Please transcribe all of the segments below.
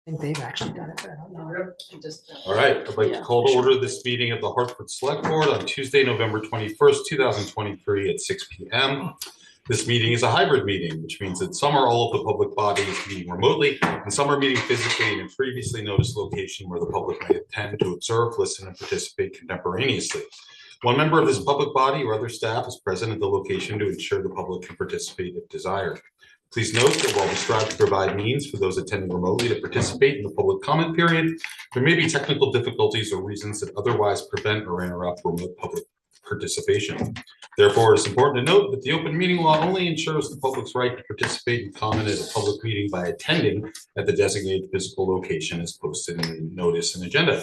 think they've actually done it, but I don't know. All right, I'd like to call to order this meeting of the Hartford Select Board on Tuesday, November 21st, 2023 at 6 p.m. This meeting is a hybrid meeting, which means that some or all of the public body is meeting remotely and some are meeting physically in a previously noticed location where the public may attend to observe, listen, and participate contemporaneously. One member of this public body or other staff is present at the location to ensure the public can participate if desired. Please note that while we strive to provide means for those attending remotely to participate in the public comment period, there may be technical difficulties or reasons that otherwise prevent or interrupt remote public participation. Therefore, it's important to note that the open meeting law only ensures the public's right to participate and comment at a public meeting by attending at the designated physical location as posted in the notice and agenda.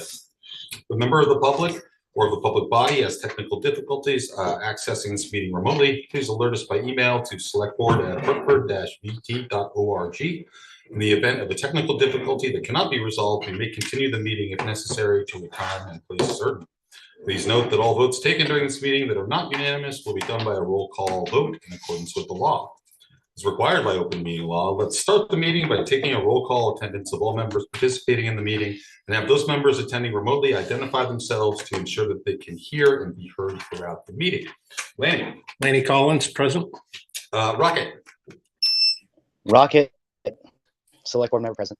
The member of the public or the public body has technical difficulties accessing this meeting remotely, please alert us by email to selectboard@hartford-vt.org. In the event of a technical difficulty that cannot be resolved, we may continue the meeting if necessary to a time and place certain. Please note that all votes taken during this meeting that are not unanimous will be done by a roll call vote in accordance with the law. As required by open meeting law, let's start the meeting by taking a roll call attendance of all members participating in the meeting and have those members attending remotely identify themselves to ensure that they can hear and be heard throughout the meeting. Lanny Collins, present. Rocket. Rocket, select board member present.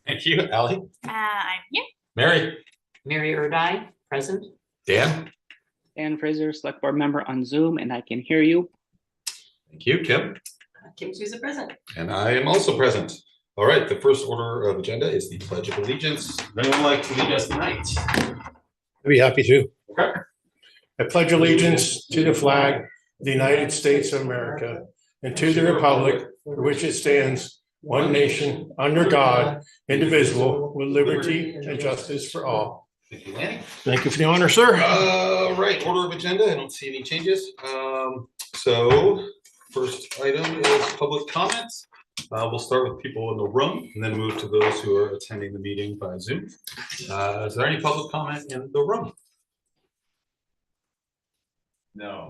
Thank you. Allie. I'm here. Mary. Mary Erdai, present. Dan. Dan Fraser, select board member on Zoom, and I can hear you. Thank you. Kim. Kim Souza, present. And I am also present. All right, the first order of agenda is the Pledge of Allegiance. Would anyone like to lead us tonight? I'd be happy to. Okay. I pledge allegiance to the flag of the United States of America and to the republic for which it stands, one nation, under God, indivisible, with liberty and justice for all. Thank you, Lanny. Thank you for the honor, sir. All right, order of agenda. I don't see any changes. So first item is public comments. We'll start with people in the room and then move to those who are attending the meeting by Zoom. Is there any public comment in the room? No.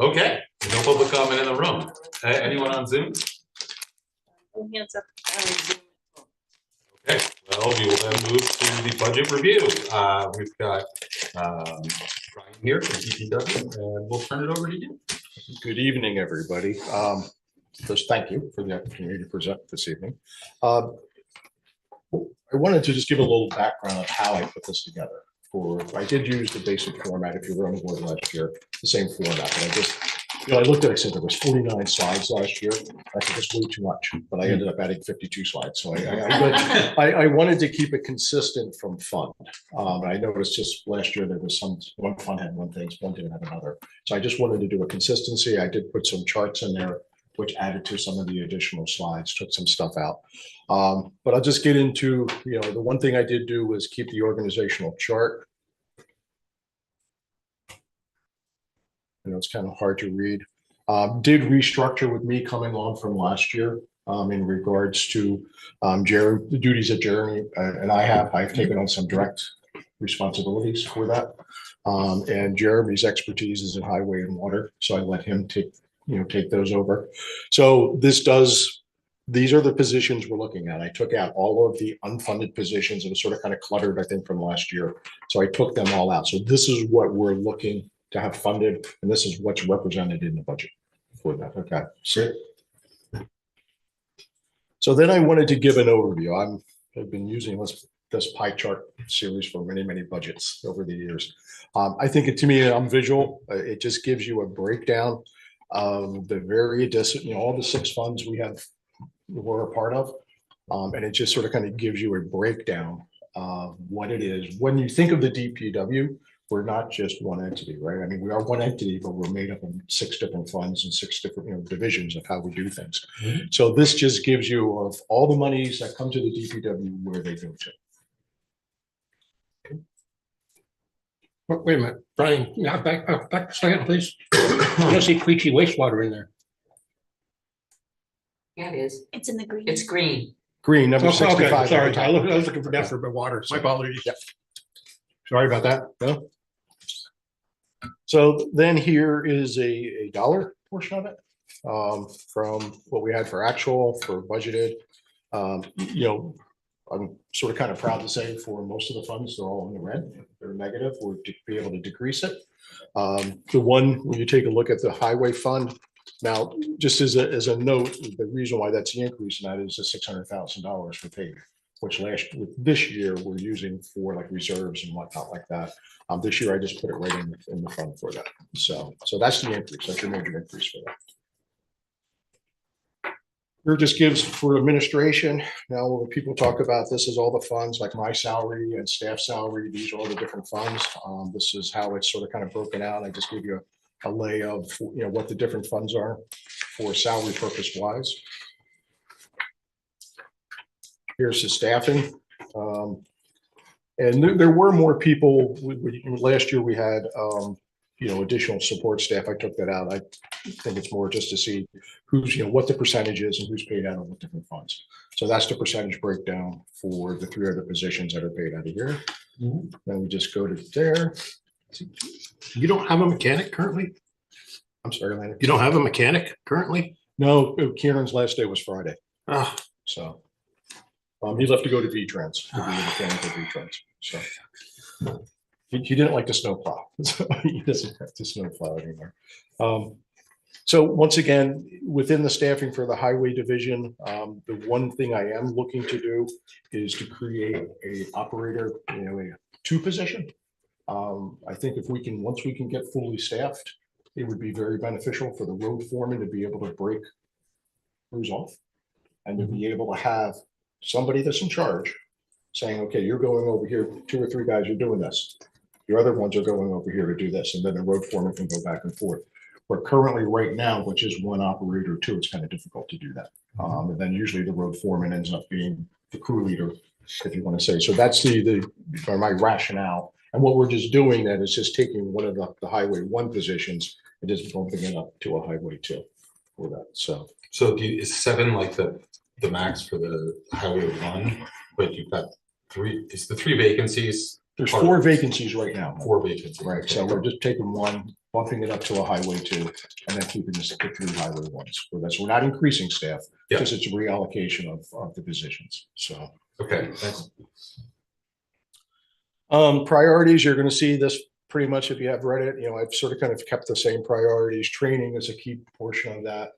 Okay, no public comment in the room. Anyone on Zoom? Hands up. Okay, well, we will then move to the budget review. We've got Brian here from DPW, and we'll turn it over to you. Good evening, everybody. First, thank you for the opportunity to present this evening. I wanted to just give a little background of how I put this together. I did use the basic format, if you were on the board last year, the same format, but I just, I looked at it, I said there was 49 slides last year. I said that's way too much, but I ended up adding 52 slides. So I wanted to keep it consistent from fund. I noticed just last year there was one fund had one thing, one didn't have another. So I just wanted to do a consistency. I did put some charts in there, which added to some of the additional slides, took some stuff out. But I'll just get into, the one thing I did do was keep the organizational chart. It's kind of hard to read. Did restructure with me coming on from last year in regards to the duties that Jeremy and I've taken on some direct responsibilities for that. And Jeremy's expertise is in highway and water, so I let him take those over. So these are the positions we're looking at. I took out all of the unfunded positions. It was sort of kind of cluttered, I think, from last year. So I took them all out. So this is what we're looking to have funded, and this is what's represented in the budget for that. Okay. So then I wanted to give an overview. I've been using this pie chart series for many, many budgets over the years. I think to me, I'm visual. It just gives you a breakdown of the various, all the 6 funds we're a part of. And it just sort of kind of gives you a breakdown of what it is. When you think of the DPW, we're not just one entity, right? I mean, we are one entity, but we're made up of 6 different funds and 6 different divisions of how we do things. Mm-hmm. So this just gives you of all the monies that come to the DPW where they go to. Wait a minute, Brian, back a second, please. I don't see Queechy wastewater in there. Yeah, it is. It's in the green. It's green. Green, number Okay, 65. Sorry, I was looking for that for water. My apologies. Yep. Sorry about that. No. So then here is a dollar portion of it from what we had for actual, for budgeted, You know, I'm sort of kind of proud to say for most of the funds, they're all in the red. They're negative. We're to be able to decrease it. The one, when you take a look at the highway fund, now, just as a note, the reason why that's the increase in that is the $600,000 for paving, which this year we're using for like reserves and whatnot like that. This year I just put it right in the fund for that. So that's the increase. That's your major increase for that. Here just gives for administration. Now, when people talk about this is all the funds like my salary and staff salary, these are all the different funds. This is how it's sort of kind of broken out. I just give you a lay of, you know, what the different funds are for salary purpose wise. Here's the staffing. And there were more people. Last year we had, you know, additional support staff. I took that out. I think it's more just to see who's, you know, what the percentage is and who's paid out of what different funds. So that's the percentage breakdown for the 3 other positions that are paid out of here. Then we just go to there. You don't have a mechanic currently? I'm sorry, Landon. You don't have a mechanic currently? No, Kieran's last day was Friday. Ah, So he left to go to V-Trans, to be a mechanic at V-Trans. So he didn't like the snowplow. So he doesn't have to snowplow anymore. So once again, within the staffing for the highway division, the one thing I am looking to do is to create a operator, you know, a 2 position. I think if we can, once we can get fully staffed, it would be very beneficial for the road foreman to be able to break crews off and to be able to have somebody that's in charge saying, okay, you're going over here, 2 or 3 guys are doing this. Your other ones are going over here to do this. And then the road foreman can go back and forth. But currently right now, which is 1 operator or 2, it's kind of difficult to do that. And then usually the road foreman ends up being the crew leader, if you want to say. So that's my rationale. And what we're just doing that is just taking one of the highway 1 positions and just bumping it up to a highway 2 for that. So is 7 like the max for the highway 1, but you've got 3, it's the 3 vacancies. there's 4 vacancies right now. 4 vacancies. Right. So we're just taking 1, bumping it up to a highway 2, and then keeping the 3 highway 1s for that. So we're not increasing staff, because it's a reallocation of the positions. So. Okay, thanks. Priorities, you're going to see this pretty much if you have read it. You know, I've sort of kind of kept the same priorities. Training is a key portion of that.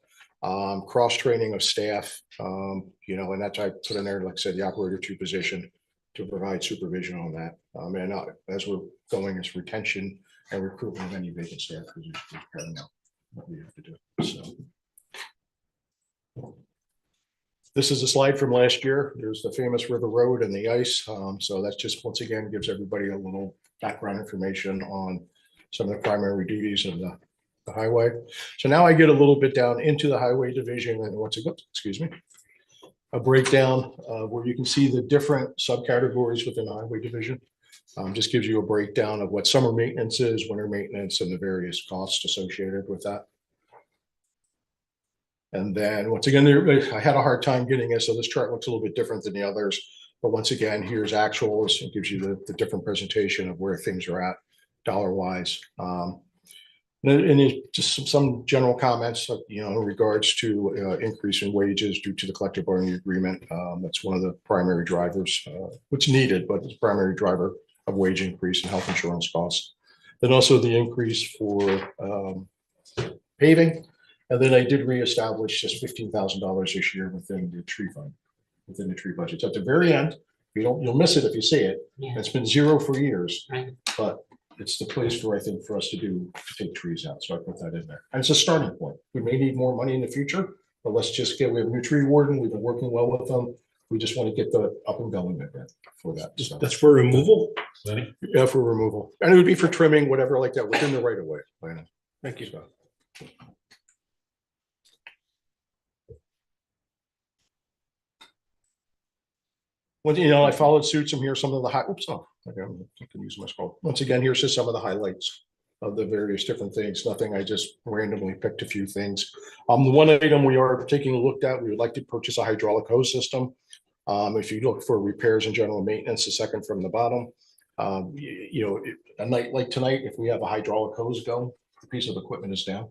Cross training of staff, you know, and that's I put in there, like I said, the operator 2 position to provide supervision on that. And as we're going, it's retention and recruitment of any vacant staff positions is paramount what we have to do. So. This is a slide from last year. There's the famous River Road and the ice. So that's just, once again, gives everybody a little background information on some of the primary duties of the highway. So now I get a little bit down into the highway division, and once again, excuse me, a breakdown where you can see the different subcategories within the highway division. Just gives you a breakdown of what summer maintenance is, winter maintenance, and the various costs associated with that. And then once again, I had a hard time getting it, so this chart looks a little bit different than the others. But once again, here's actuals. It gives you the different presentation of where things are at dollar-wise. And just some general comments, you know, in regards to increase in wages due to the collective bargaining agreement. That's one of the primary drivers, what's needed, but it's primary driver of wage increase and health insurance costs. Then also the increase for paving. And then I did reestablish just $15,000 this year within the tree fund, within the tree budget. So at the very end, you'll miss it if you see it. Yeah. It's been 0 for years, Right. but it's the place for, I think, for us to take trees out. So I put that in there. And it's a starting point. We may need more money in the future, but let's just we have a new tree warden. We've been working well with them. We just want to get the up and going again for that. So, that's for removal? yeah, for removal. And it would be for trimming, whatever like that, within the right of way. Thank you. So. Well, you know, I followed suit. Some here, some of the high. Oops, oh, okay, I can use my scroll. Once again, here's just some of the highlights of the various different things. Nothing. I just randomly picked a few things. The one item we are taking a look at, we would like to purchase a hydraulic hose system. If you look for repairs and general maintenance, the second from the bottom. You know, a night like tonight, if we have a hydraulic hose go, the piece of equipment is down.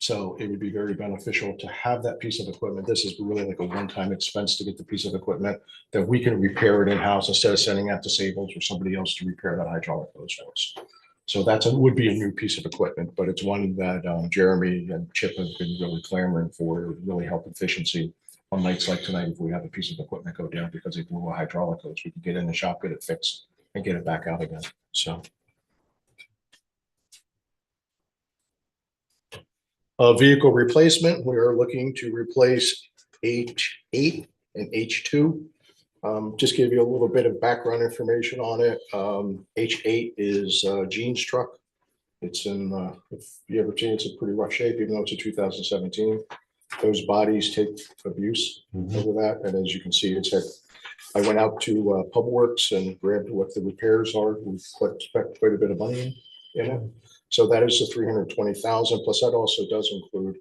So it would be very beneficial to have that piece of equipment. This is really like a one-time expense to get the piece of equipment that we can repair it in-house instead of sending out to Sables or somebody else to repair that hydraulic hose for us. So would be a new piece of equipment, but it's one that Jeremy and Chip have been really clamoring for. It would really help efficiency on nights like tonight. If we have a piece of equipment go down because they blew a hydraulic hose, we can get in the shop, get it fixed, and get it back out again. So. Vehicle replacement, we are looking to replace H8 and H2. Just give you a little bit of background information on it. H8 is Gene's truck. It's in, if you ever seen, it's in pretty rough shape, even though it's a 2017. Those bodies take abuse over that. And as you can see, I went out to Publix and grabbed what the repairs are. We spent quite a bit of money in it. So that is the 320,000. Plus that also does include,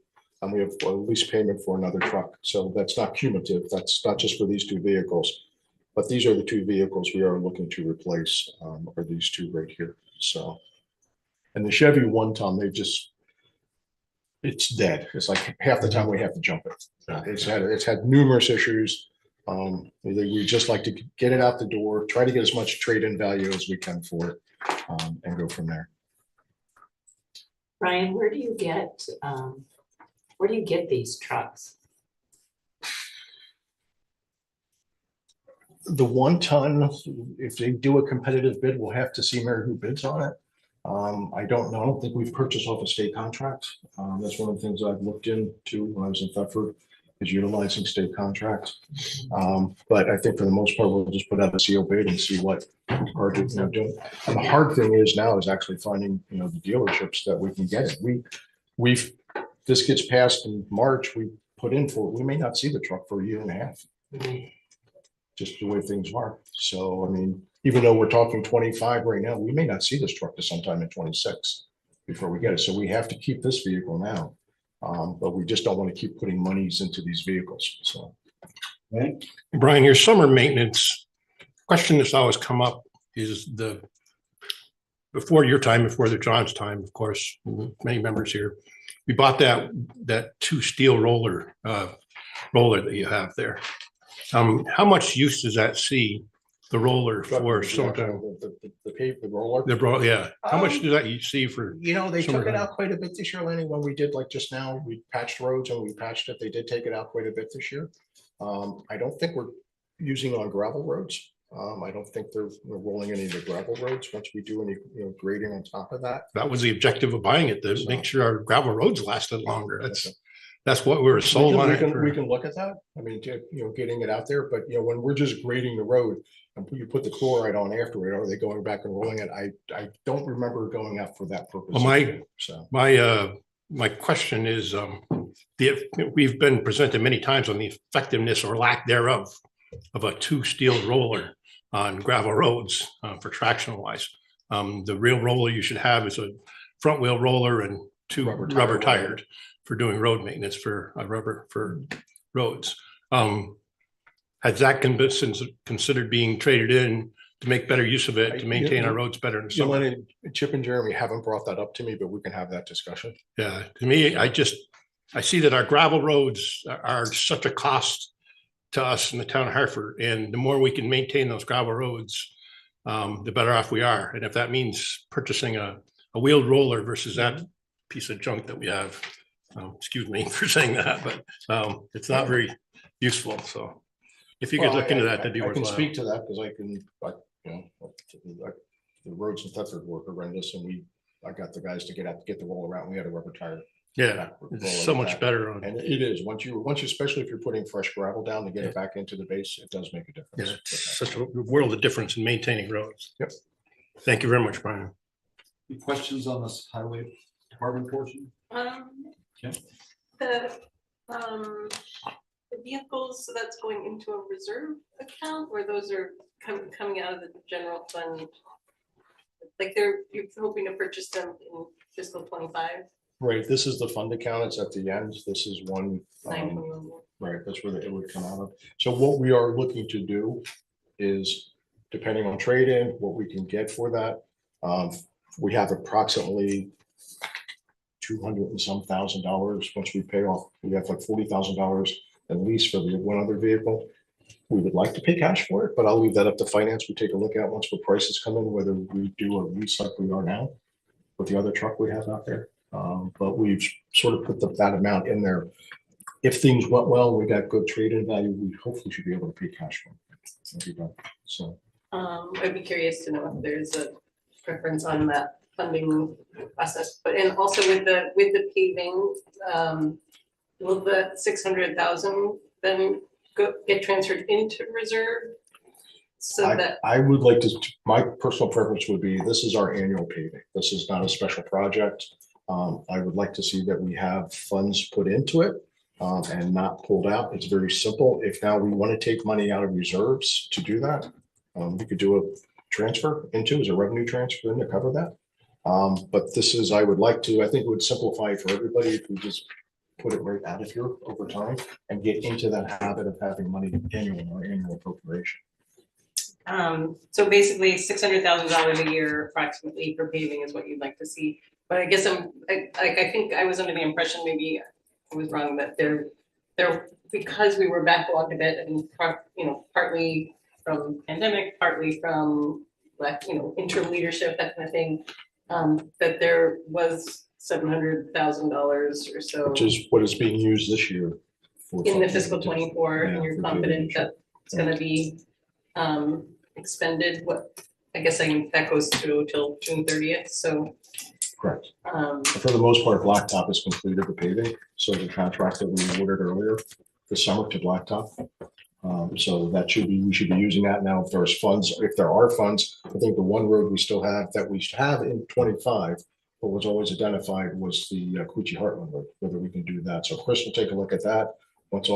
we have a lease payment for another truck. So that's not cumulative. That's not just for these two vehicles, but these are the two vehicles we are looking to replace, are these two right here. So, and the Chevy 1-ton, it's dead. It's like half the time we have to jump it. It's had numerous issues. We just like to get it out the door, try to get as much trade-in value as we can for it, and go from there. Brian, where do you get these trucks? The 1-ton, if they do a competitive bid, we'll have to see who bids on it. I don't know. I don't think we've purchased off a state contract. That's one of the things I've looked into when I was in Hartford, is utilizing state contracts. But I think for the most part, we'll just put out a CO bid and see what are doing. And the hard thing is now is actually finding, the dealerships that we can get it. This gets passed in March, we put in for, we may not see the truck for a year and a half. Just the way things are. So, I mean, even though we're talking 25 right now, we may not see this truck to sometime in 26 before we get it. So we have to keep this vehicle now. But we just don't want to keep putting monies into these vehicles. So, Brian, your summer maintenance question that's always come up is before your time, before the John's time, of course, many members here, we bought that 2 steel roller that you have there. How much use does that see the roller for summertime? The roller. Yeah. How much does that you see for? They took it summertime? out quite a bit this year, Lenny. When we did, like just now, we patched roads and we patched it. They did take it out quite a bit this year. I don't think we're using on gravel roads. I don't think we're rolling any of the gravel roads once we do any grading on top of that. That was the objective of buying it, to make sure our gravel roads lasted longer. That's what we were sold on. We can look at that. I mean, getting it out there, but when we're just grading the road and you put the chloride on afterward, are they going back and rolling it? I don't remember going out for that purpose. Well, my question is, we've been presented many times on the effectiveness or lack thereof of a 2 steel roller on gravel roads for traction wise. The real roller you should have is a front wheel roller and 2 rubber tired for doing road maintenance for roads. Has that been considered being traded in to make better use of it, to maintain our roads better in the summer? Chip and Jeremy haven't brought that up to me, but we can have that discussion. Yeah, to me, I see that our gravel roads are such a cost to us in the town of Hartford, and the more we can maintain those gravel roads, the better off we are. And if that means purchasing a wheeled roller versus that piece of junk that we have, excuse me for saying that, but it's not very useful. So if you could look into that, that'd be worthwhile. I can speak to that because the roads in Thetford were horrendous, and I got the guys to get the roller out. And we had a rubber tire. Yeah, it's so much better. And it is once you, especially if you're putting fresh gravel down to get it back into the base, it does make a difference. Yeah, it's such a world of difference in maintaining roads. Yep. Thank you very much, Brian. Any questions on this highway department portion? The vehicles that's going into a reserve account, or those are coming out of the general fund? Like you're hoping to purchase them in fiscal 25? Right, this is the fund account. It's at the end. This is one. 921. Right, that's where it would come out of. So what we are looking to do is, depending on trade-in, what we can get for that. We have approximately 200 and some $1,000. Once we pay off, we have like $40,000 at least for the one other vehicle. We would like to pay cash for it, but I'll leave that up to finance. We take a look at once the prices come in, whether we do a lease like we are now with the other truck we have out there. But we've sort of put that amount in there. If things went well, we got good trade-in value, we hopefully should be able to pay cash for it. So. I'd be curious to know if there's a preference on that funding process, but and also with the paving, will the 600,000 then get transferred into reserve? So that I would like to, my personal preference would be, this is our annual paving. This is not a special project. I would like to see that we have funds put into it and not pulled out. It's very simple. If now we want to take money out of reserves to do that, we could do a transfer into as a revenue transfer in to cover that. But this is, I would like to, I think it would simplify for everybody if we just put it right out of here over time and get into that habit of having money annual appropriation. So basically $600,000 a year approximately for paving is what you'd like to see. But I guess I think I was under the impression, maybe I was wrong, that there because we were backlogged a bit and partly from pandemic, partly from interim leadership, that kind of thing, that there was $700,000 or so. Which is what is being used this year. In the fiscal 24, Yeah, and you're for confident paving. that it's gonna be expended, that goes through till June 30th, so. Correct. For the most part, Blacktop has completed the paving, so the contract that we awarded earlier this summer to Blacktop. So that we should be using that now. If there's funds, if there are funds, I think the one road we still have that we should have in 25, but was always identified was the Cucci Heartland Road, whether we can do that. So Chris will take a look at that once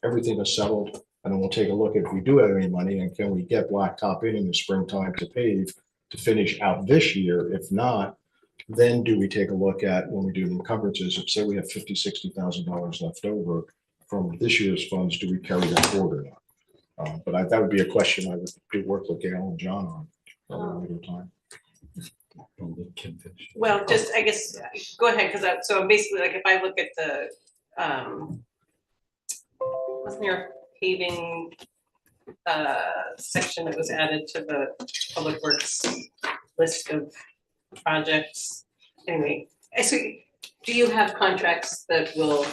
everything is settled, and then we'll take a look if we do have any money and can we get Blacktop in the springtime to pave to finish out this year. If not, then do we take a look at when we do the encumbrances, if say we have $50,000-$60,000 left over from this year's funds, do we carry that forward or not? But that would be a question I would do work with Gail and John on at a later time. Well, just, I guess, go ahead, because so basically, like, if I look at the, wasn't there a paving section that was added to the Public Works list of projects? Anyway, so do you have contracts that will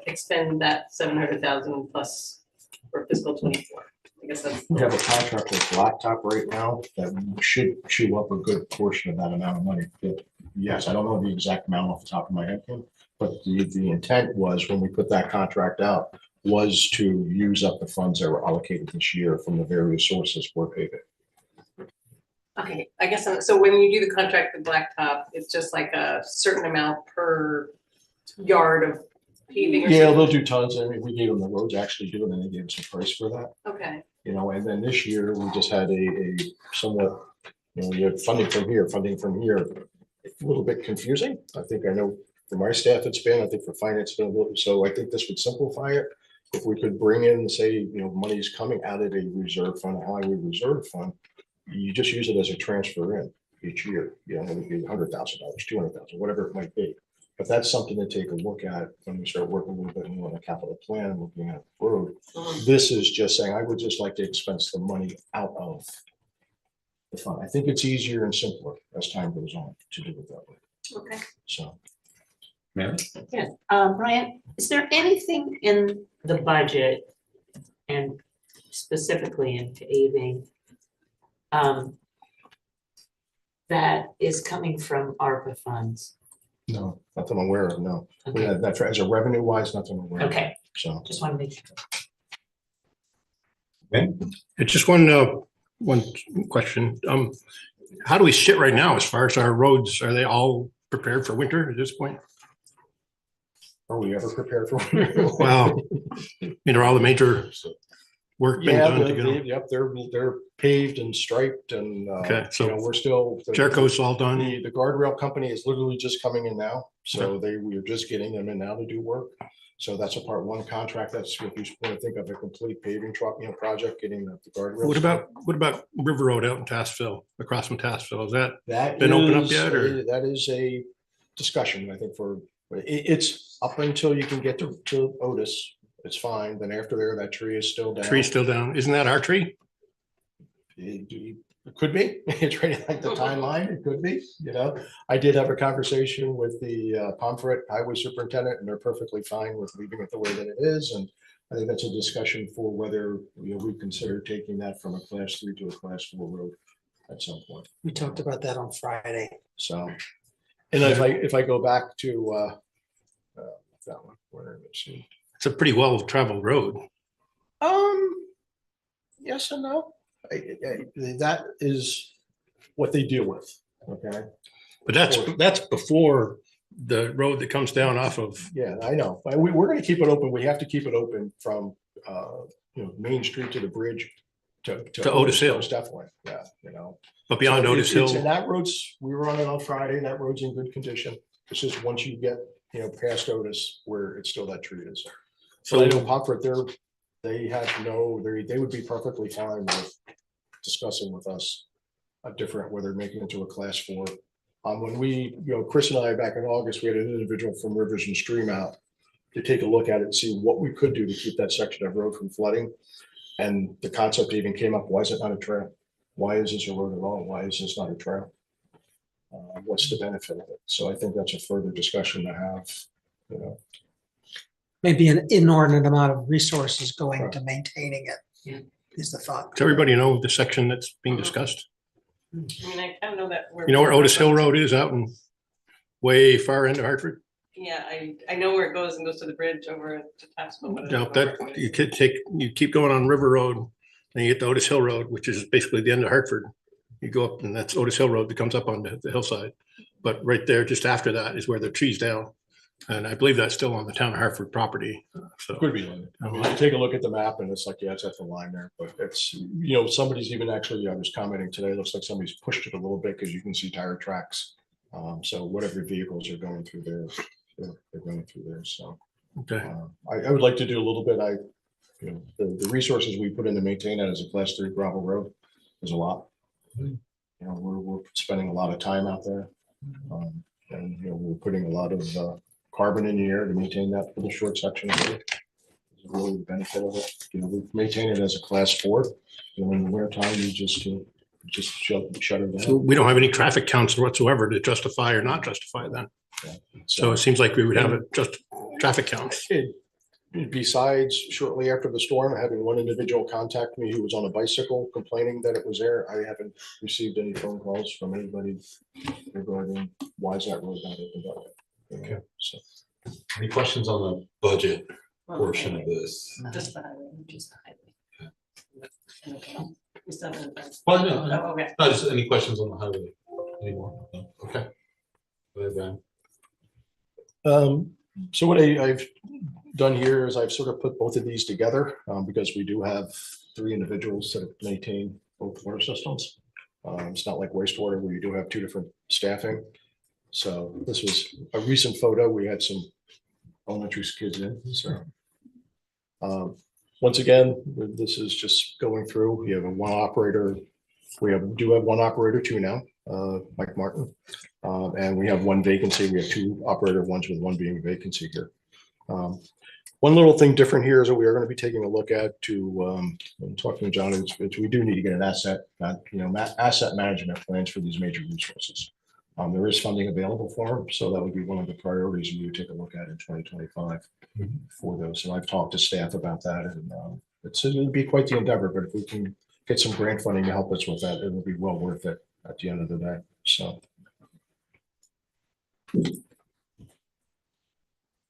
expend that 700,000 plus for fiscal 24? I guess that's. We have a contract with Blacktop right now that should chew up a good portion of that amount of money. Yes, I don't know the exact amount off the top of my head, but the intent was when we put that contract out was to use up the funds that were allocated this year from the various sources for paving. Okay, I guess, so when you do the contract with Blacktop, it's just like a certain amount per yard of paving or Yeah, something? they'll do tons. I mean, we gave them the roads actually do it and they gave us a price for that. Okay, And then this year we just had a somewhat, we had funding from here. It's a little bit confusing. I know for my staff it's been, I think for finance, it's been a little, so I think this would simplify it. If we could bring in, say, money's coming out of a reserve fund, a highway reserve fund, you just use it as a transfer in each year. It would be $100,000, $200,000, whatever it might be. But that's something to take a look at when we start working a little bit more on the capital plan, looking at the road. This is just saying, I would just like to expense the money out of the fund. I think it's easier and simpler as time goes on to do it that way. okay. So. Mary? Yeah, Brian, is there anything in the budget and specifically in paving that is coming from ARPA funds? No, nothing I'm aware of, no. Okay. That as a revenue wise, nothing I'm aware of. Okay, So. just want to make sure. It's just one question. How do we sit right now as far as our roads? Are they all prepared for winter at this point? Are we ever prepared for? Well, all the major work being Yeah, done to get yep, they're paved and striped and, Okay, so we're still. Jericho's all done. The guardrail company is literally just coming in now, so we are just getting them in now to do work. So that's a part one contract. That's what you want to think of, a complete paving truck, project, getting the guardrails. What about River Road out in Tassville, across from Tassville? Is that That been opened up is yet, or? That is discussion, I think it's up until you can get to Otis, it's fine. Then after there, that tree is still down. Tree's still down. Isn't that our tree? It could be, it's right like the timeline, it could be, you know. I did have a conversation with the Pomfret Highway Superintendent, and they're perfectly fine with leaving it the way that it is, and I think that's a discussion for whether, we consider taking that from a class 3 to a class 4 road at some point. We talked about that on Friday. So, and if I go back to that one, where let's see. It's a pretty well-traveled road. Yes and no. That is what they deal with. Okay. But that's before the road that comes down off of. Yeah, I know. We're going to keep it open. We have to keep it open from Main Street to the bridge to Otis Hill. Definitely, yeah, you know. But beyond So Otis Hill. And that road's, we were on it on Friday. That road's in good condition. It's just once you get past Otis, where it's still that tree is. So I know Hartford, they would be perfectly fine with discussing with us a different, whether making it to a class 4. When we, Chris and I back in August, we had an individual from Rivers and Stream out to take a look at it and see what we could do to keep that section of road from flooding. And the concept even came up, why is it not a trail? Why is this a road at all? Why is this not a trail? What's the benefit of it? So I think that's a further discussion to have, Maybe an inordinate amount of resources going to maintaining it is the thought. Does everybody know the section that's being discussed? I mean, I kind of know that. You know where Otis Hill Road is out in way far into Hartford? Yeah, I know where it goes and goes to the bridge over to Tassville. No, that you keep going on River Road, and you get to Otis Hill Road, which is basically the end of Hartford. You go up, and that's Otis Hill Road that comes up on the hillside. But right there, just after that, is where the tree's down. And I believe that's still on the town of Hartford property. So could be. I mean, you take a look at the map and it's like, yeah, it's at the line there, but it's, somebody's even actually, I was commenting today, it looks like somebody's pushed it a little bit because you can see tire tracks. So whatever vehicles are going through there, they're going through there. So okay. I would like to do a little bit. The resources we put in to maintain that as a class 3 gravel road is a lot. We're spending a lot of time out there. And we're putting a lot of carbon in the air to maintain that for the short section of it. Really the benefit of it. We maintain it as a class 4. In the winter time, you just shut it down. So we don't have any traffic counts whatsoever to justify or not justify that. Yeah. So it seems like we would have it just traffic counts. Besides, shortly after the storm, having one individual contact me who was on a bicycle complaining that it was there, I haven't received any phone calls from anybody regarding why is that road not opened up. Okay. So, any questions on the budget portion of this? Just the highway, just the highway. Okay. We still haven't done- Well, no, Oh, okay. not just any questions on the highway anymore. No. Okay. Go ahead, Brian. So what I've done here is I've sort of put both of these together because we do have 3 individuals that maintain both water systems. It's not like wastewater where you do have 2 different staffing. So this was a recent photo. We had some elementary kids in. So once again, this is just going through. We have one operator. We do have one operator 2 now, Mike Martin. And we have 1 vacancy. We have 2 operator 1s with 1 being a vacancy here. One little thing different here is that we are going to be taking a look at talking to John, we do need to get an asset management plans for these major resources. There is funding available for them, so that would be one of the priorities we would take a look at in 2025 for those. And I've talked to staff about that, and it'd be quite the endeavor. But if we can get some grant funding to help us with that, it will be well worth it at the end of the day. So.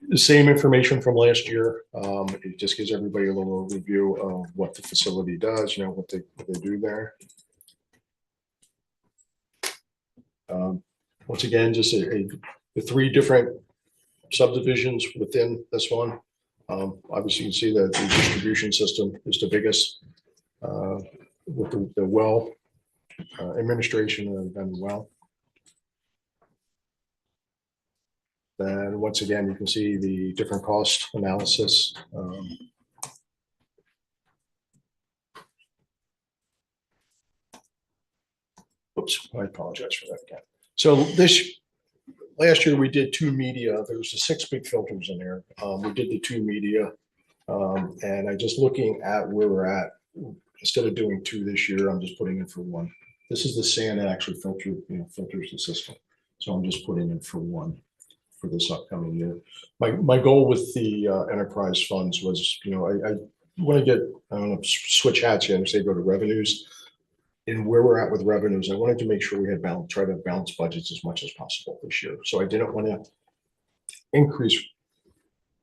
The same information from last year. It just gives everybody a little overview of what the facility does, what they do there. Once again, just the 3 different subdivisions within this one. Obviously, you can see that the distribution system is the biggest with the well administration and the well. Then once again, you can see the different cost analysis. Oops, I apologize for that again. So this last year we did 2 media. There was the 6 big filters in there. We did the 2 media. And I just looking at where we're at, instead of doing 2 this year, I'm just putting in for 1. This is the sand that actually filters the system. So I'm just putting in for 1 for this upcoming year. My goal with the enterprise funds was, I want to get, I don't know, switch hats here and say go to revenues. And where we're at with revenues, I wanted to make sure we had try to balance budgets as much as possible this year. So I didn't want to increase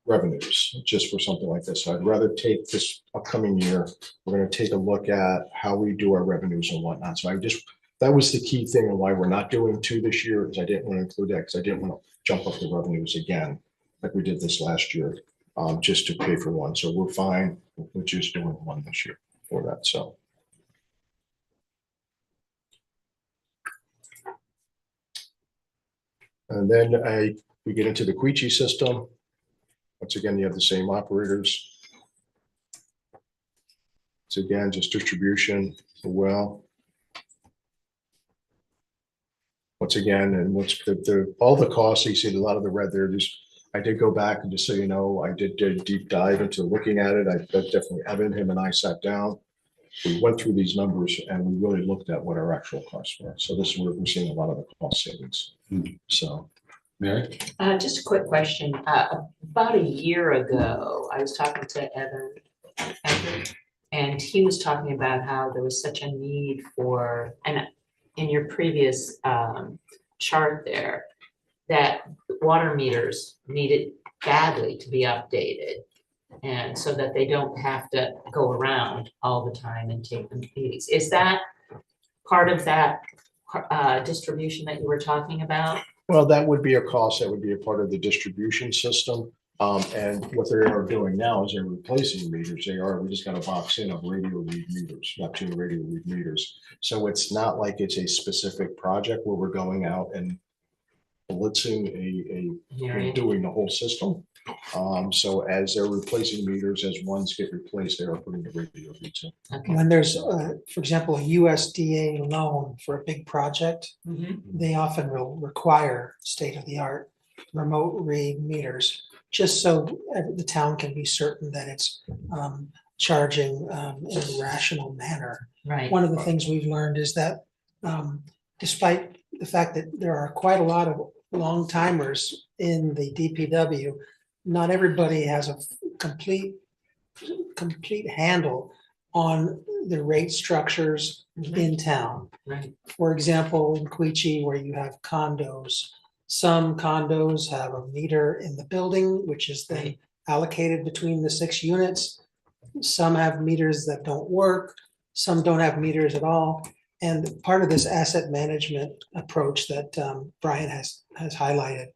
revenues just for something like this. So I'd rather take this upcoming year, we're going to take a look at how we do our revenues and whatnot. So that was the key thing and why we're not doing 2 this year, is I didn't want to include that because I didn't want to jump up the revenues again like we did this last year, just to pay for 1. So we're fine with just doing 1 this year for that. So. And then we get into the Queechee system. Once again, you have the same operators. So again, just distribution, well. Once again, and what's all the costs, you see a lot of the red there. I did go back and just so you know, I did a deep dive into looking at it. I definitely, Evan, him and I sat down. We went through these numbers and we really looked at what our actual costs were. So this is where we're seeing a lot of the cost savings. So, Mary? Just a quick question. About a year ago, I was talking to Evan, and he was talking about how there was such a need for, and in your previous chart there, that water meters needed badly to be updated. And so that they don't have to go around all the time and take the meetings. Is that part of that distribution that you were talking about? Well, that would be a cost. That would be a part of the distribution system. And what they are doing now is they're replacing meters. We just got a box in of radio read meters, Neptune radio read meters. So it's not like it's a specific project where we're going out and blitzing doing the whole system. So as they're replacing meters, as ones get replaced, they are putting the radio reads in. Okay. When there's, for example, a USDA loan for a big project, they often will require state-of-the-art remote read meters, just so the town can be certain that it's charging in a rational manner. Right. One of the things we've learned is that despite the fact that there are quite a lot of long timers in the DPW, not everybody has a complete handle on the rate structures in town. Right. For example, in Queechee, where you have condos, some condos have a meter in the building, which is then allocated between the 6 units. Some have meters that don't work. Some don't have meters at all. And part of this asset management approach that Brian has highlighted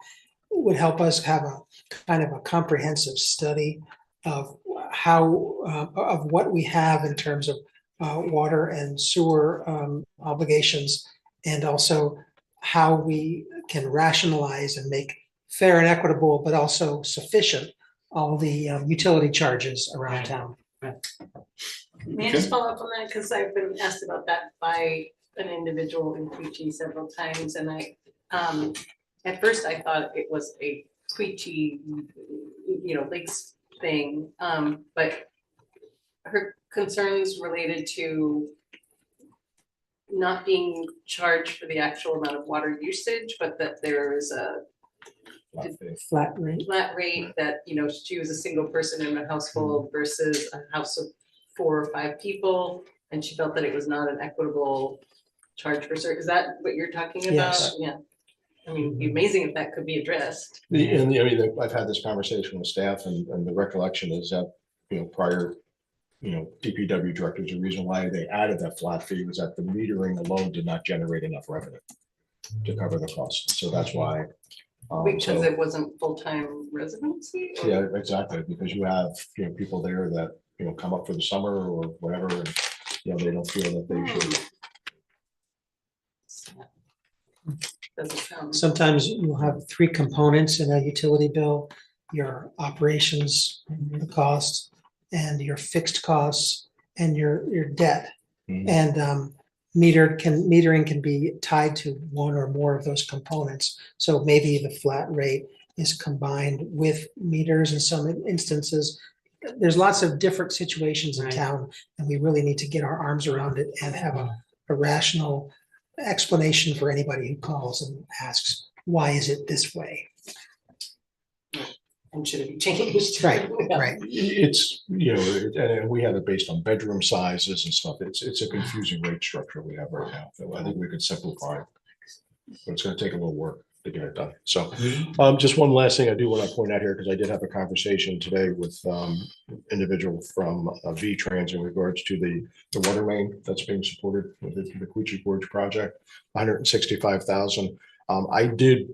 would help us have a kind of a comprehensive study of how of what we have in terms of water and sewer obligations, and also how we can rationalize and make fair and equitable, but also sufficient, all the utility charges around town. May I just follow up on that, because I've been asked about that by an individual in Queechee several times, and at first I thought it was a Queechee, lakes thing, but her concerns related to not being charged for the actual amount of water usage, but that there is a Flat rate that, she was a single person in a household versus a house of 4 or 5 people, and she felt that it was not an equitable charge for service. Is that what you're talking about? Yes. Yeah. I mean, it'd be amazing if that could be addressed. I've had this conversation with staff, and the recollection is that, prior, DPW directors, the reason why they added that flat fee was that the metering alone did not generate enough revenue to cover the cost. So that's why. Because it wasn't full-time residency? Or? Yeah, exactly. Because you have, people there that, come up for the summer or whatever, and, they don't feel that they should. Doesn't sound. Sometimes you'll have 3 components in a utility bill: your operations, the cost, and your fixed costs, and your debt. And metering can be tied to one or more of those components. So maybe the flat rate is combined with meters in some instances. There's lots of different situations in Right. town, and we really need to get our arms around it and have a rational explanation for anybody who calls and asks, why is it this way? And should it be changed? Right, Yeah. right. It's, you know, and we have it based on bedroom sizes and stuff. It's a confusing rate structure we have right now. So I think we could simplify it. But it's gonna take a little work to get it done. So, just one last thing I do want to point out here, because I did have a conversation today with individual from V-Trans in regards to the water main that's being supported with the Queechee Gorge project, 165,000. I did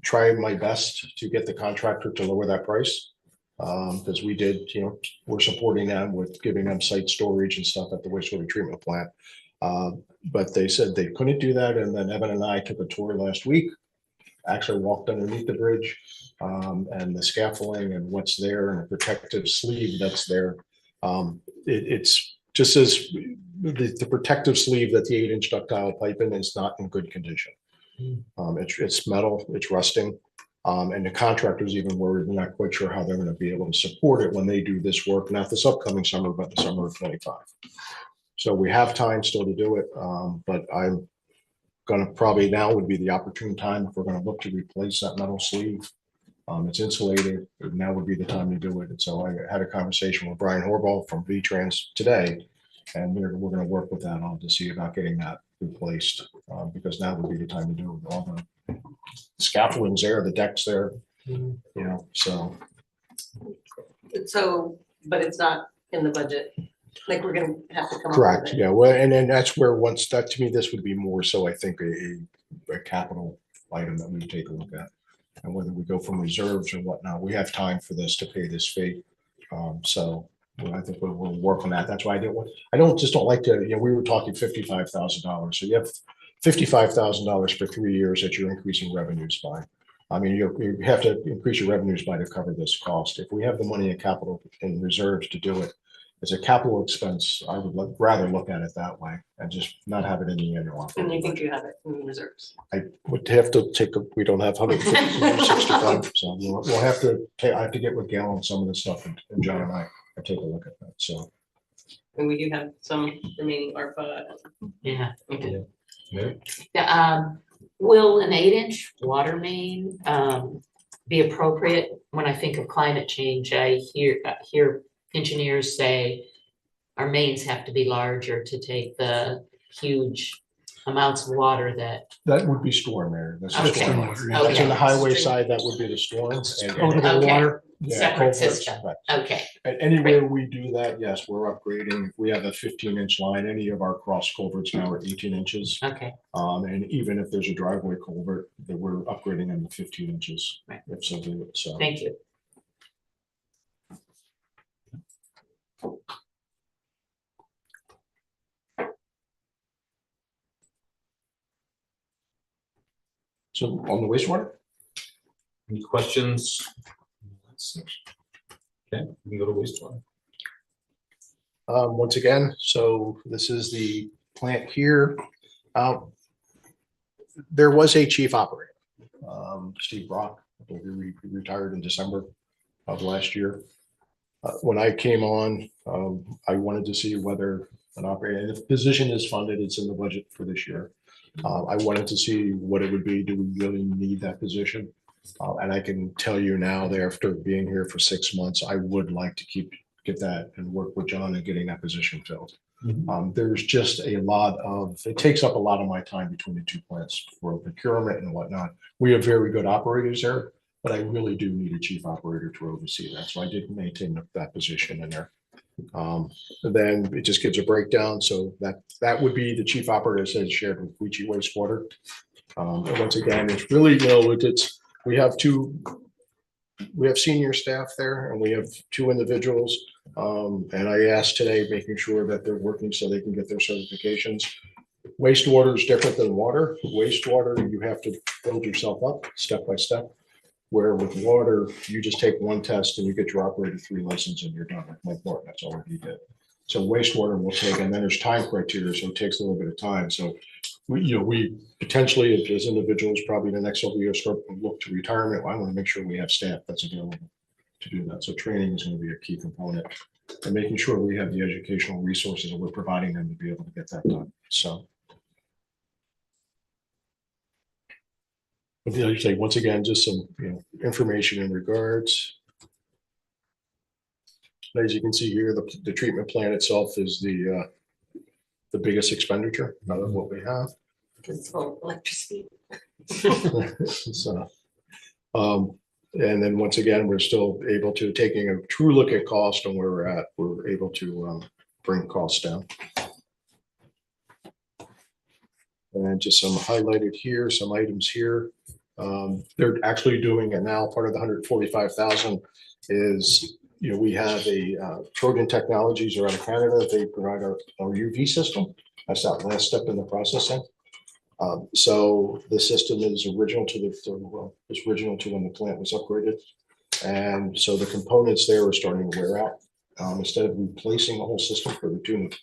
try my best to get the contractor to lower that price. Because we did, you know, we're supporting them with giving them site storage and stuff at the wastewater treatment plant. But they said they couldn't do that. And then Evan and I took a tour last week, actually walked underneath the bridge, and the scaffolding and what's there and the protective sleeve that's there. It's just as the protective sleeve that the 8-inch ductile pipe in is not in good condition. It's metal, it's rusting. And the contractor's even worried, they're not quite sure how they're going to be able to support it when they do this work, not this upcoming summer, but the summer of 25. So we have time still to do it, but I'm going to probably now would be the opportune time if we're going to look to replace that metal sleeve. It's insulated, now would be the time to do it. And so I had a conversation with Brian Horball from V-Trans today, and we're going to work with that on to see about getting that replaced, because now would be the time to do it. All the scaffolding's there, the deck's there, you know, so. So, but it's not in the budget, like we're gonna have to come up with Correct, it. yeah, well, and then that's where once that, to me, this would be more so, I think, a capital item that we would take a look at. And whether we go from reserves or whatnot, we have time for this to pay this fee. So well, I think we'll work on that. That's why I don't like to, you know, we were talking $55,000. So you have $55,000 for 3 years that you're increasing revenues by. I mean, you have to increase your revenues by to cover this cost. If we have the money in capital and reserves to do it, as a capital expense, I would rather look at it that way and just not have it in the annual. And you think you have it in reserves? I would have to we don't have 165, so we'll have to, I have to get with Gail on some of this stuff, and John and I take a look at that, so. And we do have some remaining ARPA. Yeah. Okay. Will an 8-inch water main be appropriate? When I think of climate change, I hear engineers say our mains have to be larger to take the huge amounts of water That would be storm there. That's the Okay. storm. Stormwater, That's on the Okay. highway side, that would be the storm. And- Potable Okay. water. yeah, separate culverts, system. right. Okay, And anywhere we do that, yes, we're upgrading. If we have a 15-inch line, any of our cross culverts now are 18 inches. okay. And even if there's a driveway culvert, that we're upgrading them to 15 inches. Right. If so do it, so. Thank you. So on the wastewater? Any questions? Okay, we can go to wastewater. Once again, so this is the plant here. There was a chief operator, Steve Brock, I believe he retired in December of last year. When I came on, I wanted to see whether an operator, if the position is funded, it's in the budget for this year. I wanted to see what it would be. Do we really need that position? And I can tell you now that after being here for 6 months, I would like to get that and work with John in getting that position filled. There's just it takes up a lot of my time between the two plants for procurement and whatnot. We have very good operators there, but I really do need a chief operator to oversee that. So I did maintain that position in there. And then it just gives a breakdown. So that would be the chief operator says shared with Queechee wastewater. And once again, it's really, we have senior staff there and we have 2 individuals. And I asked today, making sure that they're working so they can get their certifications. Wastewater is different than water. Wastewater, you have to build yourself up step by step. Where with water, you just take one test and you get your operator 3 license and you're done. Like Mike Martin, that's all he did. So wastewater will take, and then there's time criteria, so it takes a little bit of time. So we potentially, as individuals, probably in the next several years, start to look to retirement. I want to make sure we have staff that's available to do that. So training is going to be a key component, and making sure we have the educational resources and we're providing them to be able to get that done. So. But like you say, once again, just some information in regards. As you can see here, the treatment plant itself is the biggest expenditure out of what we have. It's all electricity. So, and then once again, we're still able to, taking a true look at cost and where we're at, we're able to bring costs down. And just some highlighted here, some items here. They're actually doing it now. Part of the 145,000 is, we have a Trojan Technologies are out of Canada. They provide our UV system. That's that last step in the processing. So the system is original to when the plant was upgraded. And so the components there are starting to wear out. Instead of replacing the whole system for the tune of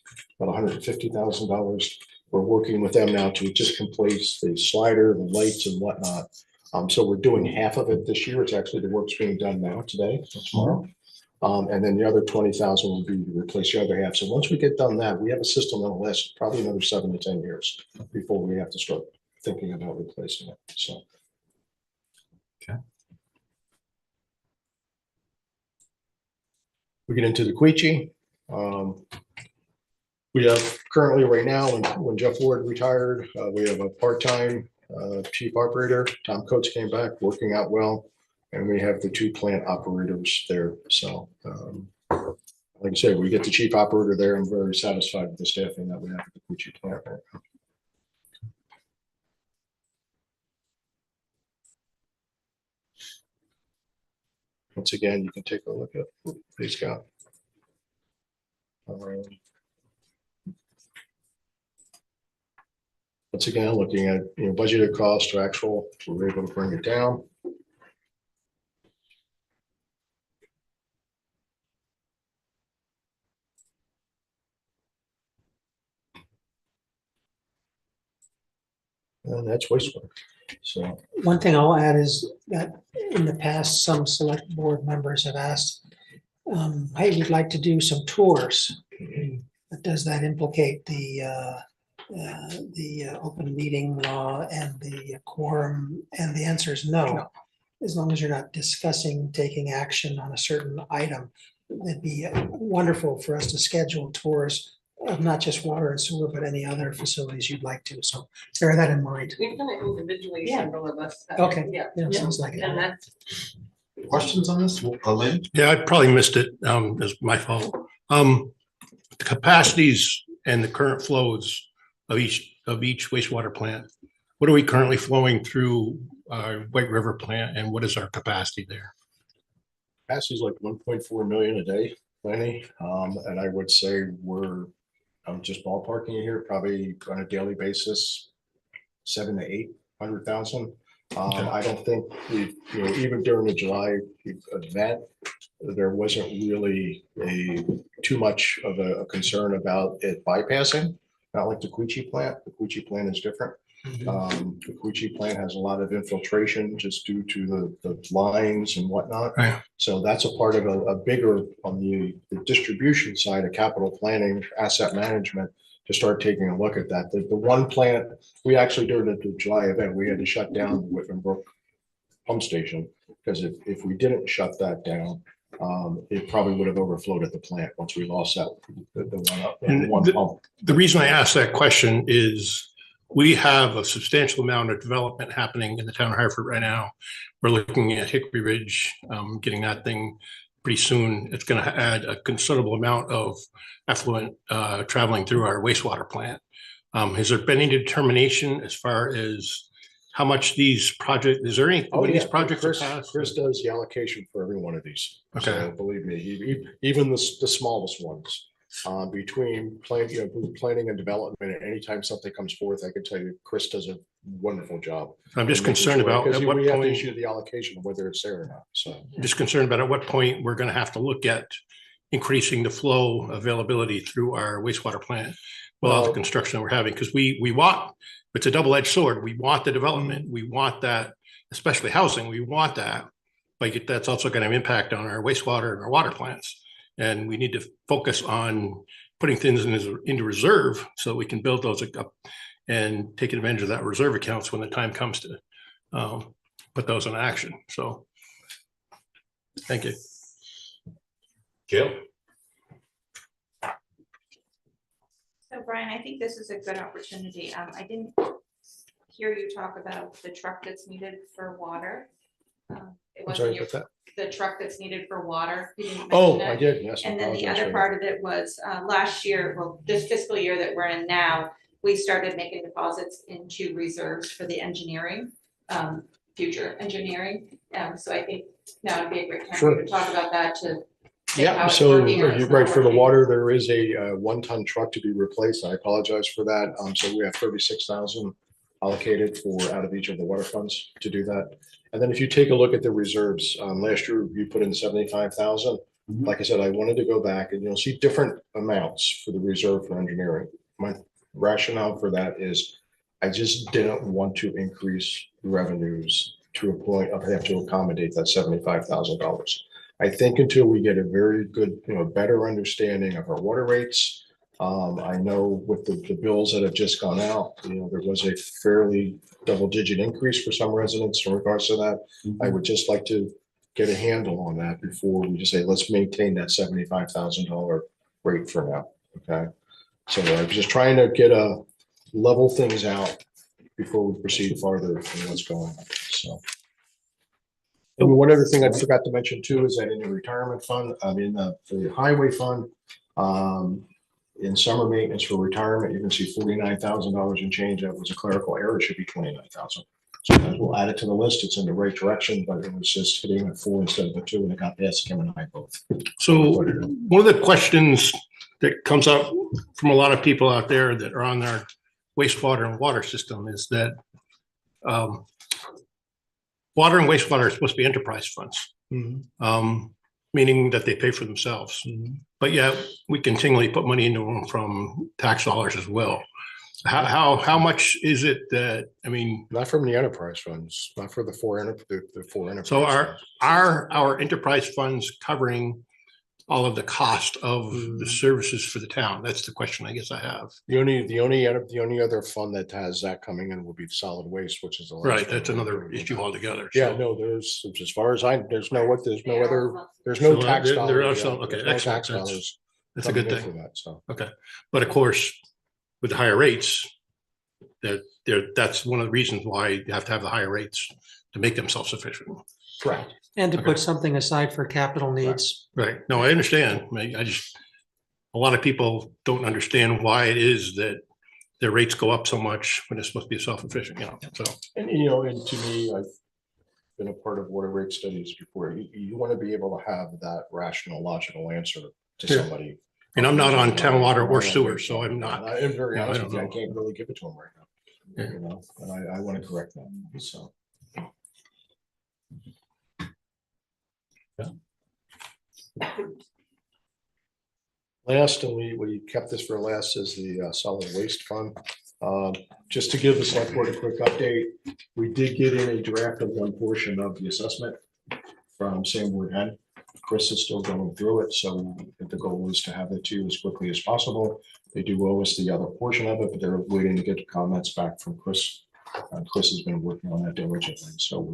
about $150,000, we're working with them now to just replace the slider, the lights and whatnot. So we're doing half of it this year. It's actually the work's being done now, today, tomorrow. And then the other 20,000 will be to replace the other half. So once we get done that, we have a system that'll last probably another 7 to 10 years before we have to start thinking about replacing it. So. Okay. We get into the Queechee. We have currently right now, when Jeff Ward retired, we have a part-time chief operator. Tom Coates came back, working out well. And we have the 2 plant operators there. So, like I said, we get the chief operator there. I'm very satisfied with the staffing that we have at the Queechee plant right now. Once again, you can take a look at what he's got. Once again, looking at budgeted cost to actual, we're able to bring it down. And that's wastewater. So One thing I'll add is that in the past, some select board members have asked, hey, we'd like to do some tours. But does that implicate the open meeting law and the quorum? And the answer is no. As long as you're not discussing taking action on a certain item, it'd be wonderful for us to schedule tours of not just water and sewer, but any other facilities you'd like to. So bear that in mind. We've done it individually, Yeah. several of us. Okay. Yeah. Yeah, sounds like it. And that's, Questions on this? Lynn? Yeah, I probably missed it. It's my fault. The capacities and the current flows of each wastewater plant. What are we currently flowing through our White River plant, and what is our capacity there? capacity is like 1.4 million a day, Lenny. And I would say I'm just ballparking here, probably on a daily basis, 700,000 to 800,000. I don't think even during the July event, there wasn't really too much of a concern about it bypassing. Not like the Queechee plant. The Queechee plant is different. The Queechee plant has a lot of infiltration just due to the lines and whatnot. Right. So that's a part of a bigger, on the distribution side of capital planning, asset management, to start taking a look at that. The one plant, we actually during the July event, we had to shut down the Whitman Brook pump station, because if we didn't shut that down, it probably would have overflowed at the plant once we lost that the one pump. The reason I asked that question is we have a substantial amount of development happening in the town of Hartford right now. We're looking at Hickory Ridge, getting that thing pretty soon. It's going to add a considerable amount of effluent traveling through our wastewater plant. Has there been any determination as far as how much these projects, is there any, when these projects are passed? Chris does the allocation for every one of these. Okay. So believe me, even the smallest ones, between planning and development, and anytime something comes forth, I can tell you, Chris does a wonderful job. I'm just concerned about at what we have to point, issue the allocation, whether it's there or not. So I'm just concerned about at what point we're going to have to look at increasing the flow availability through our wastewater plant with all the construction that we're having, because we want, it's a double-edged sword. We want the development. We want that, especially housing. We want that, but that's also going to impact on our wastewater and our water plants. And we need to focus on putting things into reserve so we can build those up and take advantage of that reserve accounts when the time comes to put those in action. So, thank you. Gail? So Brian, I think this is a good opportunity. I didn't hear you talk about the truck that's needed for water. It I'm wasn't sorry your, about that. the truck that's needed for water. You didn't Oh, mention I that. did, yes. I And then the apologize other for part of it was, last year, well, this fiscal year that we're in now, we started making deposits into reserves for the engineering, future engineering. So I think now would be a great time for you to talk about that to. say how Yeah, it's so working or it's you're not right, for the working. water, there is a 1-ton truck to be replaced. I apologize for that. So we have 36,000 allocated for out of each of the water funds to do that. And then if you take a look at the reserves, last year you put in 75,000. Like I said, I wanted to go back and you'll see different amounts for the reserve for engineering. My rationale for that is I just didn't want to increase revenues to a point of having to accommodate that $75,000. I think until we get a very good, better understanding of our water rates. I know with the bills that have just gone out, there was a fairly double-digit increase for some residents in regards to that. I would just like to get a handle on that before we just say, let's maintain that $75,000 rate for now, okay? So I'm just trying to level things out before we proceed farther in what's going on, so. And one other thing I forgot to mention too is that in the retirement fund, for the highway fund, in summer maintenance for retirement, you can see $49,000 in change. That was a clerical error. It should be 29,000. So we'll add it to the list. It's in the right direction, but it was just hitting a 4 instead of a 2, and it got past Kim and I both. So one of the questions that comes up from a lot of people out there that are on their wastewater and water system is that water and wastewater are supposed to be enterprise funds, meaning that they pay for themselves. But yet we continually put money into them from tax dollars as well. How much is it that, not from the enterprise funds, not for the four enterprise. So funds. are our enterprise funds covering all of the cost of the services for the town? That's the question I guess I have. The only other fund that has that coming in will be solid waste, which is the last Right, one that's we're another doing. issue altogether. Yeah, so. no, there's, as far as there's no So tax there are dollars. some- okay, There's no excellent. tax dollars That's a good coming in thing. for that, so. Okay, but of course, with the higher rates, that's one of the reasons why you have to have the higher rates to make them self-sufficient. Correct. And to Okay. put something aside for capital needs. Right. No, I understand. A lot of people don't understand why it is that their rates go up so much when it's supposed to be self-efficient, so. And and to me, I've been a part of water rate studies before. You want to be able to have that rational, logical answer to Yeah. somebody. And I'm not on town water or sewer, so I'm not. And I'm very Yeah, I honest don't with you, I know. can't really give it to them right now. Yeah. And I want to correct that, so. Last, and we kept this for last, is the solid waste fund. Just to give the select board a quick update, we did get in a draft of one portion of the assessment from Sanborn Head. Chris is still going through it, so the goal is to have it to you as quickly as possible. They do owe us the other portion of it, but they're waiting to get the comments back from Chris. Chris has been working on that diligently, so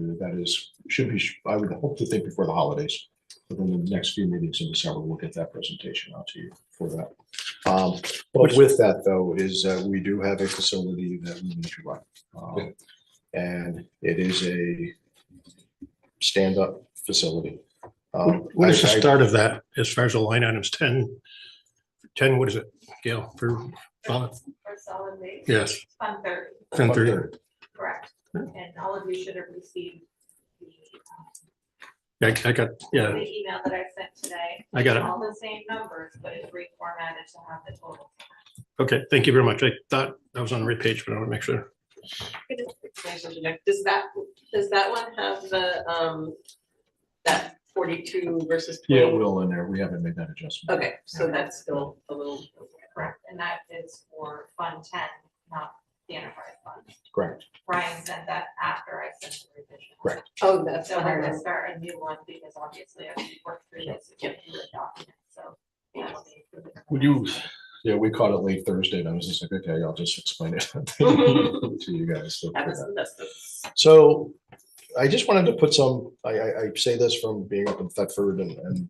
should be, I would hope to think before the holidays. Within the next few meetings in December, we'll get that presentation out to you for that. But with that though, is we do have a facility that we need to run. And it is a stand-up facility. What is the start of that as far as the line items? 10, what is it, Gail, for solid? For solid waste. Yes, Fund 30, 10-30. correct. And all of you should have received I got, the email that I sent today. I got it. All the same numbers, but it's reformatted to have the total. Okay, thank you very much. I thought I was on the right page, but I want to make sure. Does that one have the, that 42 versus Yeah, 20? it will in there. We haven't made that adjustment. Okay, so that's still a little. Correct, and that is for Fund 10, not the enterprise fund. Correct. Brian sent that after I sent the revision. Correct. Oh, that's. So we're gonna start a new one because obviously I worked through this, it's a document, so. Yeah. Would you, yeah, we caught it late Thursday and I was just like, okay, I'll just explain it to you guys. So, so I just wanted to put some, I say this from being up in Thetford and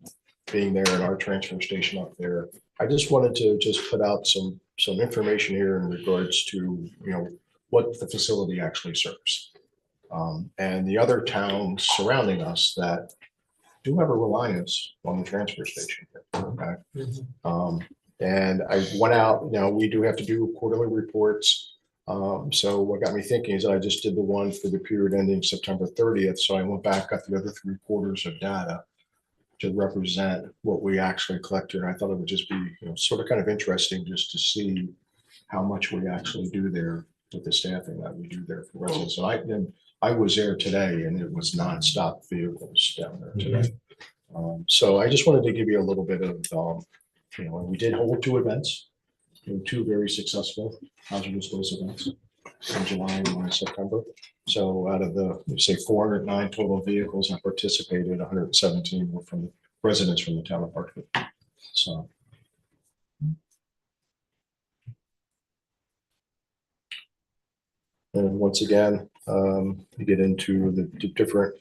being there in our transfer station up there. I just wanted to just put out some information here in regards to, you know, what the facility actually serves. And the other towns surrounding us that do have a reliance on the transfer station. Okay. And I went out, now we do have to do quarterly reports. So what got me thinking is I just did the one for the period ending September 30th. So I went back, got the other 3 quarters of data to represent what we actually collected. And I thought it would just be, you know, sort of kind of interesting just to see how much we actually do there with the staffing that we do there for residents. And I was there today and it was nonstop vehicles down there today. So I just wanted to give you a little bit of, you know, we did hold 2 events, 2 very successful hazardous waste events in July and one in September. So out of the, say, 409 total vehicles that participated, 117 were from residents from the town of Hartford. So. And once again, you get into the different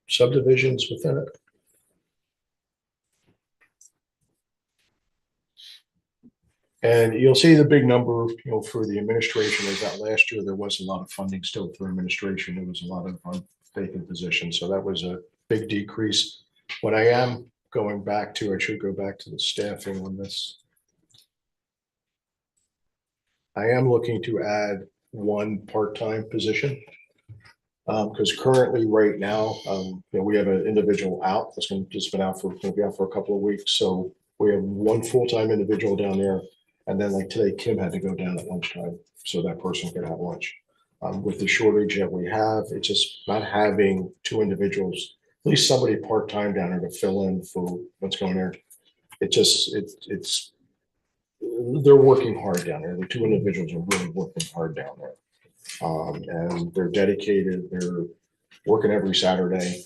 subdivisions within it. And you'll see the big number, you know, for the administration is that last year there was a lot of funding still for administration. There was a lot of vacant positions. So that was a big decrease. What I am going back to, I should go back to the staffing on this. I am looking to add 1 part-time position. Because currently right now, you know, we have an individual out that's just been out for, going to be out for a couple of weeks. So we have 1 full-time individual down there. And then like today, Kim had to go down at lunchtime so that person could have lunch. With the shortage that we have, it's just not having 2 individuals, at least somebody part-time down there to fill in for what's going there. It just, it's, they're working hard down there. The 2 individuals are really working hard down there. And they're dedicated, they're working every Saturday,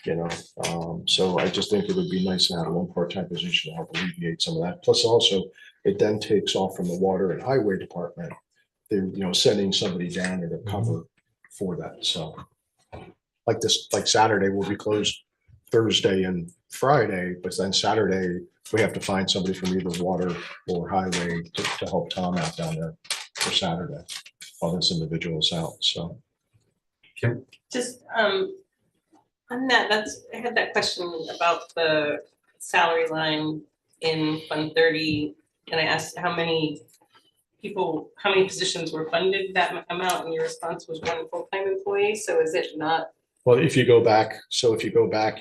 you know. So I just think it would be nice to have 1 part-time position to help alleviate some of that. Plus also, it then takes off from the water and highway department. They're, you know, sending somebody down there to cover for that. So like this, like Saturday will be closed Thursday and Friday, but then Saturday we have to find somebody from either water or highway to help Tom out down there for Saturday while this individual is out. So Kim? Just on that, I had that question about the salary line in Fund 30. And I asked how many positions were funded that amount, and your response was 1 full-time employee. So is it not? well, if you go back,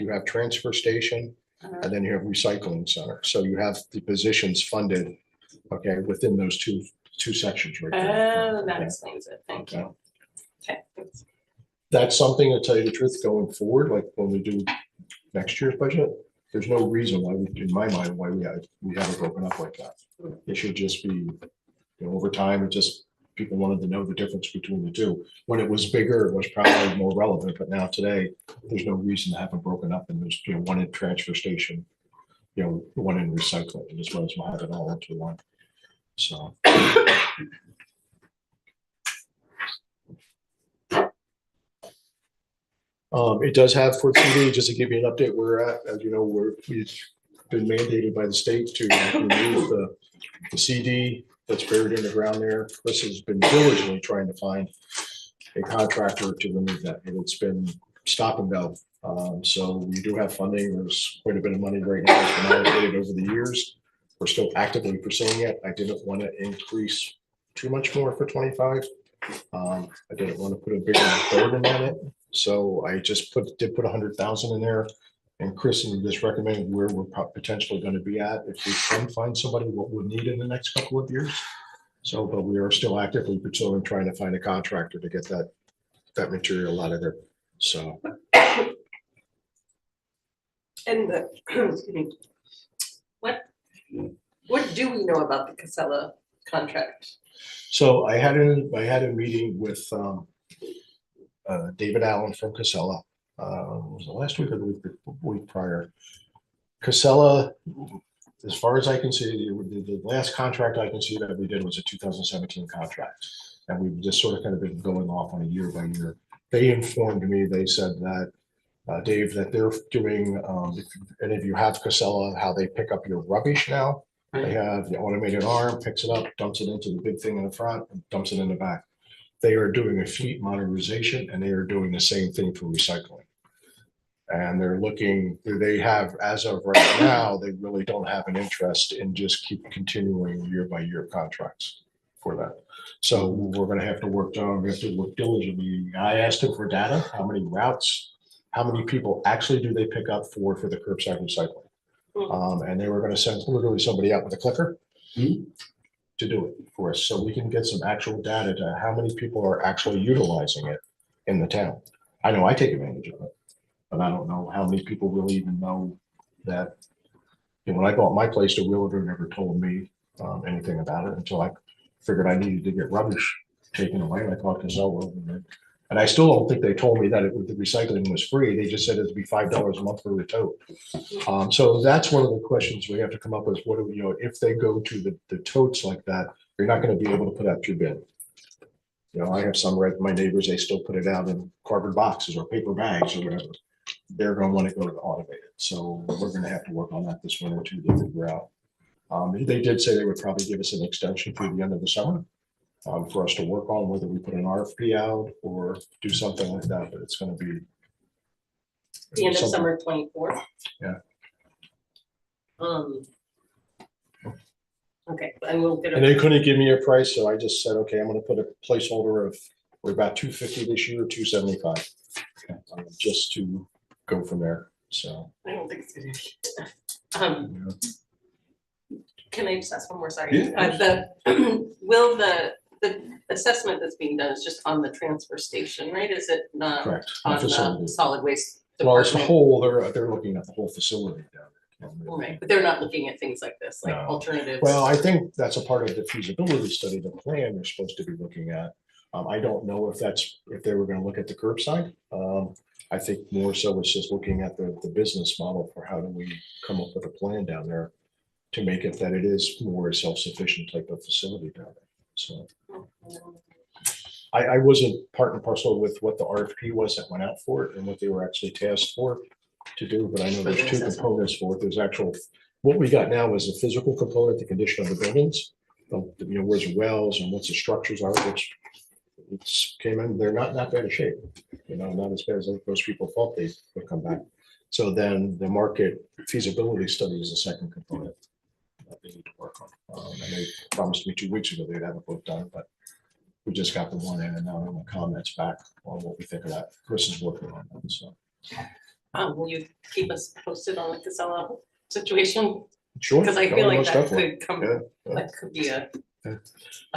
you have transfer station and then you have recycling center. So you have the positions funded, okay, within those two sections right there. Oh, that explains it. Thank you. Okay. Thanks. That's something, to tell you the truth, going forward, like when we do next year's budget, there's no reason why we, in my mind, why we have it broken up like that. It should just be, you know, over time, it just, people wanted to know the difference between the 2. When it was bigger, it was probably more relevant, but now today, there's no reason to have them broken up in those, you know, 1 in transfer station, you know, 1 in recycling, as well as we'll have it all into 1. So. It does have for TV, just to give you an update, we're at, as you know, we've been mandated by the state to remove the CD that's buried in the ground there. Chris has been diligently trying to find a contractor to remove that, and it's been stop and go. So we do have funding. There's quite a bit of money right now that's been allocated over the years. We're still actively pursuing it. I didn't want to increase too much more for 25. I didn't want to put a bigger burden on it. So I just did put 100,000 in there, and Chris just recommended where we're potentially going to be at if we can find somebody what we need in the next couple of years. So, but we are still actively pursuing trying to find a contractor to get that material out of there. So And the, excuse me, what do we know about the Casella contract? So I had a meeting with David Allen from Casella. Was it last week or the week prior? Casella, as far as I can see, the last contract I can see that we did was a 2017 contract. And we've just sort of kind of been going off on a year by year. They informed me, they said that, Dave, that they're doing, if any of you have Casella, how they pick up your rubbish now. They have the automated arm, picks it up, dumps it into the big thing in the front, and dumps it in the back. They are doing a fleet modernization, and they are doing the same thing for recycling. And they're looking, they have, as of right now, they really don't have an interest in just keep continuing year by year contracts for that. So we're gonna have to work diligently. I asked him for data, how many routes, how many people actually do they pick up for the curbside recycling? And they were gonna send literally somebody out with a clicker to do it for us, so we can get some actual data to how many people are actually utilizing it in the town. I know I take advantage of it, but I don't know how many people really even know that. You know, when I bought my place, the realtor never told me anything about it until I figured I needed to get rubbish taken away. And I talked to Zell, and I still don't think they told me that the recycling was free. They just said it'd be $5 a month for the tote. So that's one of the questions we have to come up with. What do we, you know, if they go to the totes like that, you're not going to be able to put out your bin. You know, I have some my neighbors, they still put it out in cardboard boxes or paper bags or whatever. They're going to want to go to automated. So we're going to have to work on that this winter too to figure out. They did say they would probably give us an extension through the end of the summer for us to work on, whether we put an RFP out or do something like that, but it's going to be The end of summer 24. Yeah. Okay, and we'll get. And they couldn't give me a price, so I just said, okay, I'm going to put a placeholder of we're about 250 this year, 275, just to go from there. So I don't think it's good. Can I just ask one more? Sorry. Yeah. Will the assessment that's being done is just on the transfer station, right? Is it not correct. on the solid waste Well, it's the department? whole. They're looking at the whole facility down there. Right, but they're not looking at things like this, like No. alternatives. Well, I think that's a part of the feasibility study, the plan they're supposed to be looking at. I don't know if they were going to look at the curbside. I think more so it's just looking at the business model for how do we come up with a plan down there to make it that it is more self-sufficient type of facility down there. So I wasn't part and parcel with what the RFP was that went out for it and what they were actually tasked for to do, but I know there's two components for it. There's actual, what we got now is a physical component, the condition of the buildings, you know, where's the wells and what's the structures are, which it's came in, they're not in that bad a shape, you know, not as bad as most people thought they would come back. So then the market feasibility study is the second component that they need to work on. And they promised me 2 weeks ago they'd have it both done, but we just got the one in and now the comments back on what we think of that. Chris is working on that, so. Will you keep us posted on the Casella situation? Sure. Because I feel like most that definitely. could come, Yeah. that could be a.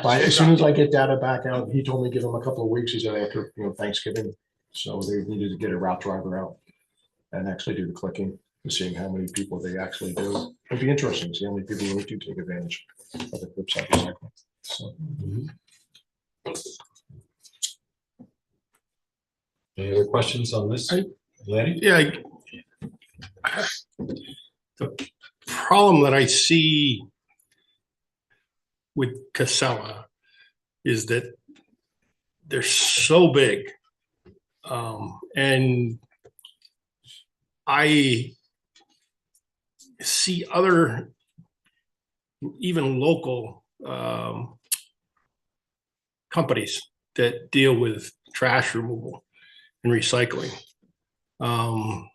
As soon as I get data back out, he told me give him a couple of weeks. He said after, you know, Thanksgiving. So they needed to get a route driver out and actually do the clicking and seeing how many people they actually do. It'd be interesting to see how many people really do take advantage of the curbside recycling. So. Any other questions on this? Lanny? Yeah. The problem that I see with Casella is that they're so big. And I see other, even local companies that deal with trash removal and recycling. I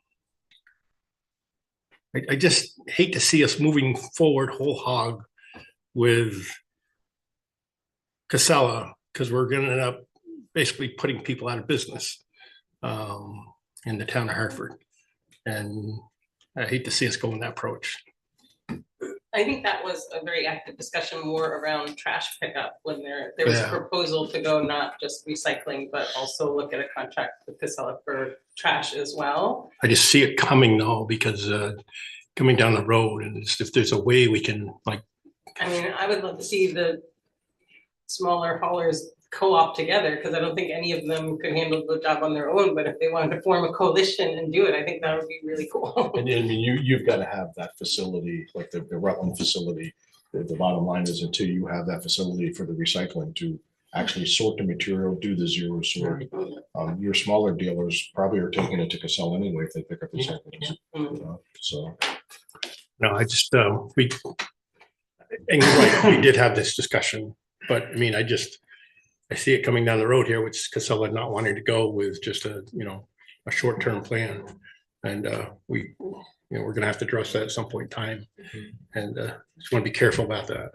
just hate to see us moving forward whole hog with Casella, because we're going to end up basically putting people out of business in the town of Hartford. And I hate to see us go in that approach. I think that was a very active discussion more around trash pickup when there was a Yeah. proposal to go not just recycling, but also look at a contract with Casella for trash as well. I just see it coming though, because coming down the road, and if there's a way we can like, I mean, I would love to see the smaller haulers co-op together, because I don't think any of them could handle the job on their own, but if they wanted to form a coalition and do it, I think that would be really cool. And I mean, you've got to have that facility, like the Rutland facility. The bottom line is until you have that facility for the recycling to actually sort the material, do the zero sort. Your smaller dealers probably are taking it to Casella anyway if they pick up recycling. So. no, I just, we, and you're right, we did have this discussion, but I mean, I see it coming down the road here, which Casella not wanting to go with just a, a short-term plan. And we, we're gonna have to address that at some point in time. And just want to be careful about that.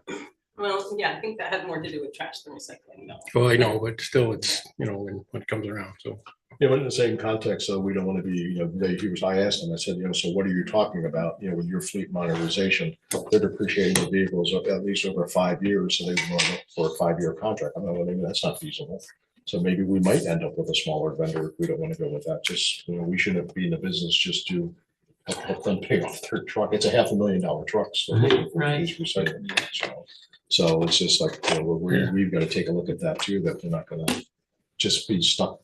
Well, yeah, I think that had more to do with trash than recycling, though. Well, I know, but still it's, when it comes around, so. Yeah, but in the same context, so we don't want to be, I asked him, I said, so what are you talking about, with your fleet modernization? They're depreciating the vehicles at least over 5 years, so they want to look for a 5-year contract. I'm not, maybe that's not feasible. So maybe we might end up with a smaller vendor if we don't want to go with that. Just, we shouldn't be in the business just to help them pay off their truck. It's a $500,000 truck. So Right. So it's just like, we've got to take a look at that too, that they're not going to just be stuck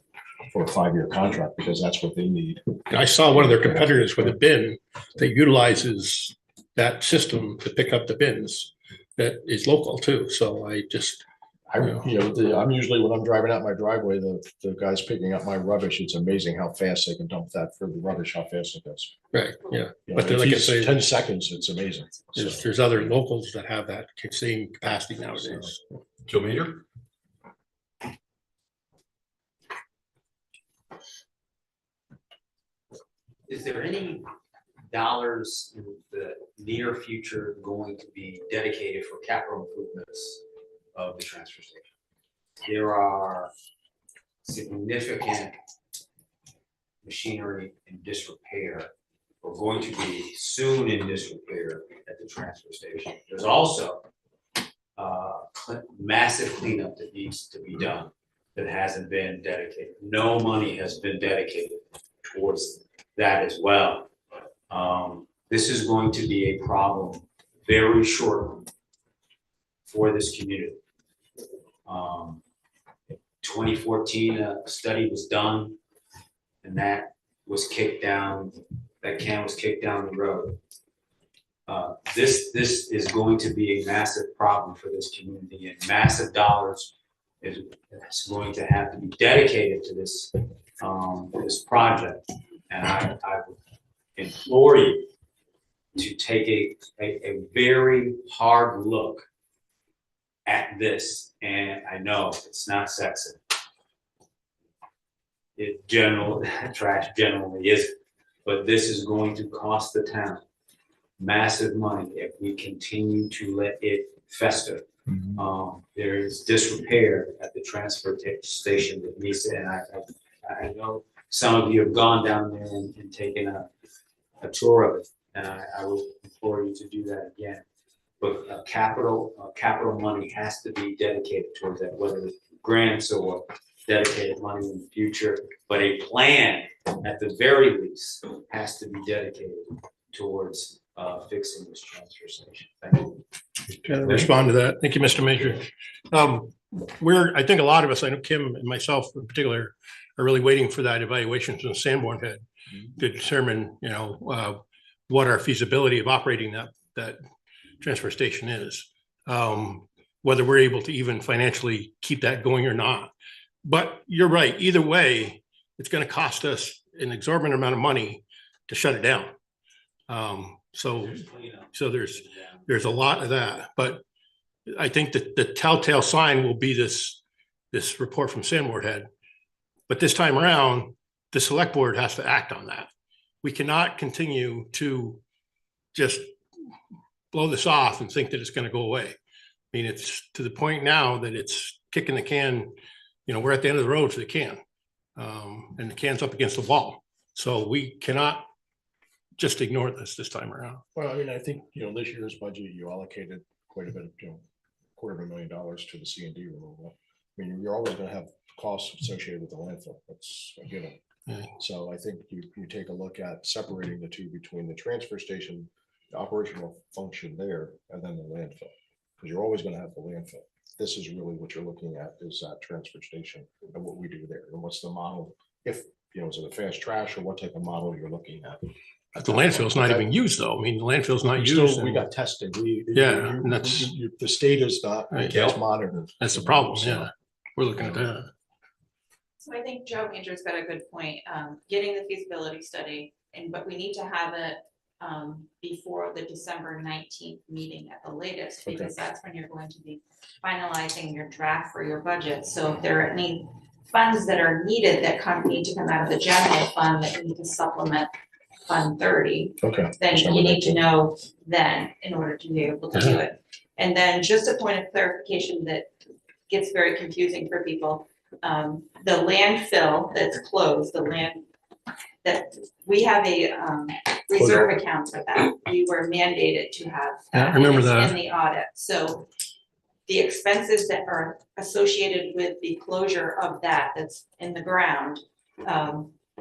for a 5-year contract because that's what they need. I saw one of their competitors with a bin that utilizes that system to pick up the bins that is local too. So I just, I'm usually, when I'm driving out my driveway, the guys picking up my rubbish, it's amazing how fast they can dump that for the rubbish, how fast it goes. right, yeah. But But like I say, 10 seconds, it's amazing. there's other locals that have that same capacity nowadays. Joe Major? Is there any dollars in the near future going to be dedicated for capital improvements of the transfer station? There are significant machinery in disrepair, or going to be soon in disrepair at the transfer station. There's also massive cleanup that needs to be done that hasn't been dedicated. No money has been dedicated towards that as well. This is going to be a problem very short for this community. 2014, a study was done, and that was kicked down. That can was kicked down the road. This is going to be a massive problem for this community, and massive dollars is going to have to be dedicated to this this project. And I would implore you to take a very hard look at this. And I know it's not sexy. Trash generally isn't, but this is going to cost the town massive money if we continue to let it fester. There is disrepair at the transfer station that needs to, and I know some of you have gone down there and taken a tour of it, and I would implore you to do that again. But capital money has to be dedicated towards that, whether it's grants or dedicated money in the future. But a plan, at the very least, has to be dedicated towards fixing this transfer station. Thank you. Can I respond to that? Thank you, Mr. Major. I think a lot of us, I know Kim and myself in particular, are really waiting for that evaluation from the Sanborn head to determine, what our feasibility of operating that transfer station is, whether we're able to even financially keep that going or not. But you're right. Either way, it's going to cost us an exorbitant amount of money to shut it down. So there's a lot of that. But I think that the telltale sign will be this report from Sanborn head. But this time around, the select board has to act on that. We cannot continue to just blow this off and think that it's going to go away. I mean, it's to the point now that it's kicking the can, we're at the end of the road for the can, and the can's up against the wall. So we cannot just ignore this time around. Well, I mean, I think, this year's budget, you allocated quite a bit, $250,000 to the C&D removal. I mean, you're always gonna have costs associated with the landfill, that's a given. Yeah. So I think you take a look at separating the two between the transfer station, the operational function there, and then the landfill. Because you're always gonna have the landfill. This is really what you're looking at is that transfer station and what we do there, and what's the model, if, is it a fast trash or what type of model you're looking at? But the landfill's not even used though. I mean, the landfill's not We used. still, we and got testing. Yeah, and that's- The state is not, Right. gets monitored. That's the problem. So, Yeah, we're looking at that. So I think Joe Andrew's got a good point, getting the feasibility study, but we need to have it before the December 19th meeting at the latest, Okay. because that's when you're going to be finalizing your draft for your budget. So if there are any funds that are needed that need to come out of the general fund that need to supplement Fund 30, Okay. then December you need to 19th. know then in order to be able to do it. And then just a point of clarification that gets very confusing for people. The landfill that's closed, the land that we have a reserve account for that. We were mandated to have. Yeah, I remember and it's that. In the audit, so the expenses that are associated with the closure of that's in the ground,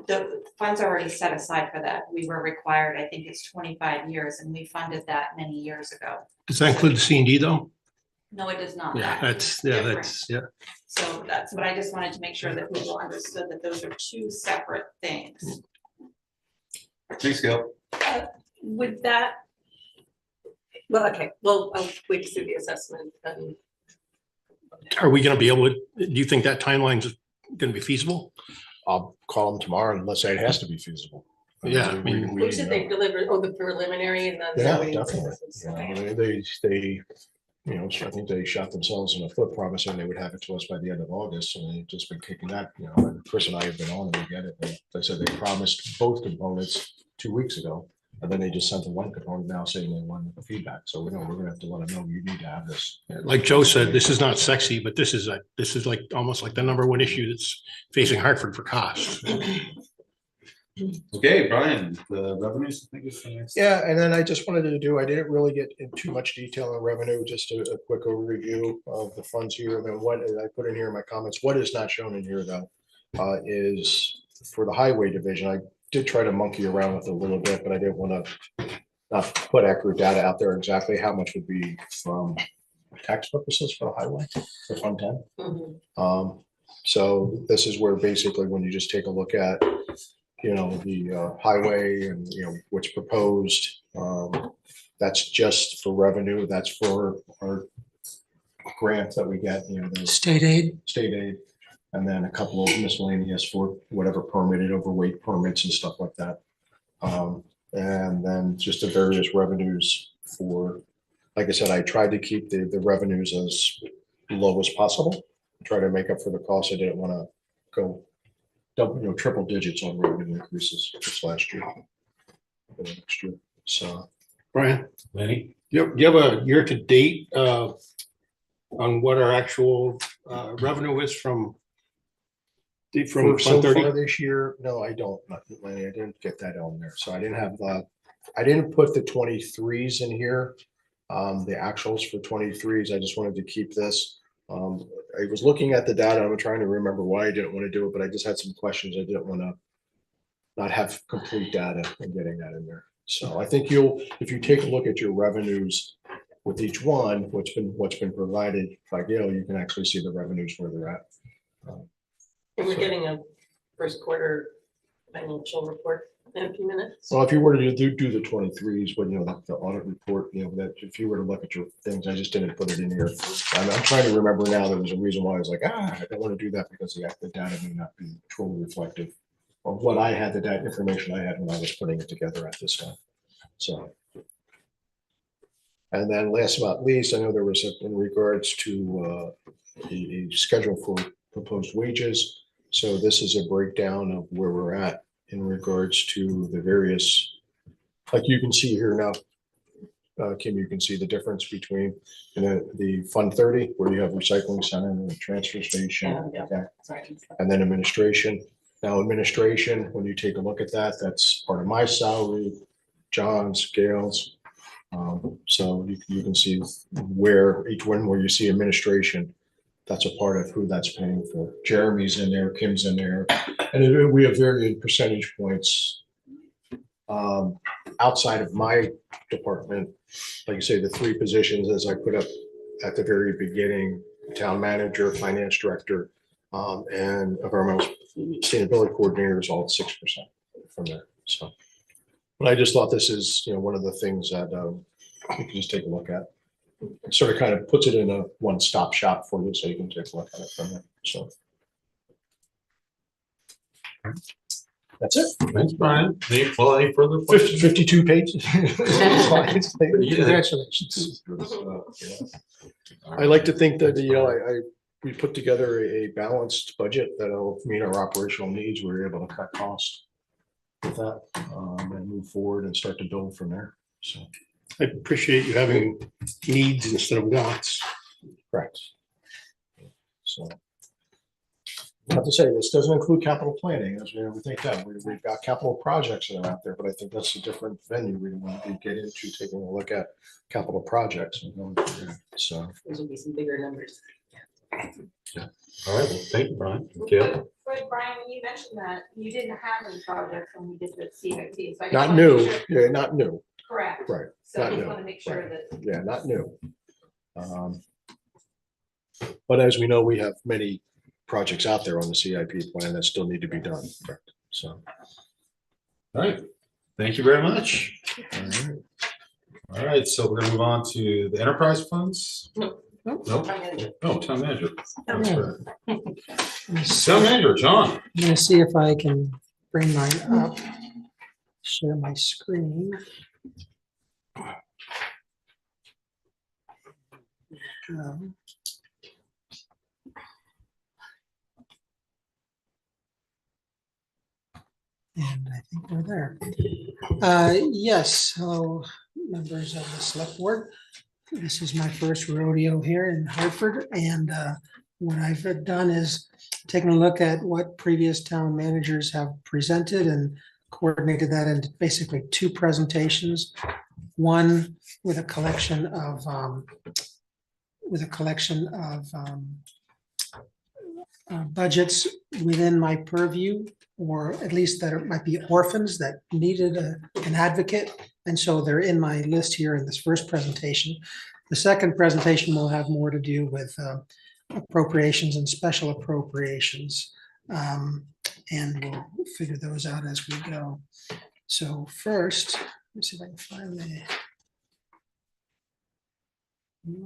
the funds are already set aside for that. We were required, I think it's 25 years, and we funded that many years ago. Does that include the C&D though? No, it does not. Yeah, That's that's, yeah. So that's what I just wanted to make sure that people understood that those are two separate things. Thanks, Gail. Would that? Well, okay, well, I'll wait to see the assessment and. Are we gonna be able to, do you think that timeline's gonna be feasible? I'll call them tomorrow and let's say it has to be feasible. Yeah, I mean- Which did they deliver, the preliminary and then. Yeah, somebody- definitely. They, I think they shot themselves in the foot promising they would have it to us by the end of August, and they've just been kicking that, and Chris and I have been on and we get it. They said they promised both components 2 weeks ago, and then they just sent the one component now saying they want the feedback. So we're gonna have to let them know you need to have this. Like Joe said, this is not sexy, but this is like almost like the number one issue that's facing Hartford for costs. Okay, Brian, the revenues, I think is the next. Yeah, and then I just wanted to do, I didn't really get in too much detail on revenue, just a quick overview of the funds here. And then what I put in here in my comments, what is not shown in here though, is for the highway division. I did try to monkey around with it a little bit, but I didn't want to not put accurate data out there exactly how much would be from tax purposes for the highway, for Fund 10. Mhm. So this is where basically when you just take a look at the highway and, what's proposed, that's just for revenue. That's for our grants that we get, the State aid. state aid. And then a couple of miscellaneous for whatever permitted overweight permits and stuff like that. And then just the various revenues for, like I said, I tried to keep the revenues as low as possible. Try to make up for the cost. I didn't want to go double, triple digits on revenue increases this last year. For the next year. So, Brian, Lenny? do you have a year-to-date on what our actual revenue is from for so Fund 30? far this year, no, I don't. I didn't get that on there. So I didn't have I didn't put the 23s in here. The actuals for 23s. I just wanted to keep this. I was looking at the data. I'm trying to remember why I didn't want to do it, but I just had some questions. I didn't want to not have complete data and getting that in there. So I think if you take a look at your revenues with each one, what's been provided by Gail, you can actually see the revenues where they're at. And we're getting a first quarter financial report in a few minutes. Well, if you were to do the 23s, but the audit report, that if you were to look at your things, I just didn't put it in here. I'm trying to remember now. There was a reason why I was like, I don't want to do that because the data may not be truly reflective of what I had, the data information I had when I was putting it together at this time. So. And then last but not least, I know there was in regards to the schedule for proposed wages. So this is a breakdown of where we're at in regards to the various, like you can see here now, Kim, you can see the difference between the Fund 30, where you have recycling center and the transfer station. Yeah. Okay, Sorry. and then administration. Now, administration, when you take a look at that, that's part of my salary. John's, Gail's. So you can see where each one, where you see administration, that's a part of who that's paying for. Jeremy's in there, Kim's in there, and we have varying percentage points. Outside of my department, like you say, the three positions as I put up at the very beginning, town manager, finance director, and environmental sustainability coordinator is all at 6% from there. So, but I just thought this is, one of the things that you can just take a look at. It sort of kind of puts it in a one-stop shop for you, so you can take a look at it from there. So that's it. Thanks, Brian. Any further questions? 52 pages. Congratulations. I like to think that, we put together a balanced budget that'll meet our operational needs. We're able to cut costs with that, and move forward and start to build from there. So, I appreciate you having needs instead of wants. correct. So, I have to say, this doesn't include capital planning, as we think that we've got capital projects that are out there, but I think that's a different venue we want to get into, taking a look at capital projects and going through it. So, Those will be some bigger numbers. All right, well, thank you, Brian. Gail? Right, Brian, when you mentioned that, you didn't have any projects when we did the CIP, so I just not wanna make new, sure- yeah, not new, Correct. right, So I not just new, want to make sure right. that, Yeah, not new. But as we know, we have many projects out there on the CIP plan that still need to be done. Correct. So, All right, thank you very much. all right. All right, so we're gonna move on to the enterprise funds. No. Nope. Town manager. Oh, town manager. That's Yeah. right. Town manager, John. I'm gonna see if I can bring mine up, share my screen. And I think we're there. Yes, hello, members of the select board. This is my first rodeo here in Hartford, and what I've done is taken a look at what previous town managers have presented and coordinated that into basically two presentations. One with a collection of budgets within my purview, or at least that it might be orphans that needed an advocate. And so they're in my list here in this first presentation. The second presentation will have more to do with appropriations and special appropriations. And we'll figure those out as we go. So first, let's see if I can find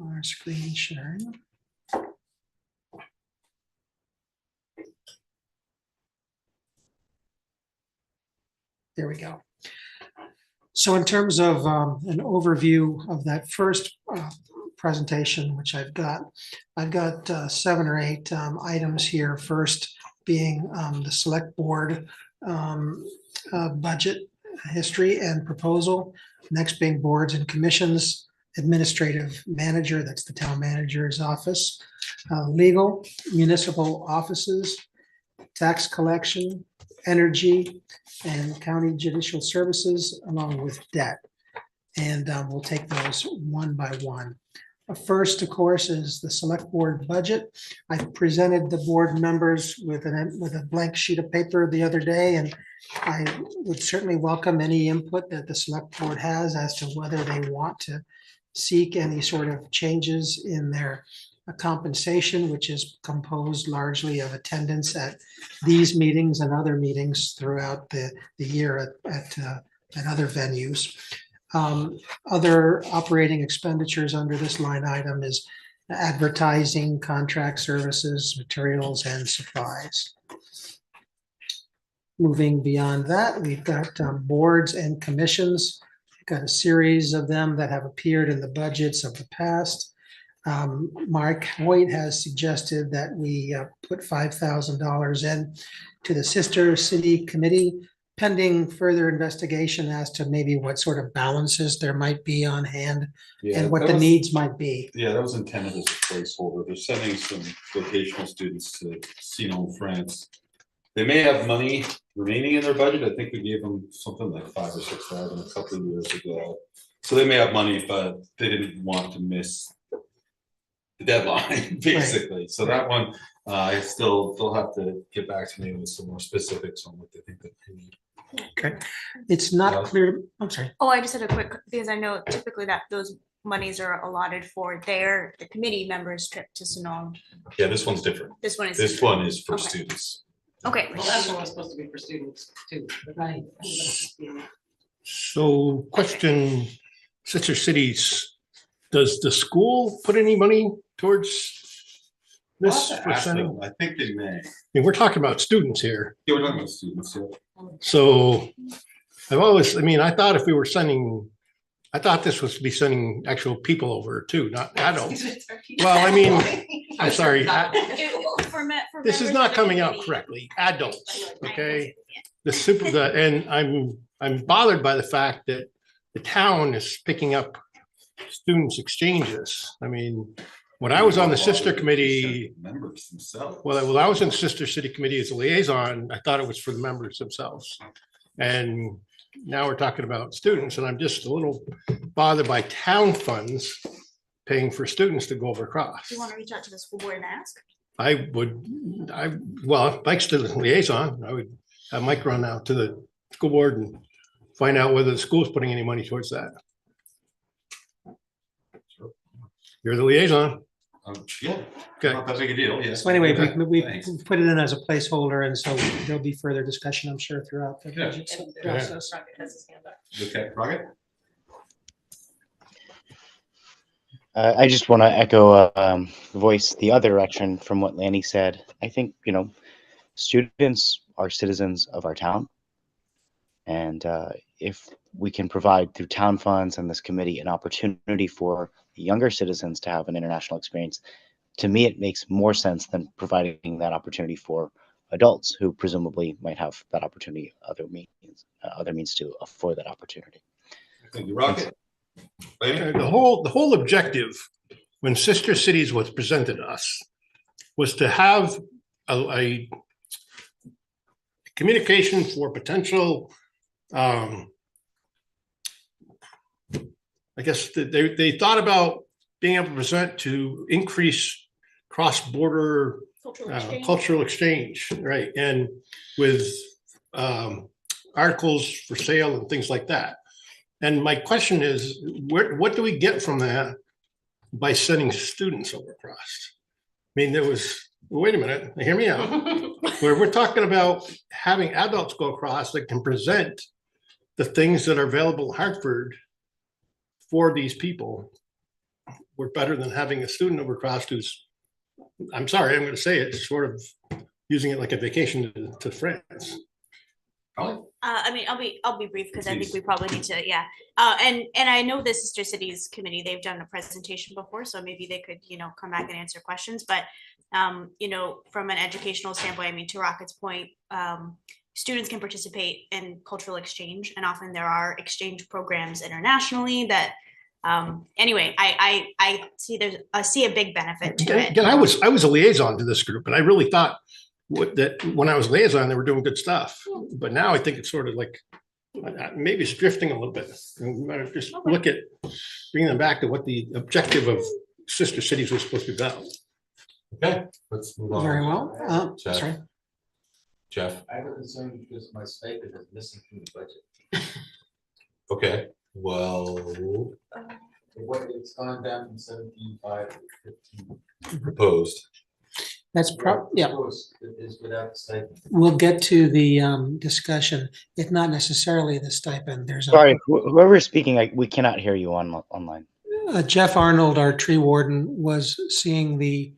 our screen sharing. There we go. So in terms of an overview of that first presentation, which I've got 7 or 8 items here. First being the select board budget history and proposal. Next being boards and commissions, administrative manager, that's the town manager's office, legal, municipal offices, tax collection, energy, and county judicial services, along with debt. And we'll take those one by one. First, of course, is the select board budget. I presented the board members with a blank sheet of paper the other day, and I would certainly welcome any input that the select board has as to whether they want to seek any sort of changes in their compensation, which is composed largely of attendance at these meetings and other meetings throughout the year at other venues. Other operating expenditures under this line item is advertising, contract services, materials, and supplies. Moving beyond that, we've got boards and commissions. We've got a series of them that have appeared in the budgets of the past. Mark Hoyt has suggested that we put $5,000 in to the Sister City Committee, pending further investigation as to maybe what sort of balances there might be on hand and what the needs might be. Yeah, that was intended as a placeholder. They're sending some vocational students to Sino, France. They may have money remaining in their budget. I think we gave them something like 5 or 6,000 a couple of years ago. So they may have money, but they didn't want to miss the deadline, basically. So that one, I still, they'll have to get back to me with some more specifics on what they think that they need. Okay, it's not clear, I'm sorry. Oh, I just had a quick, because I know typically that those monies are allotted for the committee members' trip to Sonoma. Yeah, this one's different. This one is. This one is for Okay. students. Okay. Well, that one was supposed to be for students too. Right. So question, Sister Cities, does the school put any money towards this? I'll for ask sending? them. I think they may. I mean, we're talking about students here. Yeah, we're talking about students, yeah. So I've always, I mean, I thought if we were sending, I thought this was to be sending actual people over too, not adults. Well, I mean, I'm sorry. This is not coming out correctly. Adults, okay? And I'm bothered by the fact that the town is picking up students' exchanges. I mean, when I was on the sister committee, Members themselves. well, I was in sister city committee as a liaison. I thought it was for the members themselves. And now we're talking about students, and I'm just a little bothered by town funds paying for students to go over across. Do you want to reach out to the school board and ask? Well, thanks to the liaison, I would have Mike run out to the school board and find out whether the school's putting any money towards that. You're the liaison. Yeah. Okay. Not that big a deal, yes. So anyway, we Thanks. put it in as a placeholder, and so there'll be further discussion, I'm sure, throughout the Yeah. budget And process. Rocket has his hand up. Okay, Rocket? I just want to echo, voice the other direction from what Lanny said. I think, students are citizens of our town. And if we can provide through town funds and this committee an opportunity for younger citizens to have an international experience, to me, it makes more sense than providing that opportunity for adults who presumably might have that opportunity, other means to afford that opportunity. Thank you, Rocket. The whole objective when Sister Cities was presented to us was to have a communication for potential, I guess they thought about being able to present to increase cross-border cultural exchange, right? And with articles for sale and things like that. And my question is, what do we get from that by sending students over across? I mean, wait a minute, hear me out. We're talking about having adults go across that can present the things that are available in Hartford for these people. We're better than having a student over across who's, I'm sorry, I'm going to say it, sort of using it like a vacation to France. I mean, I'll be brief because I think we probably need to, yeah. And I know the Sister Cities Committee, they've done a presentation before, so maybe they could, come back and answer questions. But, from an educational standpoint, I mean, to Rocket's point, students can participate in cultural exchange, and often there are exchange programs internationally that, anyway, I see a big benefit to it. Again, I was a liaison to this group, and I really thought that when I was liaison, they were doing good stuff. But now I think it's sort of like, maybe it's drifting a little bit. We might just look at bringing them back to what the objective of Sister Cities was supposed to be about. Okay, let's move on. Very well. Jeff. Sorry. Jeff, I have a concern because my stipend is missing from the budget. okay, well, What, it's gone down from 17.5 to 15. proposed. That's yeah. It is without stipend. We'll get to the discussion. It's not necessarily the stipend. There's Sorry, whoever's speaking, we cannot hear you online. Jeff Arnold, our tree warden, was seeing the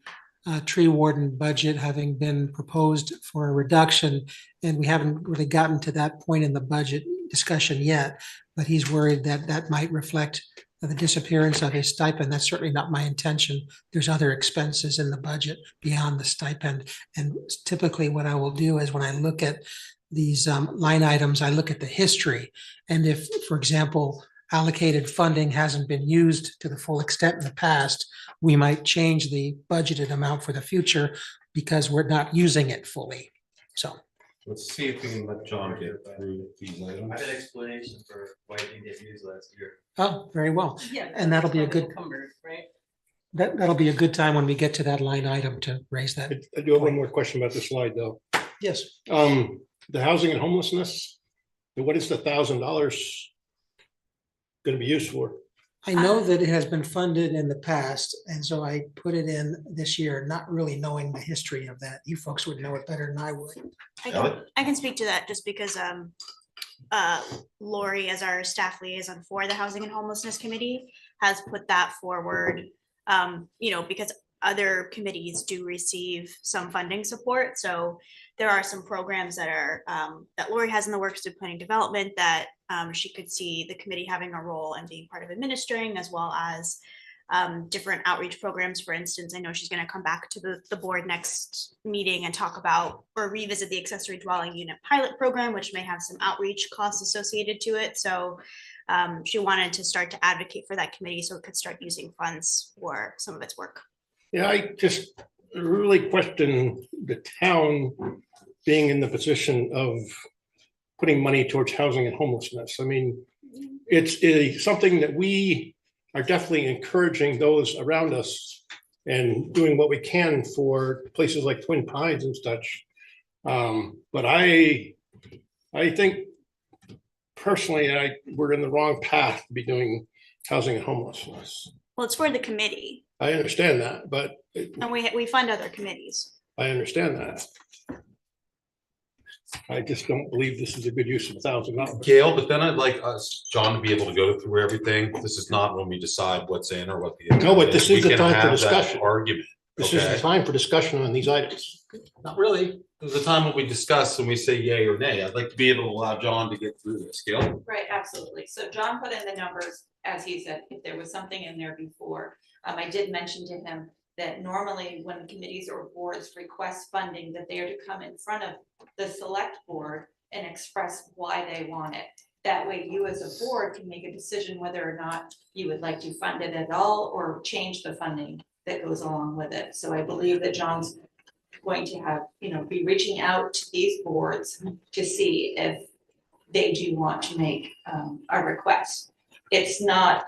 tree warden budget having been proposed for a reduction, and we haven't really gotten to that point in the budget discussion yet, but he's worried that that might reflect the disappearance of his stipend. That's certainly not my intention. There's other expenses in the budget beyond the stipend. And typically what I will do is when I look at these line items, I look at the history. And if, for example, allocated funding hasn't been used to the full extent in the past, we might change the budgeted amount for the future because we're not using it fully. So Let's see if we can let John get through these I items. have an explanation for why you didn't get used last year. Oh, very well. Yeah. And that'll be a good, Encumbered, right? that'll be a good time when we get to that line item to raise that. I do have one more question about the slide, though. Yes. The housing and homelessness, what is the $1,000 going to be used for? I know that it has been funded in the past, and so I put it in this year, not really knowing the history of that. You folks would know it better than I would. I can speak to that just because Lori, as our staff liaison for the Housing and Homelessness Committee, has put that forward. Because other committees do receive some funding support. So there are some programs that are that Lori has in the works of planning development that she could see the committee having a role and being part of administering, as well as different outreach programs. For instance, I know she's going to come back to the board next meeting and talk about or revisit the accessory dwelling unit pilot program, which may have some outreach costs associated to it. So she wanted to start to advocate for that committee so it could start using funds for some of its work. Yeah, I just really question the town being in the position of putting money towards housing and homelessness. I mean, it's something that we are definitely encouraging those around us and doing what we can for places like Twin Pines and such. But I think personally, we're in the wrong path to be doing housing and homelessness. Well, it's for the committee, I understand that, but and we fund other committees. I understand that. I just don't believe this is a good use of $1,000. Gail, but then I'd like us, John, to be able to go through everything. This is not when we decide what's in or what the. No, but this We is the can time for have that discussion. Argument. This is the Okay. time for discussion on these items. Not really. There's a time when we discuss and we say yay or nay. I'd like to be able to allow John to get through this. Gail? Right, absolutely. So John put in the numbers, as he said, if there was something in there before. I did mention to him that normally when committees or boards request funding, that they are to come in front of the select board and express why they want it. That way you as a board can make a decision whether or not you would like to fund it at all or change the funding that goes along with it. So I believe that John's going to have, be reaching out to these boards to see if they do want to make a request. It's not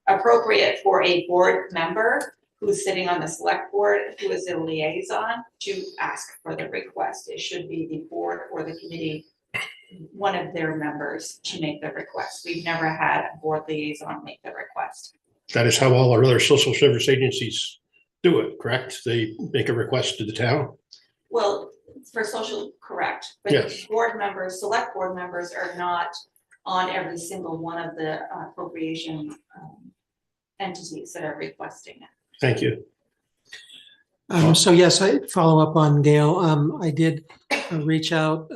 appropriate for a board member who's sitting on the select board, who is a liaison, to ask for the request. It should be the board or the committee, one of their members, to make the request. We've never had a board liaison make the request. That is how all our other social service agencies do it, correct? They make a request to the town. Well, for social, correct. But Yes. board members, select board members are not on every single one of the appropriation entities that are requesting it. Thank you. So yes, I follow up on Gail. I did reach out,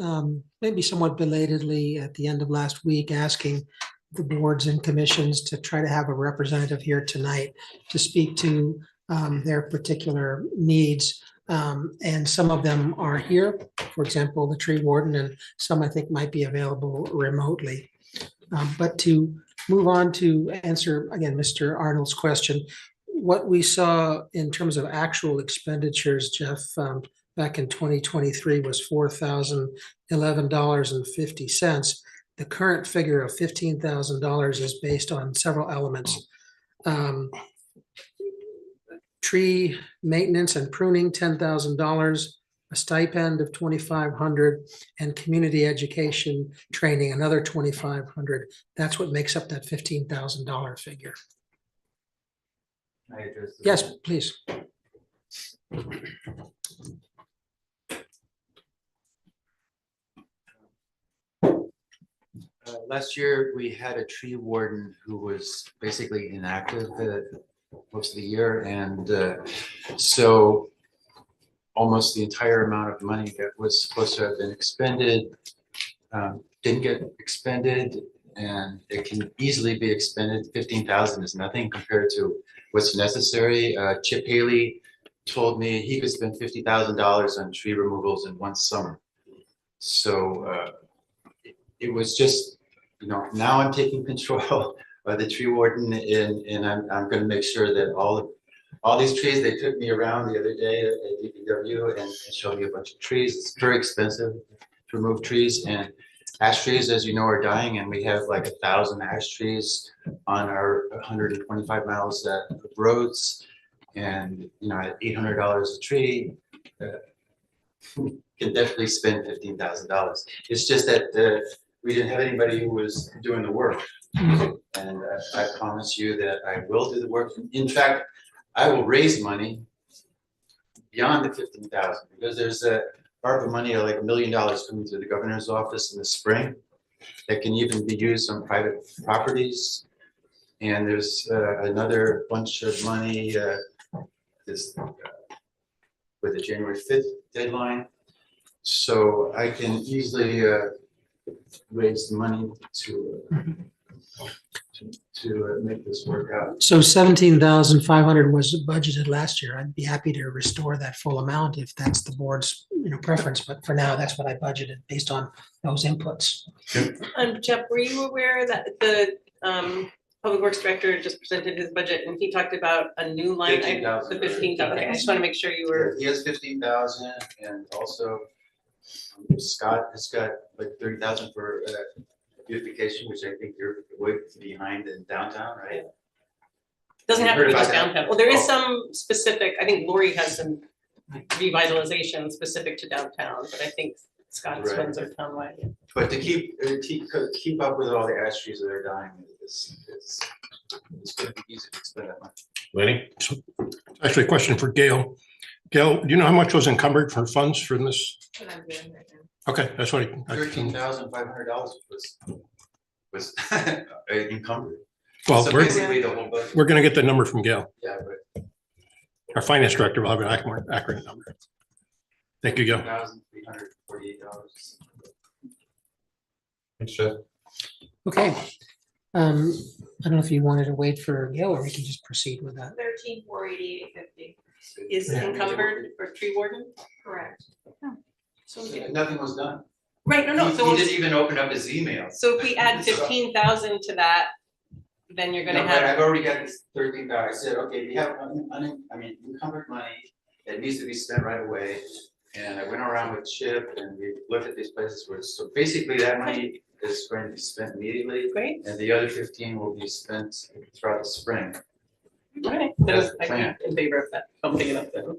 maybe somewhat belatedly at the end of last week, asking the boards and commissions to try to have a representative here tonight to speak to their particular needs. And some of them are here, for example, the tree warden, and some I think might be available remotely. But to move on to answer, again, Mr. Arnold's question, what we saw in terms of actual expenditures, Jeff, back in 2023 was $4,011.50. The current figure of $15,000 is based on several elements. Tree maintenance and pruning, $10,000, a stipend of $2,500, and community education training, another $2,500. That's what makes up that $15,000 figure. I addressed it. Yes, please. Last year, we had a tree warden who was basically inactive most of the year, and so almost the entire amount of money that was supposed to have been expended didn't get expended, and it can easily be expended. 15,000 is nothing compared to what's necessary. Chip Haley told me he could spend $50,000 on tree removals in one summer. So it was just, now I'm taking control of the tree warden, and I'm going to make sure that all all these trees, they took me around the other day at DPW and showed me a bunch of trees. It's very expensive to remove trees, and ash trees, as you know, are dying, and we have like 1,000 ash trees on our 125 miles of roads. And, you know, at $800 a tree, can definitely spend $15,000. It's just that we didn't have anybody who was doing the work. And I promise you that I will do the work. In fact, I will raise money beyond the 15,000, because there's a ARPA money of like $1 million coming through the governor's office in the spring that can even be used on private properties. And there's another bunch of money with the January 5th deadline. So I can easily raise the money to make this work out. So 17,500 was budgeted last year. I'd be happy to restore that full amount if that's the board's, preference, but for now, that's what I budgeted based on those inputs. Jeff, were you aware that the Public Works Director just presented his budget and he talked about a new line? 15,000. The 15,000, okay, I just want to make sure you were. He has 15,000, and also Scott has got like 30,000 for beautification, which I think you're way behind in downtown, right? Doesn't have to be Heard just about that? downtown. Well, there is Oh. some specific, I think Lori has some revitalization specific to downtown, but I think Scott's Right. ones are townwide. But to keep up with all the ash trees that are dying, it's going to be easy to spend that money. Lenny? Actually, a question for Gail. Gail, do you know how much was encumbered for funds for this? Okay, that's what I. $13,500 was encumbered. Well, So we're basically the whole budget. gonna get the number from Gail. Yeah, but Our finance director will have an accurate number. Thank you, Gail. $1,348. Thanks, Jeff. Okay. I don't know if you wanted to wait for Gail or we can just proceed with that. 13,488.50. Is encumbered for tree warden? Correct. So we get- Nothing was done. Right, no, He so, didn't even open up his email. so if we add 15,000 to that, then you're gonna No, but I've have, already got this 13,000. I said, okay, we have encumbered money that needs to be spent right away. And I went around with Chip and we looked at these places where, so basically that money is going to be spent immediately. great, And the other 15 will be spent throughout the spring. all right, That's then the I'd plan. be in favor of that, bumping it up then.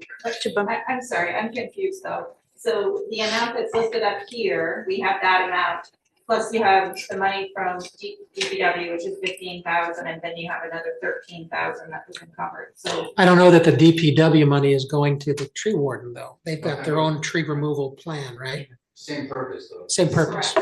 I'm sorry, I'm confused though. So the amount that's listed up here, we have that amount, plus you have the money from DPW, which is 15,000, and then you have another 13,000 that was encumbered, so. I don't know that the DPW money is going to the tree warden, though. They've got their own tree removal plan, right? Same purpose though. Same purpose.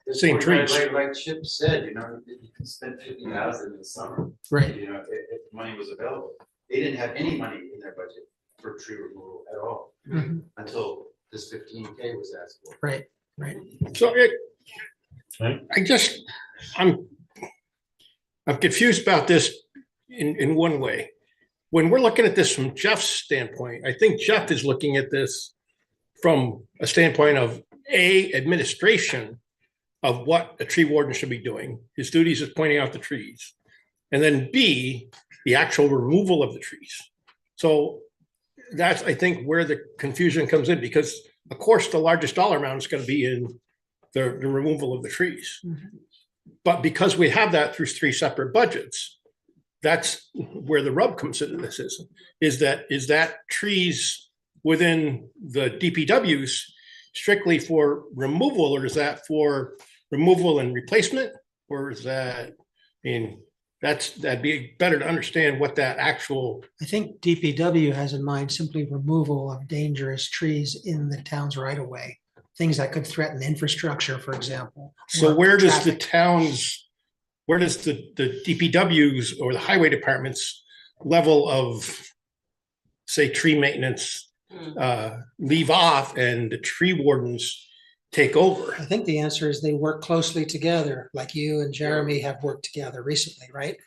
This Same one, trees. Like Chip said, you can spend 50,000 in the summer. Right. You know, if money was available. They didn't have any money in their budget for tree removal at all Mhm. until this 15K was asked for. Right, right. So I'm confused about this in one way. When we're looking at this from Jeff's standpoint, I think Jeff is looking at this from a standpoint of administration of what a tree warden should be doing. His duties is pointing out the trees. And then B, the actual removal of the trees. So that's, I think, where the confusion comes in, because of course, the largest dollar amount is going to be in the removal of the trees. But because we have that through three separate budgets, that's where the rub comes into this is that trees within the DPWs strictly for removal, or is that for removal and replacement? Or is that, that'd be better to understand what that actual. I think DPW has in mind simply removal of dangerous trees in the town's right of way. Things that could threaten infrastructure, for example. So or where does the traffic. where does the DPWs or the highway department's level of, say, tree maintenance leave off and the tree wardens take over? I think the answer is they work closely together, like you and Jeremy have worked together recently, right?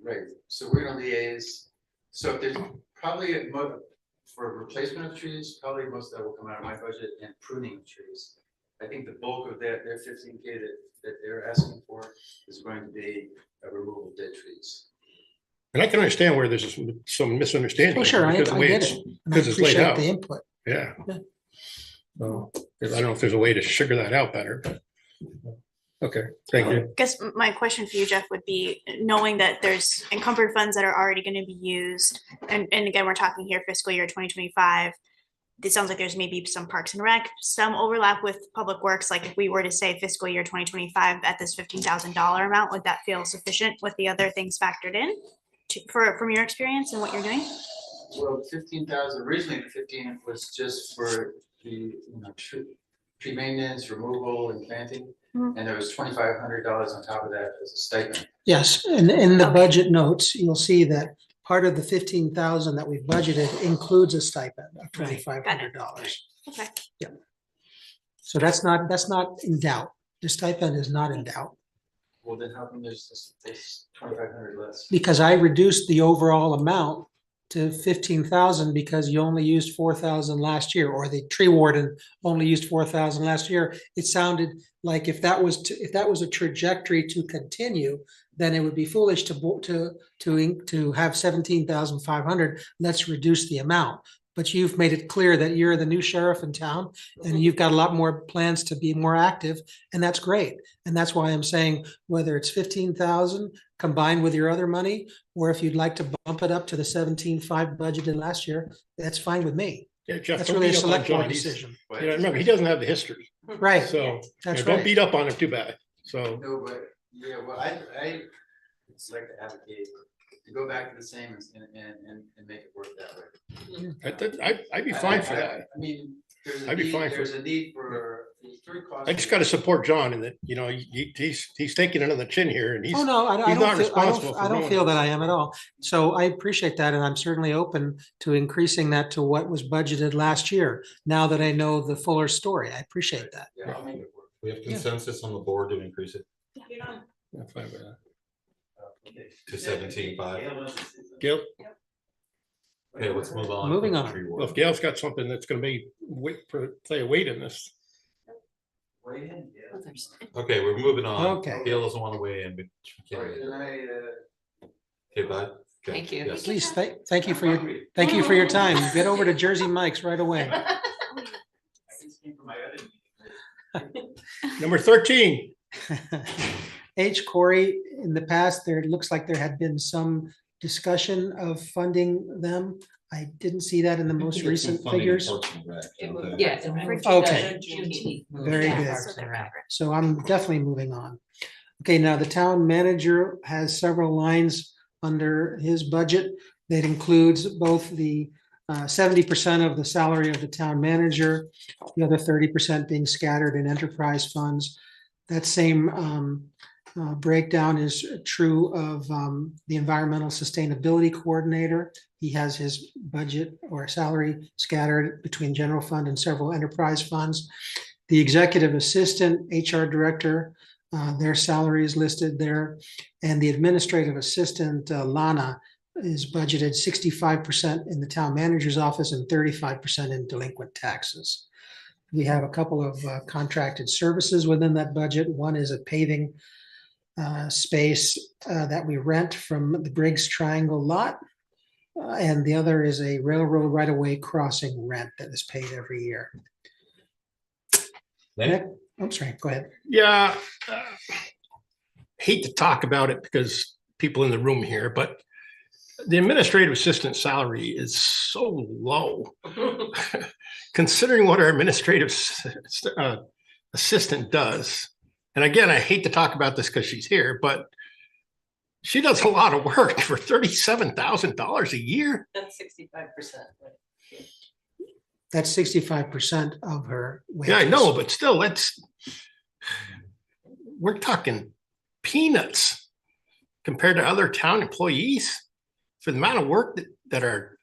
Right, so we're gonna liaise. So if there's probably for replacement of trees, probably most of that will come out of my budget, and pruning of trees. I think the bulk of their 15K that they're asking for is going to be a removal of dead trees. And I can understand where there's some misunderstanding. Oh, sure, I because the way get it's- it. And I Because it's laid appreciate out. the input. Yeah. Yeah. So, 'cause I don't know if there's a way to sugar that out better, but, okay, thank you. I guess my question for you, Jeff, would be knowing that there's encumbered funds that are already gonna be used, and again, we're talking here fiscal year 2025. It sounds like there's maybe some Parks and Rec, some overlap with Public Works, like if we were to say fiscal year 2025 at this $15,000 amount, would that feel sufficient with the other things factored in? From your experience and what you're doing? Well, 15,000, originally the 15 was just for the, tree maintenance, removal and planting. Mhm. And there was $2,500 on top of that as a stipend. Yes, and in the Okay. budget notes, you'll see that part of the 15,000 that we've budgeted includes a stipend of $2,500. Okay. So that's not in doubt. The stipend is not in doubt, Well, then how come there's 2,500 less? because I reduced the overall amount to 15,000 because you only used 4,000 last year, or the tree warden only used 4,000 last year. It sounded like if that was a trajectory to continue, then it would be foolish to have 17,500. Let's reduce the amount. But you've made it clear that you're the new sheriff in town and you've got a lot more plans to be more active, and that's great. And that's why I'm saying whether it's 15,000 combined with your other money, or if you'd like to bump it up to the 17,500 budgeted last year, that's fine with me. Yeah, Jeff, That's don't really a beat up on select board John. decision. Remember, he doesn't have the history, Right, so that's don't right. beat up on him too bad. So, No, but, yeah, well, I just like to advocate to go back to the same and make it work that way. I'd be fine for that. I mean, I'd be fine for there's a need for three costs. I just got to support John in that, he's taking another chin here and he's. Oh, no, I he's not don't feel, responsible for I don't doing feel it. that I am at all. So I appreciate that, and I'm certainly open to increasing that to what was budgeted last year, now that I know the fuller story. I appreciate that. Yeah, I'll make it work. We have consensus on the board to increase it I'm fine with that. to 17,500. Gail, Okay, let's move on. Moving to on. tree well, warden. if Gail's got something that's going to be play a weight in this. Weigh in, yeah. Okay, we're moving on. Okay. Gail doesn't want to weigh in, but she All right, can. then Okay, bye. Okay, Thank you. yes. Please, thank you for your time. Get over to Jersey Mike's right away. Number 13, H. Corey, in the past, there looks like there had been some discussion of funding them. I didn't see that in the most recent figures. Yes. Okay. Very good. So I'm definitely moving on. Okay, now the town manager has several lines under his budget that includes both the 70% of the salary of the town manager, the other 30% being scattered in enterprise funds. That same breakdown is true of the environmental sustainability coordinator. He has his budget or salary scattered between general fund and several enterprise funds. The executive assistant, HR director, their salary is listed there. And the administrative assistant, Lana, is budgeted 65% in the town manager's office and 35% in delinquent taxes. We have a couple of contracted services within that budget. One is a paving space that we rent from the Briggs Triangle lot. And the other is a railroad right-of-way crossing rent that is paid every year. I'm sorry, go ahead. yeah, hate to talk about it because people in the room here, but the administrative assistant salary is so low. Considering what our administrative assistant does. And again, I hate to talk about this because she's here, but she does a lot of work for $37,000 a year. That's 65%. That's 65% of her wages. Yeah, I know, but still, we're talking peanuts compared to other town employees for the amount of work that are,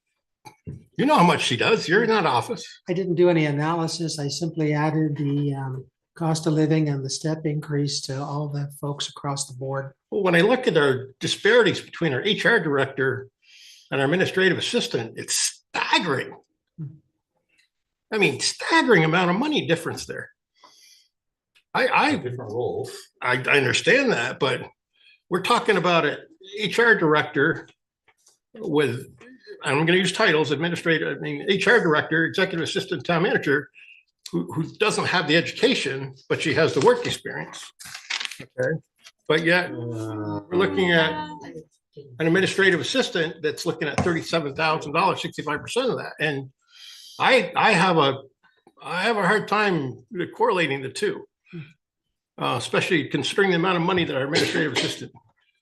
you know how much she does. You're in that office. I didn't do any analysis. I simply added the cost of living and the step increase to all the folks across the board. Well, when I look at our disparities between our HR director and our administrative assistant, it's staggering. I mean, staggering amount of money difference there. Different roles. I understand that, but we're talking about an HR director with, I'm going to use titles, administrator, I mean, HR director, executive assistant, town manager, who doesn't have the education, but she has the work experience. Okay, but yet we're looking at an administrative assistant that's looking at $37,000, 65% of that. And I have a hard time correlating the two, especially considering the amount of money that our administrative assistant,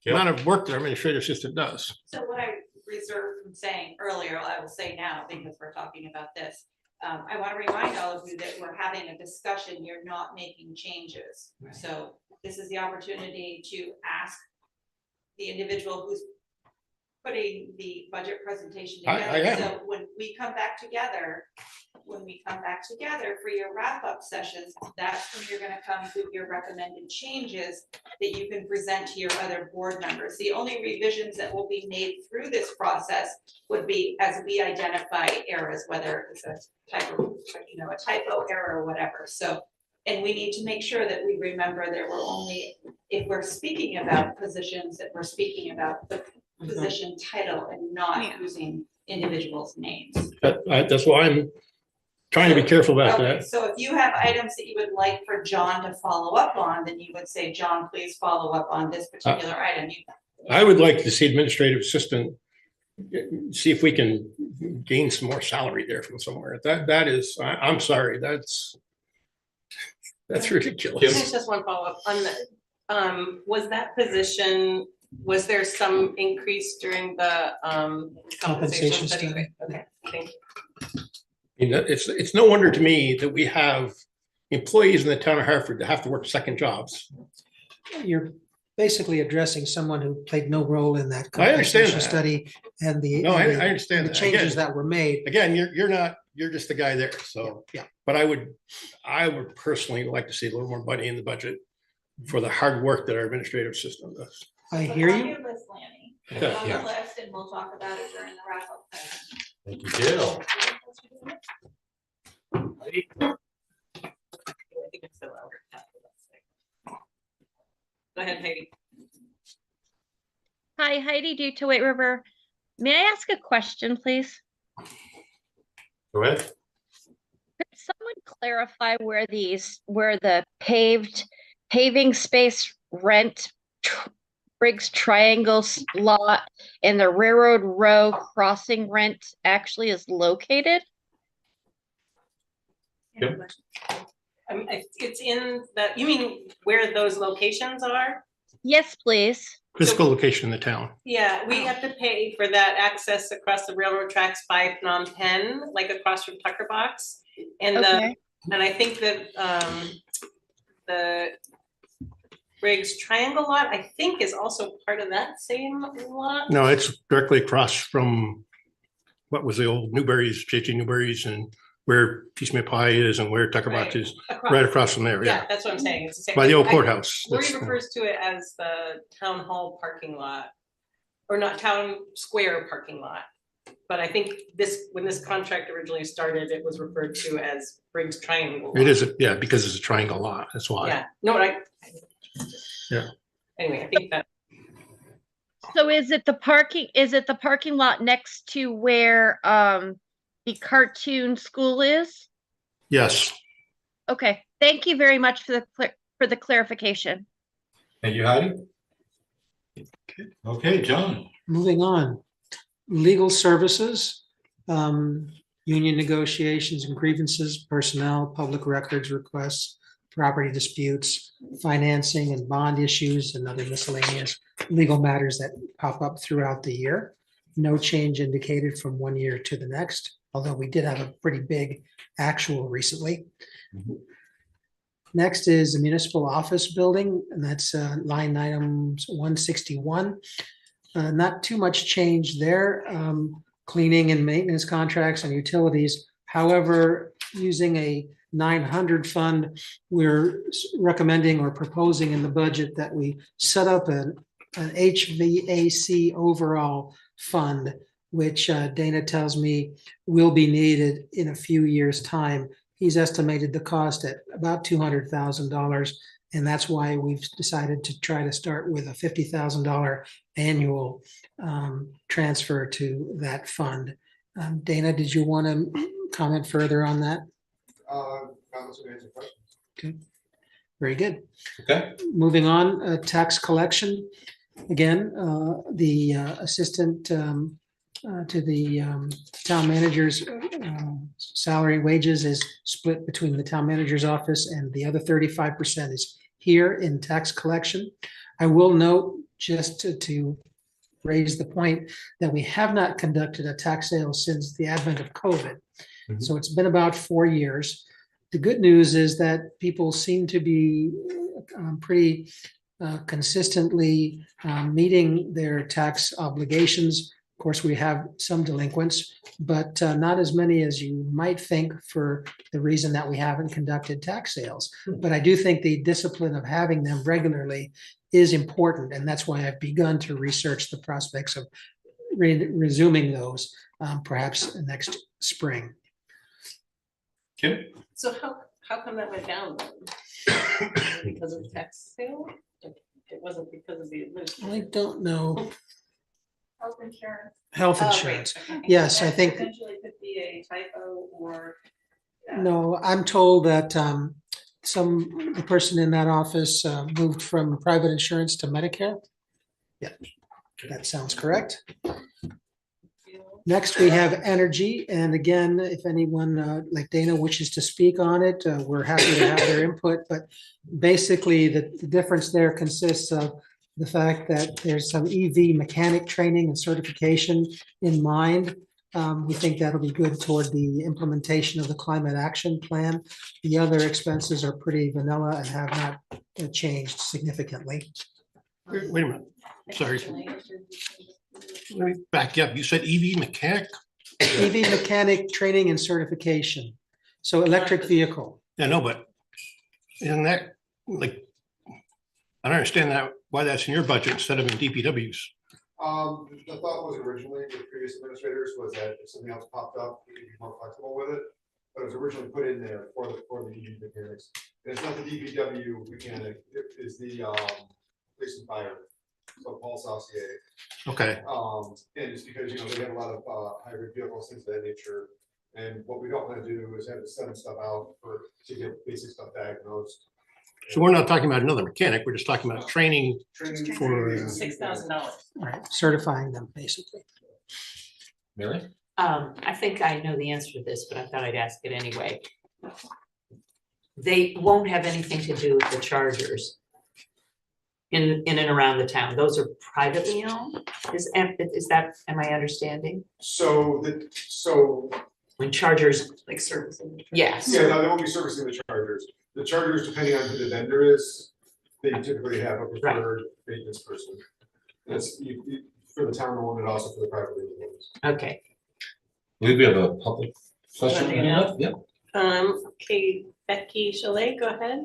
the amount of work that our administrative assistant does. So what I reserved from saying earlier, I will say now because we're talking about this. I want to remind all of you that we're having a discussion. You're not making changes. So this is the opportunity to ask the individual who's putting the budget presentation together. So when we come back together for your wrap-up sessions, that's when you're going to come with your recommended changes that you can present to your other board members. The only revisions that will be made through this process would be as we identify errors, whether it's a typo, a typo error or whatever. So, and we need to make sure that we remember that we're only, if we're speaking about positions, that we're speaking about the position title and not using individuals' names. That's why I'm trying to be careful about that. So if you have items that you would like for John to follow up on, then you would say, John, please follow up on this particular item. I would like to see administrative assistant, see if we can gain some more salary there from somewhere. That is, I'm sorry, that's ridiculous. Just one follow-up on the, was that position, was there some increase during the compensation study? Okay, thank you. It's no wonder to me that we have employees in the town of Hartford that have to work second jobs. You're basically addressing someone who played no role in that I understand compensation that. study and the No, I understand the that. changes that were made. Again, you're just the guy there. So yeah. But I would personally like to see a little more money in the budget for the hard work that our administrative system does. I hear you. On your list, Lanny. Okay. On the list, and we'll talk about it during the wrap-up session. Thank you, Gail. Go ahead, Heidi. Hi, Heidi Due White River. May I ask a question, please? Go ahead. Could someone clarify where the paving space rent Briggs Triangle lot and the Railroad Row crossing rent actually is located? Yep. It's in the, you mean where those locations are? Yes, please. Physical location in the town. Yeah, we have to pay for that access across the railroad tracks by Phnom Penh, like across from Tucker Box. And Okay. and I think that the Briggs Triangle lot, I think, is also part of that same lot. No, it's directly across from what was the old Newberry's, JT Newberry's, and where Peace Me Pie is and where Tucker Box is, right across from there. Yeah, that's what I'm saying. It's the same. By the old courthouse. Lori That's- refers to it as the town hall parking lot, or not town square parking lot. But I think when this contract originally started, it was referred to as Briggs Triangle. It is, yeah, because it's a triangle lot. That's why. Yeah, no, Yeah. Anyway, I think that. So is it the parking lot next to where the cartoon school is? Yes. Okay, thank you very much for the clarification. Thank you, Heidi. Okay, John. Moving on, legal services, union negotiations and grievances, personnel, public records requests, property disputes, financing and bond issues, and other miscellaneous legal matters that pop up throughout the year. No change indicated from one year to the next, although we did have a pretty big actual recently. Next is the municipal office building, and that's line items 161. Not too much change there. Cleaning and maintenance contracts and utilities. However, using a 900 fund, we're recommending or proposing in the budget that we set up an HVAC overall fund, which Dana tells me will be needed in a few years' time. He's estimated the cost at about $200,000, and that's why we've decided to try to start with a $50,000 annual transfer to that fund. Dana, did you want to comment further on that? Okay, very good. Okay. Moving on, tax collection. Again, the assistant to the town manager's salary and wages is split between the town manager's office, and the other 35% is here in tax collection. I will note, just to raise the point, that we have not conducted a tax sale since the advent of COVID. Mhm. So it's been about 4 years. The good news is that people seem to be pretty consistently meeting their tax obligations. Of course, we have some delinquents, but not as many as you might think, for the reason that we haven't conducted tax sales. But I do think the discipline of having them regularly is important, and that's why I've begun to research the prospects of resuming those perhaps next spring. Kim? So how come that went down then? Because of tax sale? It wasn't because of the I administration. don't know. Health insurance. Health Oh, right, insurance. okay. Yes, I think, Potentially could be a typo or. no, I'm told that the person in that office moved from private insurance to Medicare. Yeah, that sounds correct. Next, we have energy, and again, if anyone like Dana wishes to speak on it, we're happy to have their input, but basically the difference there consists of the fact that there's some EV mechanic training and certification in mind. We think that'll be good toward the implementation of the climate action plan. The other expenses are pretty vanilla and have not changed significantly. Wait a minute, sorry. Let me back you up. You said EV mechanic? EV mechanic training and certification. So electric vehicle. Yeah, no, but isn't that like, I don't understand that, why that's in your budget instead of in DPW's. The thought was originally with previous administrators was that if something else popped up, we could be more flexible with it. But it was originally put in there for the EV mechanics. And it's not the DPW mechanic, it is the police and fire. So Paul Saucier. Okay, And it's because, they have a lot of hybrid vehicles, things of that nature. And what we don't want to do is have to send stuff out to get basic stuff diagnosed. so we're not talking about another mechanic, we're just talking about training Training for. $6,000. All right, certifying them basically. Mary? I think I know the answer to this, but I thought I'd ask it anyway. They won't have anything to do with the chargers in and around the town. Those are privately owned? Is that, am I understanding? So When chargers, Like servicing. yes. yeah, no, they won't be servicing the chargers. The chargers, depending on who the vendor is, they typically have a preferred maintenance person. That's for the town owned and also for the privately owned. Okay. I believe we have a public question. Yeah. Yep. Okay, Becky Chalet, go ahead.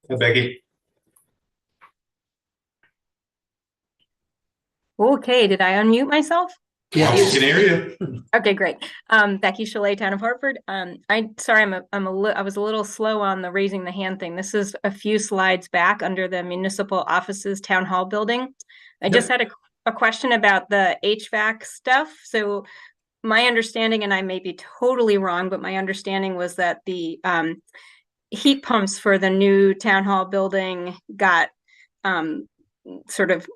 Hi, Becky. Okay, did I unmute myself? Yes. We can hear you. Okay, great. Becky Chalet, Town of Hartford. I was a little slow on the raising the hand thing. This is a few slides back under the municipal offices town hall building. I just had a question about the HVAC stuff. So my understanding, and I may be totally wrong, but my understanding was that the heat pumps for the new town hall building got sort of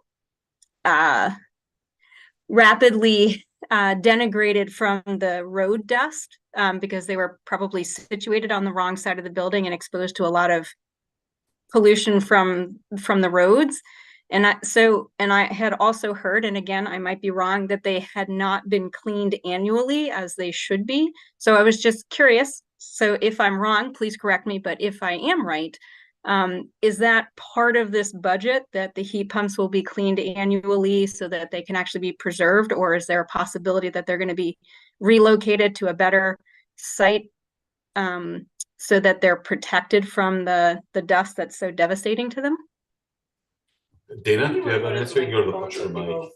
rapidly denigrated from the road dust because they were probably situated on the wrong side of the building and exposed to a lot of pollution from the roads. And I had also heard, and again, I might be wrong, that they had not been cleaned annually as they should be. So I was just curious. So if I'm wrong, please correct me. But if I am right, is that part of this budget, that the heat pumps will be cleaned annually so that they can actually be preserved? Or is there a possibility that they're going to be relocated to a better site so that they're protected from the dust that's so devastating to them? Dana, do you have an answer? You can go to the picture mic.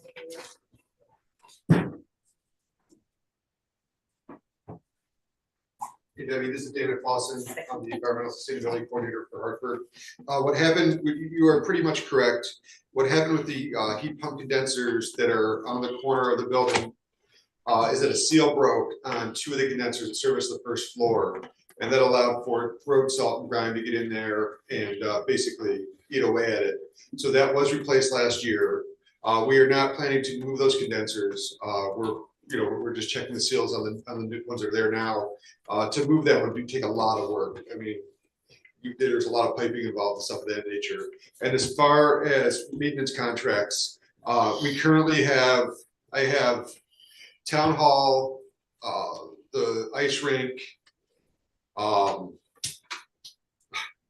Debbie, this is David Clausen. I'm the Environmental Sustainability Coordinator for Hartford. What happened, you are pretty much correct. What happened with the heat pump condensers that are on the corner of the building is that a seal broke on 2 of the condensers that service the first floor. And that allowed for road salt and grime to get in there and basically eat away at it. So that was replaced last year. We are not planning to move those condensers. We're just checking the seals on the new ones that are there now. To move that would take a lot of work. I mean, there's a lot of piping involved and stuff of that nature. And as far as maintenance contracts, we currently I have Town Hall, the ice rink,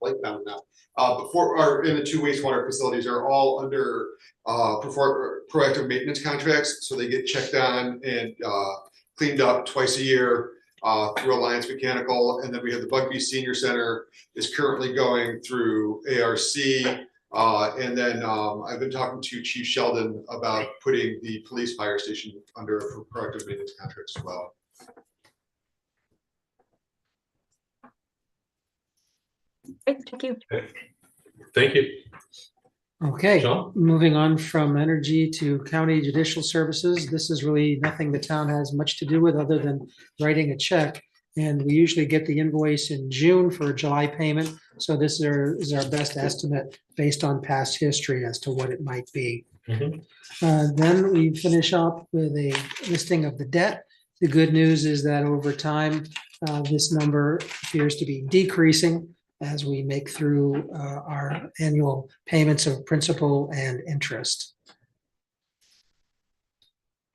Lake Mountain now. And the 2 wastewater facilities are all under proactive maintenance contracts, so they get checked on and cleaned up twice a year through Alliance Mechanical. And then we have the Bugby Senior Center is currently going through ARC. And then I've been talking to Chief Sheldon about putting the police fire station under a proactive maintenance contract as well. Great, thank you. Thank you. Okay, John? moving on from energy to county judicial services. This is really nothing the town has much to do with other than writing a check. And we usually get the invoice in June for a July payment. So this is our best estimate based on past history as to what it might be. Then we finish up with a listing of the debt. The good news is that over time, this number appears to be decreasing as we make through our annual payments of principal and interest.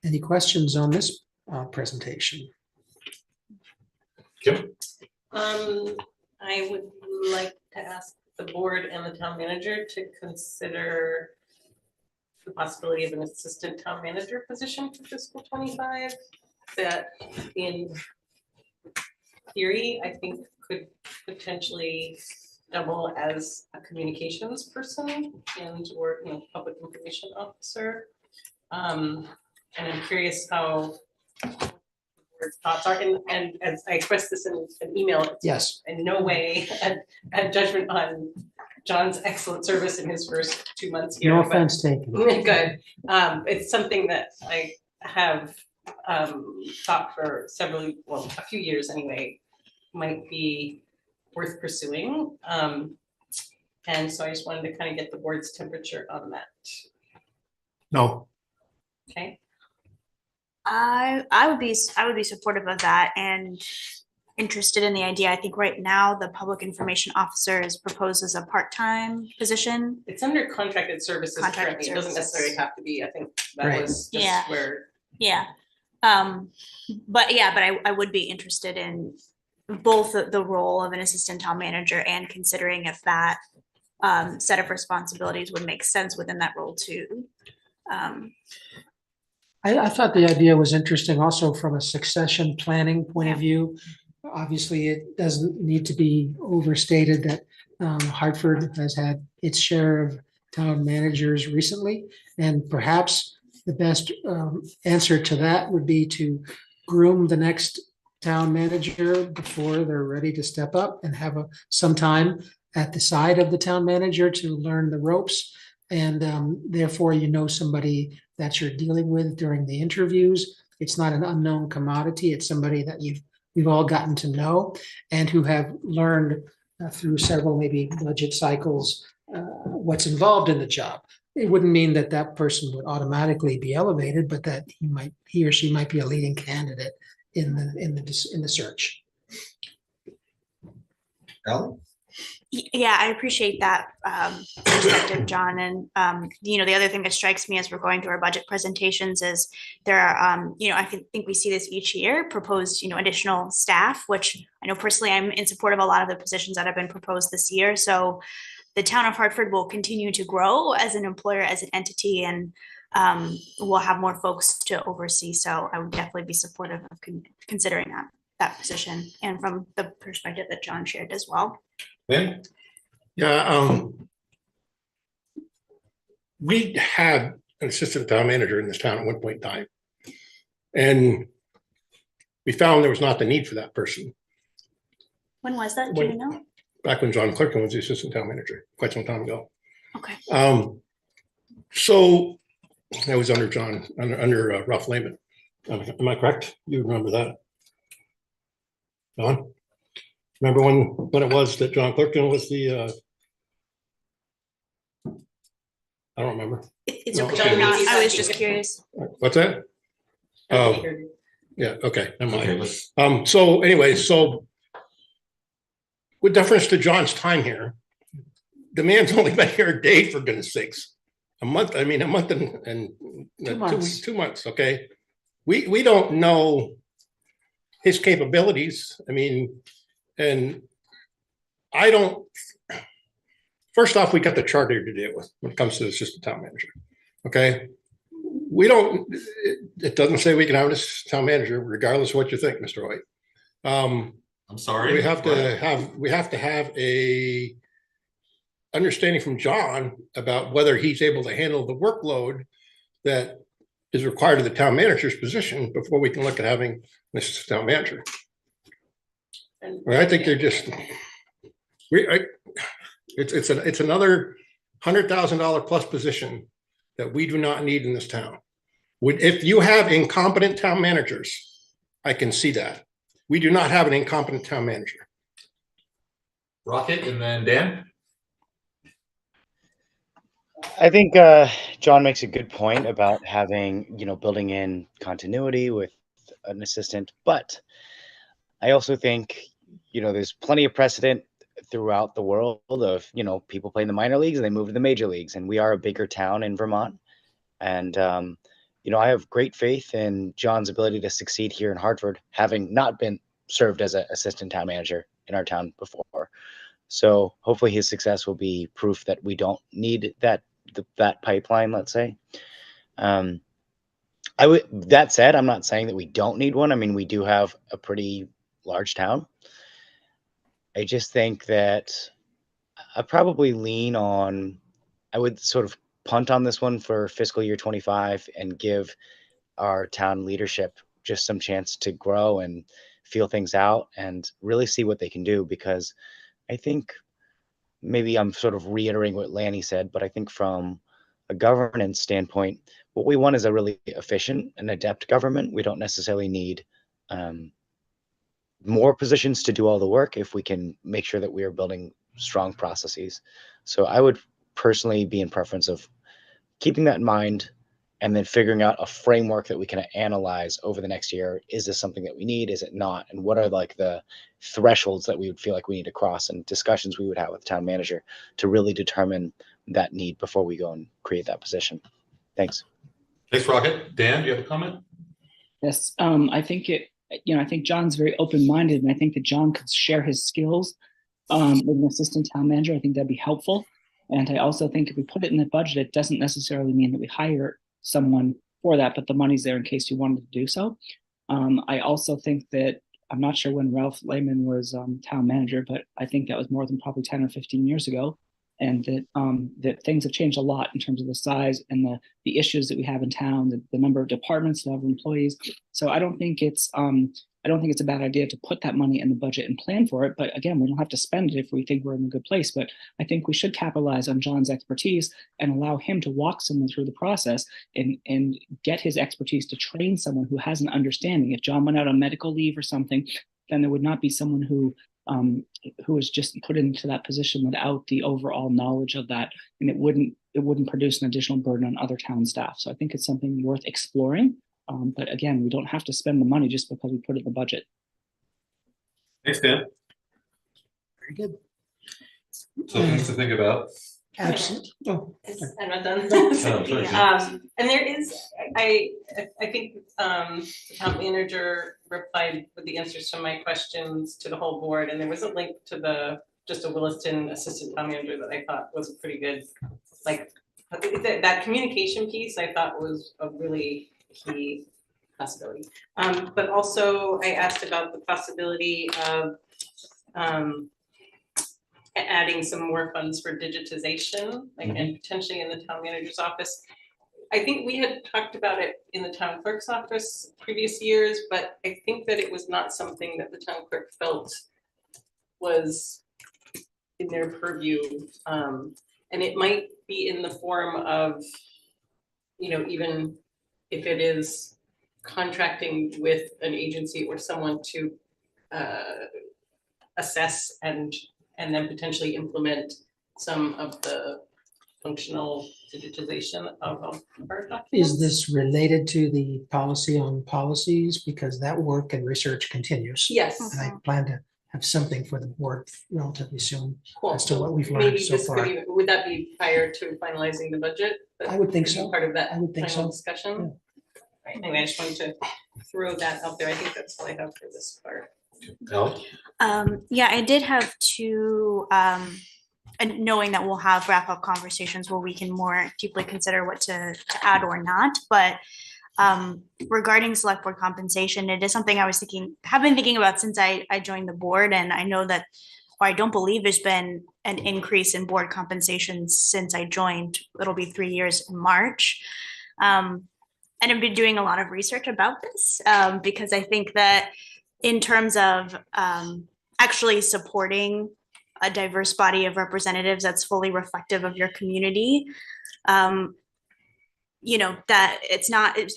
Any questions on this presentation? Kim? I would like to ask the board and the town manager to consider the possibility of an assistant town manager position for fiscal 25 that in theory, I think could potentially double as a communications person or public information officer. And I'm curious how your thoughts are, and as I expressed this in an email, it's Yes. in no way a judgment on John's excellent service in his first 2 months here. No but- offense taken. Good. It's something that I have thought for a few years anyway, might be worth pursuing. And so I just wanted to kind of get the board's temperature on that. No. Okay. I would be supportive of that and interested in the idea. I think right now the public information officer is proposed as a part-time position. It's under contracted services currently. It doesn't necessarily have to be. I think that was just where. Yeah. But I would be interested in both the role of an assistant town manager and considering if that set of responsibilities would make sense within that role too. I thought the idea was interesting also from a succession planning point of view. Obviously, it doesn't need to be overstated that Hartford has had its share of town managers recently. And perhaps the best answer to that would be to groom the next town manager before they're ready to step up and have some time at the side of the town manager to learn the ropes. And therefore, somebody that you're dealing with during the interviews. It's not an unknown commodity. It's somebody that we've all gotten to know and who have learned through several maybe budget cycles what's involved in the job. It wouldn't mean that that person would automatically be elevated, but that he or she might be a leading candidate in the search. Alan? Yeah, I appreciate that perspective, John. And, the other thing that strikes me as we're going through our budget presentations is there are, I think we see this each year, proposed, additional staff, which I know personally I'm in support of a lot of the positions that have been proposed this year. So the town of Hartford will continue to grow as an employer, as an entity, and we'll have more folks to oversee. So I would definitely be supportive of considering that position and from the perspective that John shared as well. Yeah, we had an assistant town manager in this town at one point in time. And we found there was not the need for that person. When was that? Do you know? Back when John Clerkin was the assistant town manager, quite some time ago. Okay. So that was under Ralph Lehman. Am I correct? You remember that? Don? Remember when it was that John Clerkin was the, I don't remember. It's No, okay. okay. I was just curious. What's that? Oh, yeah, okay, never mind. So anyway, so with deference to John's time here, the man's only been here a day, for goodness sakes. A month and 2 months. 2 months, okay? We don't know his capabilities. I mean, and I don't, first off, we got the charter to deal with when it comes to the assistant town manager, okay? We don't, it doesn't say we can have this town manager regardless of what you think, Mr. White. I'm sorry. We have to have a understanding from John about whether he's able to handle the workload that is required of the town manager's position before we can look at having an assistant town manager. I think they're just, it's another $100,000 plus position that we do not need in this town. If you have incompetent town managers, I can see that. We do not have an incompetent town manager. Rocket and then Dan. I think John makes a good point about having, building in continuity with an assistant, but I also think, there's plenty of precedent throughout the world of, people playing the minor leagues and they move to the major leagues, and we are a bigger town in Vermont. And, I have great faith in John's ability to succeed here in Hartford, having not been served as an assistant town manager in our town before. So hopefully his success will be proof that we don't need that pipeline, let's say. That said, I'm not saying that we don't need one. I mean, we do have a pretty large town. I just think that I probably I would sort of punt on this one for fiscal year 25 and give our town leadership just some chance to grow and feel things out and really see what they can do, because I think maybe I'm sort of reiterating what Lanny said, but I think from a governance standpoint, what we want is a really efficient and adept government. We don't necessarily need more positions to do all the work if we can make sure that we are building strong processes. So I would personally be in preference of keeping that in mind and then figuring out a framework that we can analyze over the next year. Is this something that we need? Is it not? And what are like the thresholds that we would feel like we need to cross, and discussions we would have with the town manager to really determine that need before we go and create that position. Thanks. Thanks, Rocket. Dan, do you have a comment? Yes, I think I think John's very open-minded, and I think that John could share his skills with an assistant town manager. I think that'd be helpful. And I also think if we put it in the budget, it doesn't necessarily mean that we hire someone for that, but the money's there in case you wanted to do so. I also think that, I'm not sure when Ralph Lehman was town manager, but I think that was more than probably 10 or 15 years ago. And that things have changed a lot in terms of the size and the issues that we have in town, the number of departments that have employees. So I don't think it's a bad idea to put that money in the budget and plan for it. But again, we don't have to spend it if we think we're in a good place. But I think we should capitalize on John's expertise and allow him to walk someone through the process and get his expertise to train someone who has an understanding. If John went out on medical leave or something, then there would not be someone who was just put into that position without the overall knowledge of that, and it wouldn't produce an additional burden on other town staff. So I think it's something worth exploring. But again, we don't have to spend the money just because we put it in the budget. Thanks, Dan. Very good. So things to think about. Absolutely. Oh, I'm not done. Oh, sorry. And there is, I think, the town manager replied with the answers to my questions to the whole board, and there was a link to just a Williston assistant town manager that I thought was pretty good. Like, that communication piece I thought was a really key possibility. But also I asked about the possibility of adding some more funds for digitization, like, and potentially in the town manager's office. I think we had talked about it in the town clerk's office previous years, but I think that it was not something that the town clerk felt was in their purview. And it might be in the form of, even if it is contracting with an agency or someone to assess and then potentially implement some of the functional digitization of our documents. Is this related to the policy on policies? Because that work and research continues. Yes. And I plan to have something for the board relatively soon Cool. as to what we've Maybe learned so this could far. be, would that be prior to finalizing the budget? I would think Could be so. Part of that I would think final so. discussion? Right, anyway, I just wanted to throw that out there. I think that's all I have for this part. Ally? Yeah, I did have two, and knowing that we'll have wrap-up conversations where we can more deeply consider what to add or not, but regarding select board compensation, it is something I was have been thinking about since I joined the board, and I know that, or I don't believe there's been an increase in board compensation since I joined. It'll be 3 years in March. And I've been doing a lot of research about this, because I think that in terms of actually supporting a diverse body of representatives that's fully reflective of your community, that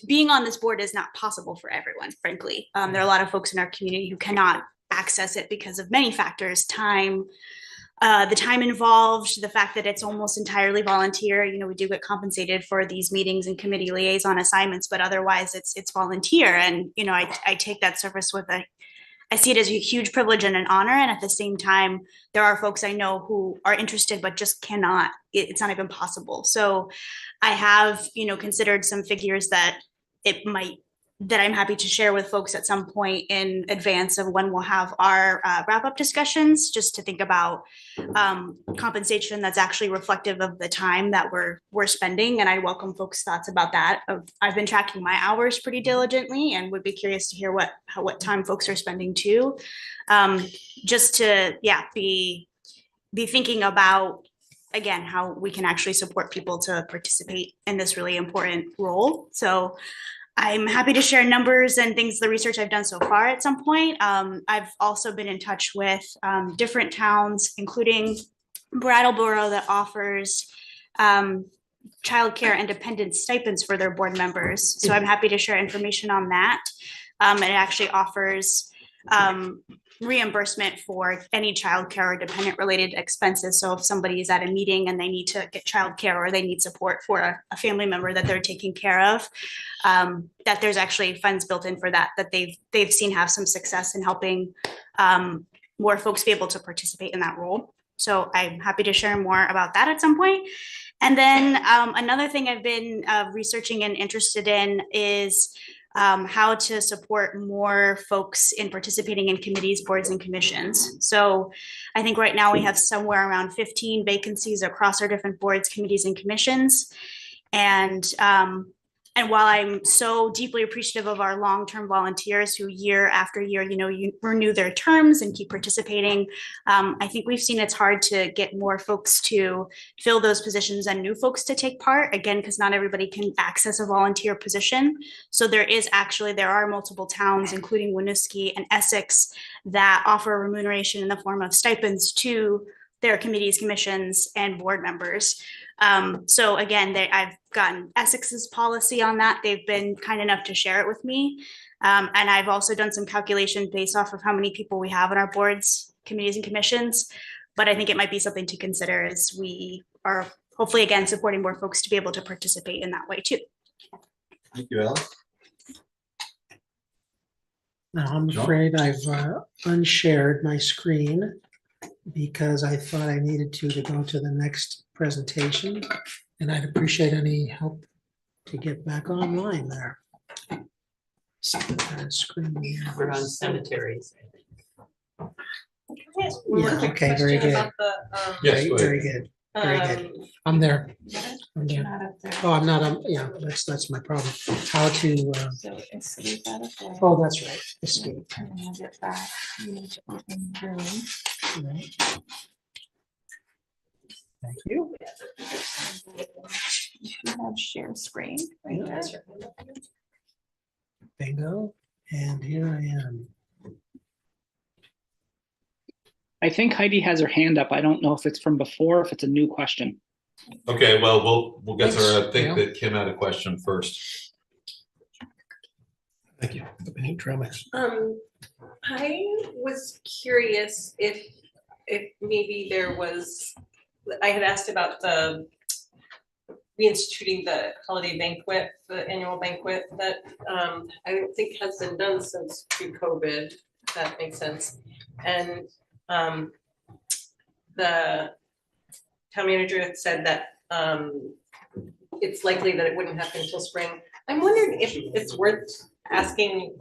being on this board is not possible for everyone, frankly. There are a lot of folks in our community who cannot access it because of many factors: time, the time involved, the fact that it's almost entirely volunteer. We do get compensated for these meetings and committee liaison assignments, but otherwise it's volunteer. And, I take that service I see it as a huge privilege and an honor. And at the same time, there are folks I know who are interested, but just cannot, it's not even possible. So I have, considered some figures that I'm happy to share with folks at some point in advance of when we'll have our wrap-up discussions, just to think about compensation that's actually reflective of the time that we're spending. And I welcome folks' thoughts about that. I've been tracking my hours pretty diligently and would be curious to hear what time folks are spending too. Just to, be thinking about, again, how we can actually support people to participate in this really important role. So I'm happy to share numbers and things, the research I've done so far at some point. I've also been in touch with different towns, including Brattleboro, that offers childcare and dependent stipends for their board members. So I'm happy to share information on that. It actually offers reimbursement for any childcare or dependent related expenses. So if somebody is at a meeting and they need to get childcare or they need support for a family member that they're taking care of, that there's actually funds built in for that they've seen have some success in helping more folks be able to participate in that role. So I'm happy to share more about that at some point. And then another thing I've been researching and interested in is how to support more folks in participating in committees, boards, and commissions. So I think right now we have somewhere around 15 vacancies across our different boards, committees, and commissions. And while I'm so deeply appreciative of our long-term volunteers who year after year, you renew their terms and keep participating, I think we've seen it's hard to get more folks to fill those positions and new folks to take part, again, because not everybody can access a volunteer position. So there are multiple towns, including Winooski and Essex, that offer remuneration in the form of stipends to their committees, commissions, and board members. So again, I've gotten Essex's policy on that. They've been kind enough to share it with me. And I've also done some calculation based off of how many people we have on our boards, committees, and commissions. But I think it might be something to consider as we are hopefully, again, supporting more folks to be able to participate in that way too. Thank you, Alex. Now, I'm afraid I've unshared my screen because I thought I needed to go to the next presentation, and I'd appreciate any help to get back online there. Screen here. We're on cemeteries. Yeah, okay, very good. Yes, go ahead. Very good. Very good. I'm there. I'm there. Oh, I'm not, yeah, that's my problem. How to, So escape out of there. oh, that's right, escape. And then we'll get back. You need to open Zoom. Right. Thank you. You have share screen right there. Bingo, and here I am. I think Heidi has her hand up. I don't know if it's from before, if it's a new question. Okay, well, we'll get to her. I Thanks, think Gail. that Kim had a question first. Thank you. I was curious if maybe there was, I had asked about the reinstituting the holiday banquet, the annual banquet that I don't think has been done since pre-COVID, if that makes sense. And the town manager had said that it's likely that it wouldn't happen until spring. I'm wondering if it's worth asking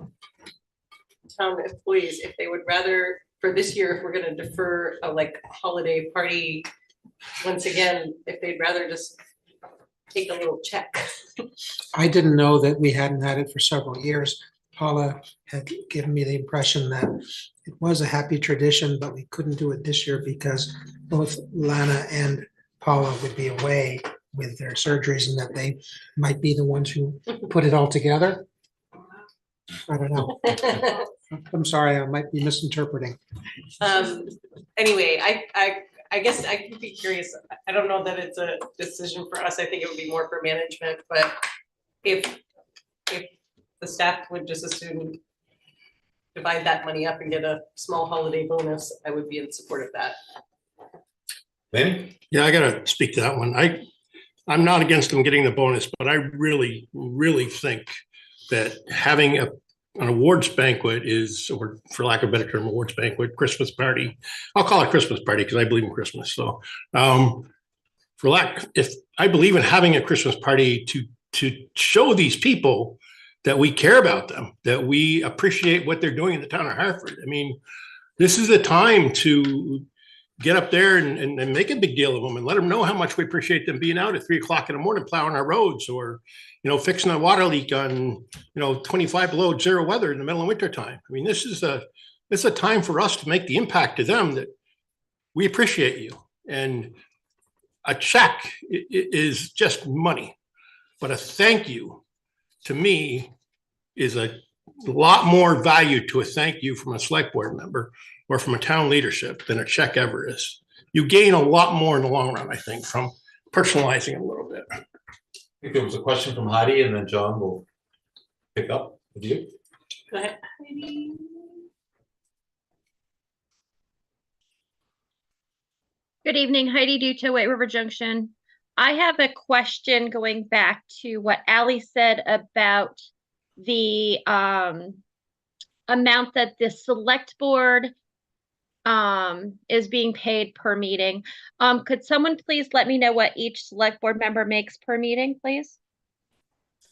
town employees if they would rather, for this year, if we're gonna defer a holiday party, once again, if they'd rather just take a little check. I didn't know that we hadn't had it for several years. Paula had given me the impression that it was a happy tradition, but we couldn't do it this year because both Lana and Paula would be away with their surgeries and that they might be the ones who put it all together. I don't know. I'm sorry, I might be misinterpreting. Anyway, I guess I could be curious. I don't know that it's a decision for us. I think it would be more for management, but if the staff would just assume divide that money up and get a small holiday bonus, I would be in support of that. Manny? Yeah, I gotta speak to that one. I'm not against them getting the bonus, but I really, really think that having an awards banquet is, or for lack of a better term, awards banquet, Christmas party. I'll call it Christmas party because I believe in Christmas. So if I believe in having a Christmas party to show these people that we care about them, that we appreciate what they're doing in the town of Hartford. I mean, this is the time to get up there and make a big deal of them and let them know how much we appreciate them being out at 3 o'clock in the morning plowing our roads, or fixing a water leak on 25 below zero weather in the middle of winter time. I mean, this is a time for us to make the impact to them that we appreciate you. And a check is just money, but a thank you to me is a lot more value to a thank you from a select board member or from a town leadership than a check ever is. You gain a lot more in the long run, I think, from personalizing it a little bit. I think there was a question from Heidi, and then John will pick up with you. Go ahead. Good evening, Heidi Duto, White River Junction. I have a question going back to what Ally said about the amount that the select board is being paid per meeting. Could someone please let me know what each select board member makes per meeting, please?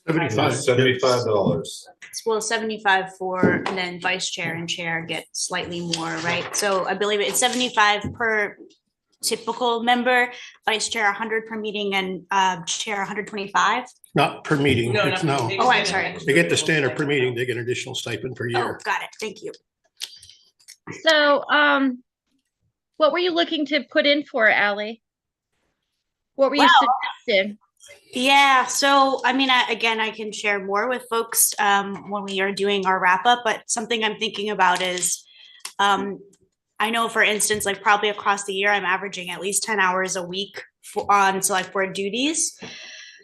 $75. Well, 75 for, and then vice chair and chair get slightly more, right? So I believe it's 75 per typical member, vice chair 100 per meeting, and chair 125. Not per meeting. No. Oh, I'm sorry. They get the standard per meeting. They get an additional stipend per Oh, year. got it. Thank you. So, what were you looking to put in for, Ally? What were you suggesting? Yeah, so I mean, again, I can share more with folks when we are doing our wrap up, but something I'm thinking about is I know, for instance, like probably across the year, I'm averaging at least 10 hours a week on select board duties.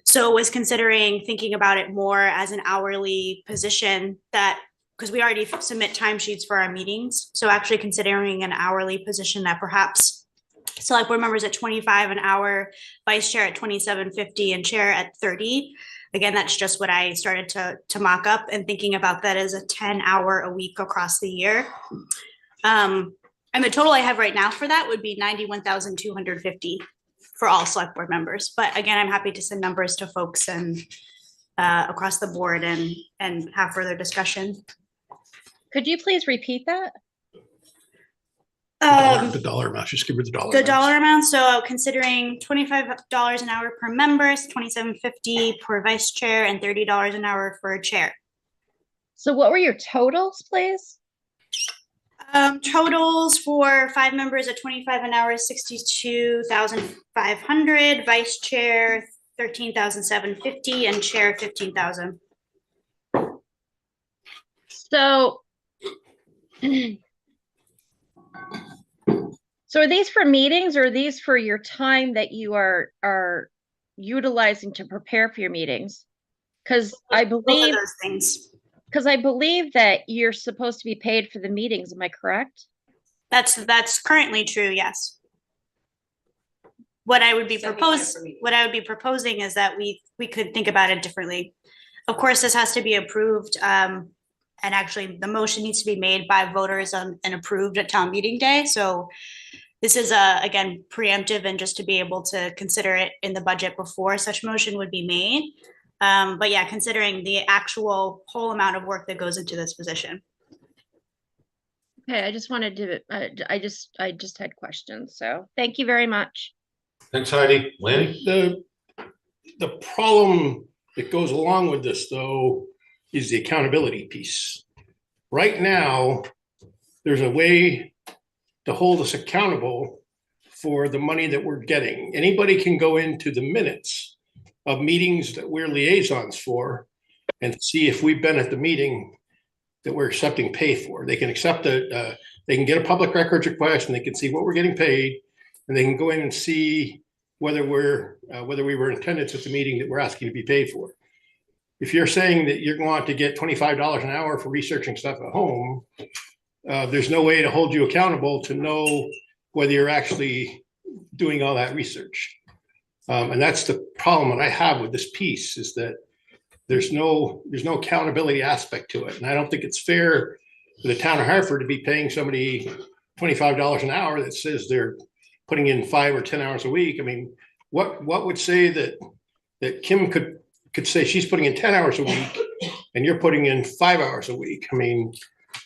So was considering thinking about it more as an hourly position, that because we already submit timesheets for our meetings. So actually considering an hourly position that perhaps select board members at 25 an hour, vice chair at 27.50, and chair at 30. Again, that's just what I started to mock up, and thinking about that as a 10-hour a week across the year. And the total I have right now for that would be $91,250 for all select board members. But again, I'm happy to send numbers to folks and across the board and have further discussion. Could you please repeat that? The dollar amount. Just give her the dollar. The dollar amount. So considering $25 an hour per member, $27.50 per vice chair, and $30 an hour for a chair. So what were your totals, please? Totals for 5 members at 25 an hour is $62,500, vice chair $13,750, and chair $15,000. So So are these for meetings or are these for your time that you are utilizing to prepare for your meetings? Because I Both of believe, those things. because I believe that you're supposed to be paid for the meetings. Am I correct? That's currently true, yes. What I would be 75 for meetings. what I would be proposing is that we could think about it differently. Of course, this has to be approved, and actually the motion needs to be made by voters and approved at town meeting day. So this is again, preemptive and just to be able to consider it in the budget before such motion would be made. But yeah, considering the actual whole amount of work that goes into this position. Okay, I just wanted to, I just had questions. So thank you very much. Thanks, Heidi. Lanny? The problem that goes along with this, though, is the accountability piece. Right now, there's a way to hold us accountable for the money that we're getting. Anybody can go into the minutes of meetings that we're liaisons for and see if we've been at the meeting that we're accepting pay for. They can accept it. They can get a public records request and they can see what we're getting paid. And they can go in and see whether we were in attendance at the meeting that we're asking to be paid for. If you're saying that you're going to get $25 an hour for researching stuff at home, there's no way to hold you accountable to know whether you're actually doing all that research. And that's the problem that I have with this piece, is that there's no accountability aspect to it. And I don't think it's fair for the town of Hartford to be paying somebody $25 an hour that says they're putting in 5 or 10 hours a week. I mean, what would say that Kim could say she's putting in 10 hours a week and you're putting in 5 hours a week? I mean,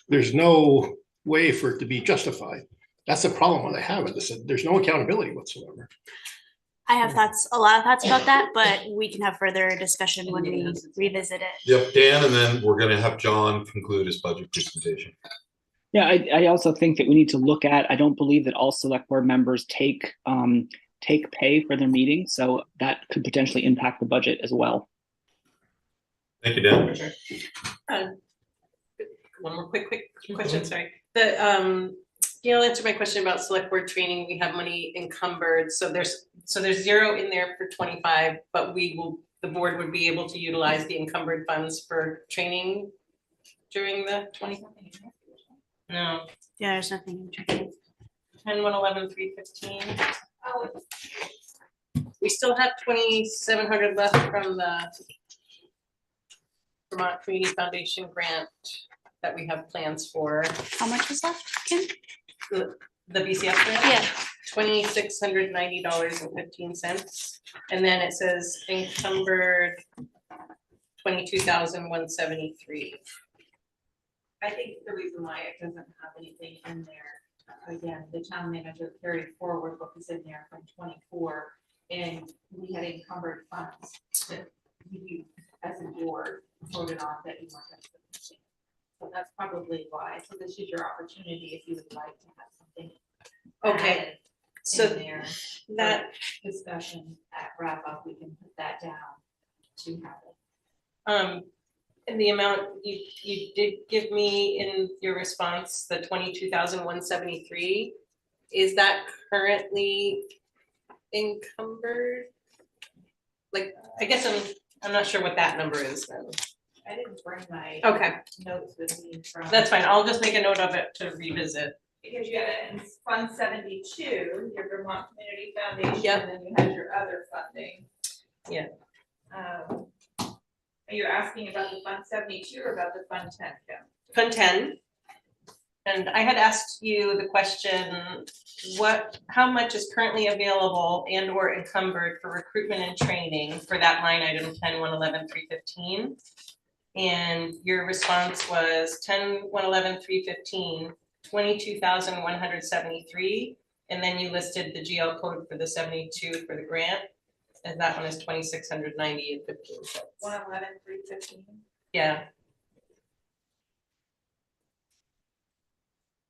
there's no way for it to be justified. That's the problem that I have with this. There's no accountability whatsoever. I have a lot of thoughts about that, but we can have further discussion when we revisit it. Yep, Dan, and then we're going to have John conclude his budget presentation. Yeah, I also think that we need to look at, I don't believe that all select board members take pay for their meetings, so that could potentially impact the budget as well. Thank you, Dan. One more quick question, sorry. Gail answered my question about select board training. We have money encumbered, so there's zero in there for 25, but the board would be able to utilize the encumbered funds for training during the 20. No. Yeah, there's nothing. 10, 1, 11, 3, 15. We still have 2,700 left from the Vermont Community Foundation grant that we have plans for. How much is left, Kim? The BCF grant? Yeah. $2,690.15. And then it says encumbered 22,173. I think the reason why it doesn't have anything in there, again, the town manager carried forward what was in there from 24, and we had encumbered funds that you, as a board, voted on that you weren't going to put in. So that's probably why. So this is your opportunity if you would like to have something. Okay. So in there, that discussion at wrap up, we can put that down to have it. And the amount you did give me in your response, the 22,173, is that currently encumbered? Like, I guess I'm not sure what that number is then. I didn't bring my notes with me from. That's fine. I'll just make a note of it to revisit. Because you had it in Fund 72, your Vermont Community Foundation, Yep. and then you had your other funding. Yeah. Are you asking about the Fund 72 or about the Fund 10? Fund 10. And I had asked you the question, how much is currently available and or encumbered for recruitment and training for that line item 10, 1, 11, 315? And your response was 10, 1, 11, 315, 22,173. And then you listed the GL code for the 72 for the grant. And that one is 2,690 and 15 cents. 111, 315. Yeah.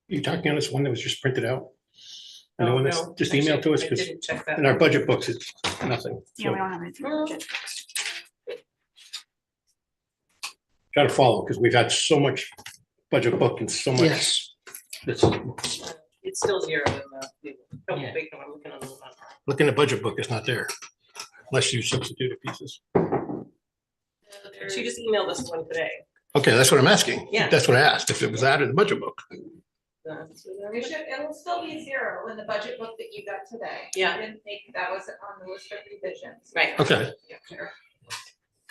You're talking on this one that was just printed out? And the one that's No, just emailed to us, I because didn't check that. in our budget books, it's nothing. Yeah, we don't have anything. Try to follow, because we've had so much budget book and so much. Yes. It's it's still zero in the, oh, Yeah. wait, no, I'm looking on the one. Look in the budget book, it's not there, unless you substituted pieces. She just emailed us one today. Okay, that's what I'm asking. Yeah. That's what I asked, if it was added in the budget book. It'll still be zero in the budget book that you got today. Yeah. I didn't think that was on the list of revisions. Right. Okay.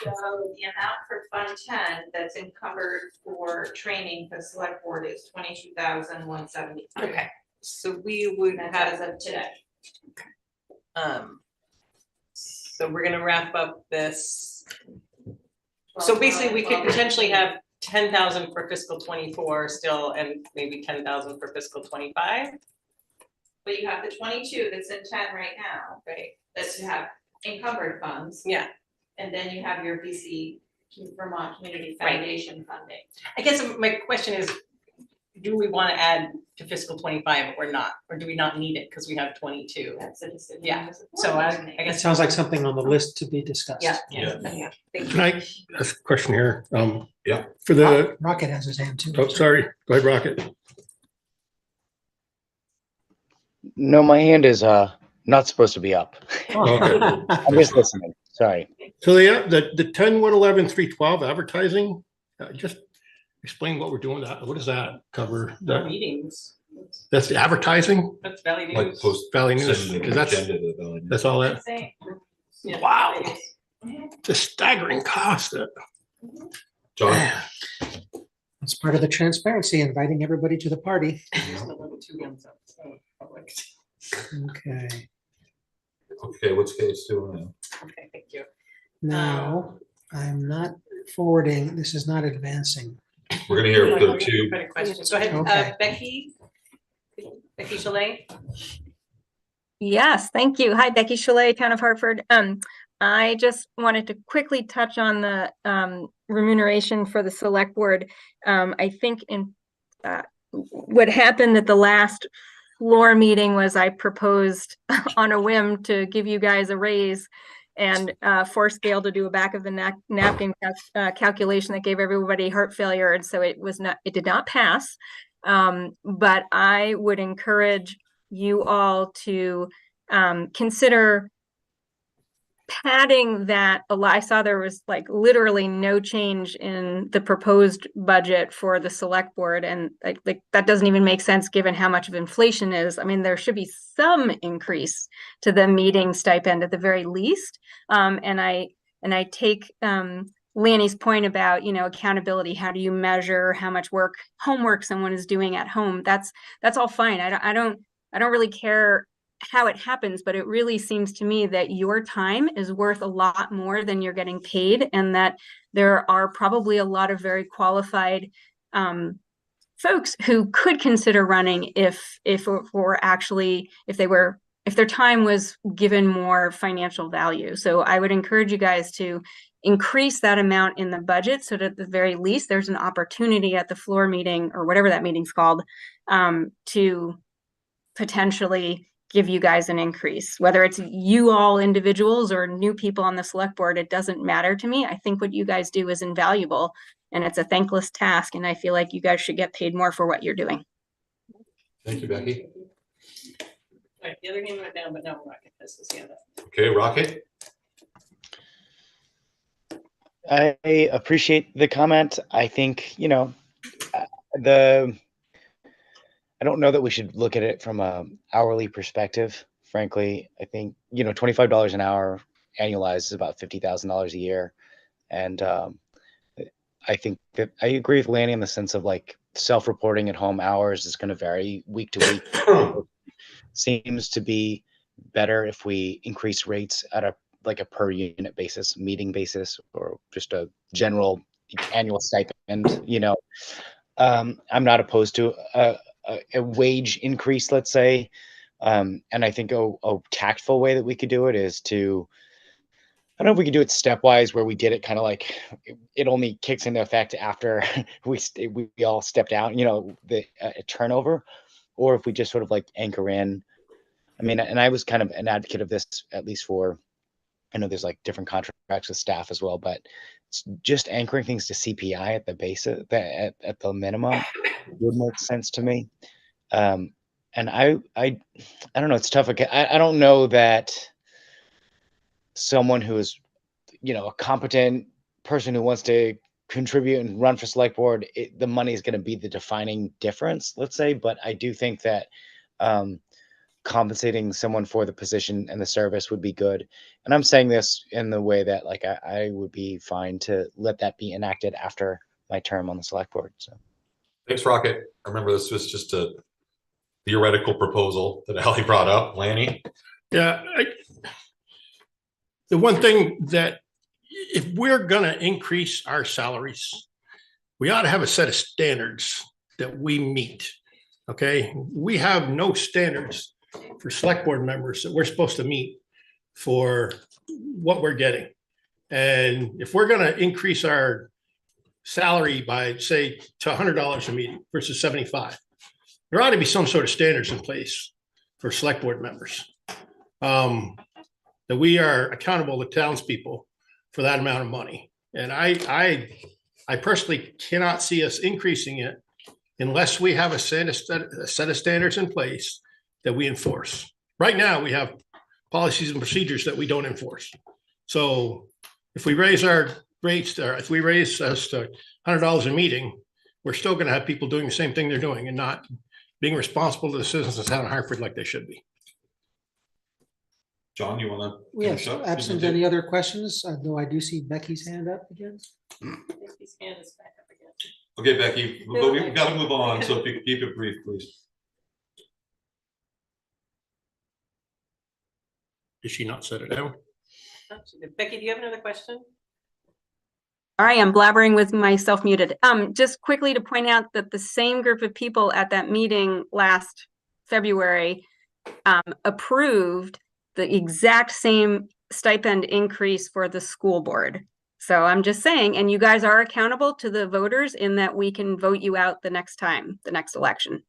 So the amount for Fund 10 that's encumbered for training for select board is 22,173. Okay, so we would That's have, as of today. so we're gonna wrap up this. So basically, we could potentially have 10,000 for fiscal 24 still, and maybe 10,000 for fiscal 25. But you have the 22 that's in 10 right now, Right. that's you have encumbered funds. Yeah. And then you have your BC Vermont Community Right. Foundation funding. I guess my question is, do we want to add to fiscal 25 or not? Or do we not need it because we have 22? That's a decision. Yeah, so I It guess. sounds like something on the list to be discussed. Yeah, Yeah. yeah. Thank Can you. I ask a question here? Yeah. For the, Rocket has his hand too. oh, sorry, go ahead, Rocket. No, my hand is not supposed to be up. Okay. I'm just listening. Sorry. So the 10, 1, 11, 312 advertising, just explain what we're doing. What does that cover? Meetings, That's the advertising? that's Valley Like News. post. Valley News, sending because an that's, agenda to the Valley News. that's all that, Same. Yeah, Wow. Valley News. the staggering cost. John? It's part of the transparency, inviting everybody to the party. There's no level 2 guns up, so public. Okay, Okay, what's case two now? Okay, thank you. now, I'm not forwarding, this is not advancing. We're gonna hear if there are two. Better questions. Go ahead, Okay. Becky. Becky Chalet. Yes, thank you. Hi, Becky Chalet, Town of Hartford. I just wanted to quickly touch on the remuneration for the select board. I think what happened at the last floor meeting was I proposed on a whim to give you guys a raise and forced Gail to do a back of the napkin calculation that gave everybody heart failure, and so it did not pass. But I would encourage you all to consider padding that. I saw there was like literally no change in the proposed budget for the select board, and like that doesn't even make sense given how much of inflation is. I mean, there should be some increase to the meeting stipend at the very least. And I take Lanny's point about, accountability. How do you measure how much homework someone is doing at home? That's all fine. I don't really care how it happens, but it really seems to me that your time is worth a lot more than you're getting paid, and that there are probably a lot of very qualified folks who could consider running if their time was given more financial value. So I would encourage you guys to increase that amount in the budget so that at the very least there's an opportunity at the floor meeting or whatever that meeting's called to potentially give you guys an increase. Whether it's you all individuals or new people on the select board, it doesn't matter to me. I think what you guys do is invaluable, and it's a thankless task, and I feel like you guys should get paid more for what you're doing. Thank you, Becky. All right, the other hand went down, but no, Rocket has his hand up. Okay, Rocket? I appreciate the comment. I think, I don't know that we should look at it from a hourly perspective. Frankly, I think, $25 an hour annualized is about $50,000 a year. And I think that I agree with Lanny in the sense of like self-reporting at home hours is going to vary week to week. Seems to be better if we increase rates at a per unit basis, meeting basis, or just a general annual stipend. I'm not opposed to a wage increase, let's say. And I think a tactful way that we could do it is I don't know if we could do it stepwise, where we did it kind of like it only kicks into effect after we all step down, the turnover, or if we just sort of like anchor in. I mean, and I was kind of an advocate of this, at least for, I know there's like different contracts with staff as well, but just anchoring things to CPI at the base at the minimum would make sense to me. And And I don't know, it's tough. I don't know that someone who is, a competent person who wants to contribute and run for select board, the money is going to be the defining difference, let's say. But I do think that compensating someone for the position and the service would be good. And I'm saying this in the way that like I would be fine to let that be enacted after my term on the select board. So Thanks, Rocket. I remember this was just a theoretical proposal that Ally brought up. Lanny? Yeah. The one thing that if we're going to increase our salaries, we ought to have a set of standards that we meet. Okay. We have no standards for select board members that we're supposed to meet for what we're getting. And if we're going to increase our salary by, say, to $100 a meeting versus 75, there ought to be some sort of standards in place for select board members. That we are accountable to townspeople for that amount of money. And I personally cannot see us increasing it unless we have a set of standards in place that we enforce. Right now, we have policies and procedures that we don't enforce. So if we raise our rates, or if we raise us to $100 a meeting, we're still going to have people doing the same thing they're doing and not being responsible to the citizens of town of Hartford like they should be. John, you want to? Yes, absent any other questions, though I do see Becky's hand up again. Becky's hand is back up again. Okay, Becky, but we've got to move on. So if you could keep it brief, please. Did she not set it down? Becky, do you have another question? All right, I'm blabbering with myself muted. Just quickly to point out that the same group of people at that meeting last February approved the exact same stipend increase for the school board. So I'm just saying, and you guys are accountable to the voters in that we can vote you out the next time, the next election.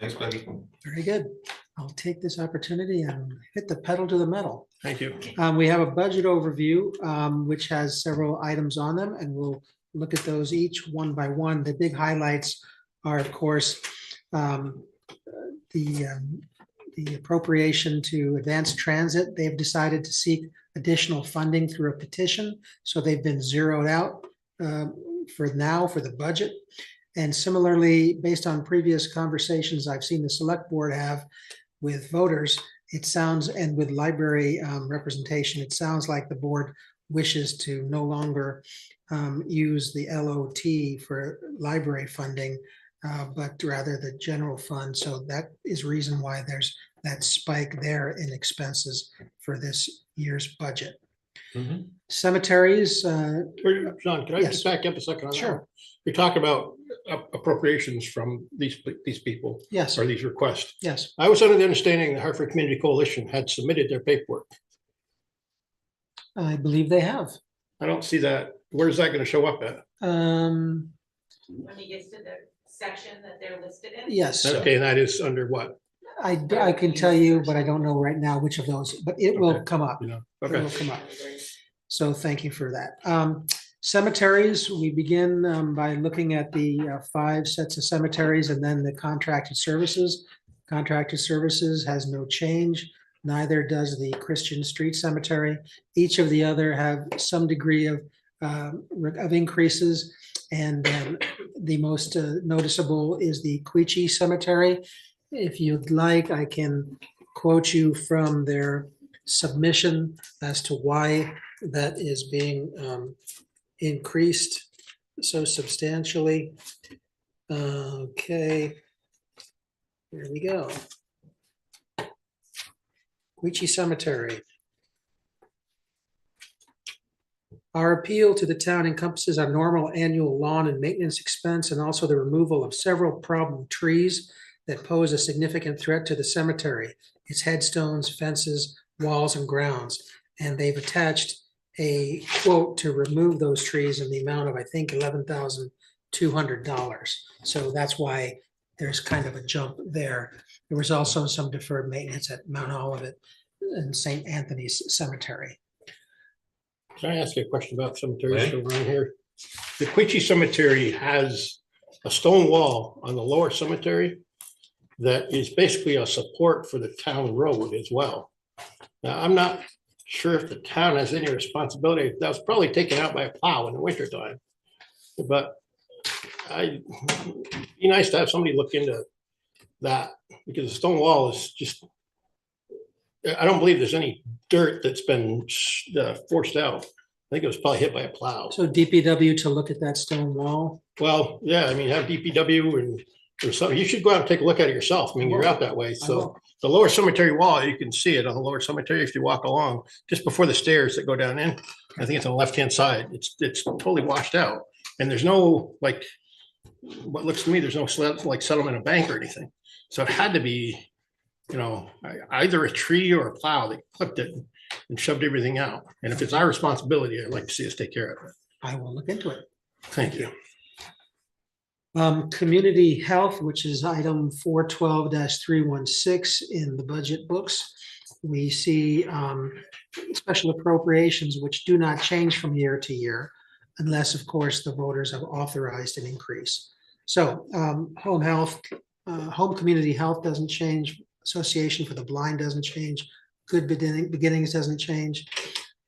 Thanks, Becky. Very good. I'll take this opportunity and hit the pedal to the metal. Thank you. We have a budget overview, which has several items on them, and we'll look at those each one by one. The big highlights are, of course, the appropriation to advanced transit. They've decided to seek additional funding through a petition. So they've been zeroed out for now for the budget. And similarly, based on previous conversations I've seen the select board have with voters, it sounds, and with library representation, it sounds like the board wishes to no longer use the LOT for library funding, but rather the general fund. So that is reason why there's that spike there in expenses for this year's budget. Mm-hmm. Cemeteries. John, can I yes. just back up a second on that? Sure. You're talking about appropriations from these people. Yes. Or these requests. Yes. I was under the understanding the Hartford Community Coalition had submitted their paperwork. I believe they have. I don't see that. Where's that going to show up at? When he gets to the section that they're listed in? Yes. Okay, and that is under what? I can tell you, but I don't know right now which of those, but it will come up. Okay. It will come up. So thank you for that. Cemeteries, we begin by looking at the 5 sets of cemeteries and then the contracted services. Contracted services has no change. Neither does the Christian Street Cemetery. Each of the other have some degree of increases. And the most noticeable is the Queechee Cemetery. If you'd like, I can quote you from their submission as to why that is being increased so substantially. Okay, here we go. Queechee Cemetery. Our appeal to the town encompasses our normal annual lawn and maintenance expense and also the removal of several problem trees that pose a significant threat to the cemetery, its headstones, fences, walls, and grounds. And they've attached a quote to remove those trees in the amount of, I think, $11,200. So that's why there's kind of a jump there. There was also some deferred maintenance at Mount Olivet and St. Anthony's Cemetery. Can I ask you a question about cemeteries around here? The Queechee Cemetery has a stone wall on the lower cemetery that is basically a support for the town road as well. Now, I'm not sure if the town has any responsibility. That was probably taken out by a plow in the wintertime. But it'd be nice to have somebody look into that, because the stone wall is just, I don't believe there's any dirt that's been forced out. I think it was probably hit by a plow. So DPW to look at that stone wall. Well, yeah, I mean, have DPW and or something. You should go out and take a look at it yourself. I mean, you're out that way. So the lower cemetery wall, you can see it on the lower cemetery if you walk along, just before the stairs that go down in. I think it's on the left-hand side. It's totally washed out. And there's no, like, what looks to me, there's no like settlement of bank or anything. So it had to be, you know, either a tree or a plow that clipped it and shoved everything out. And if it's our responsibility, I'd like to see us take care of it. I will look into it. Thank you. Community health, which is item 412-316 in the budget books. We see special appropriations which do not change from year to year, unless, of course, the voters have authorized an increase. So home health, home community health doesn't change. Association for the Blind doesn't change. Good Beginnings doesn't change.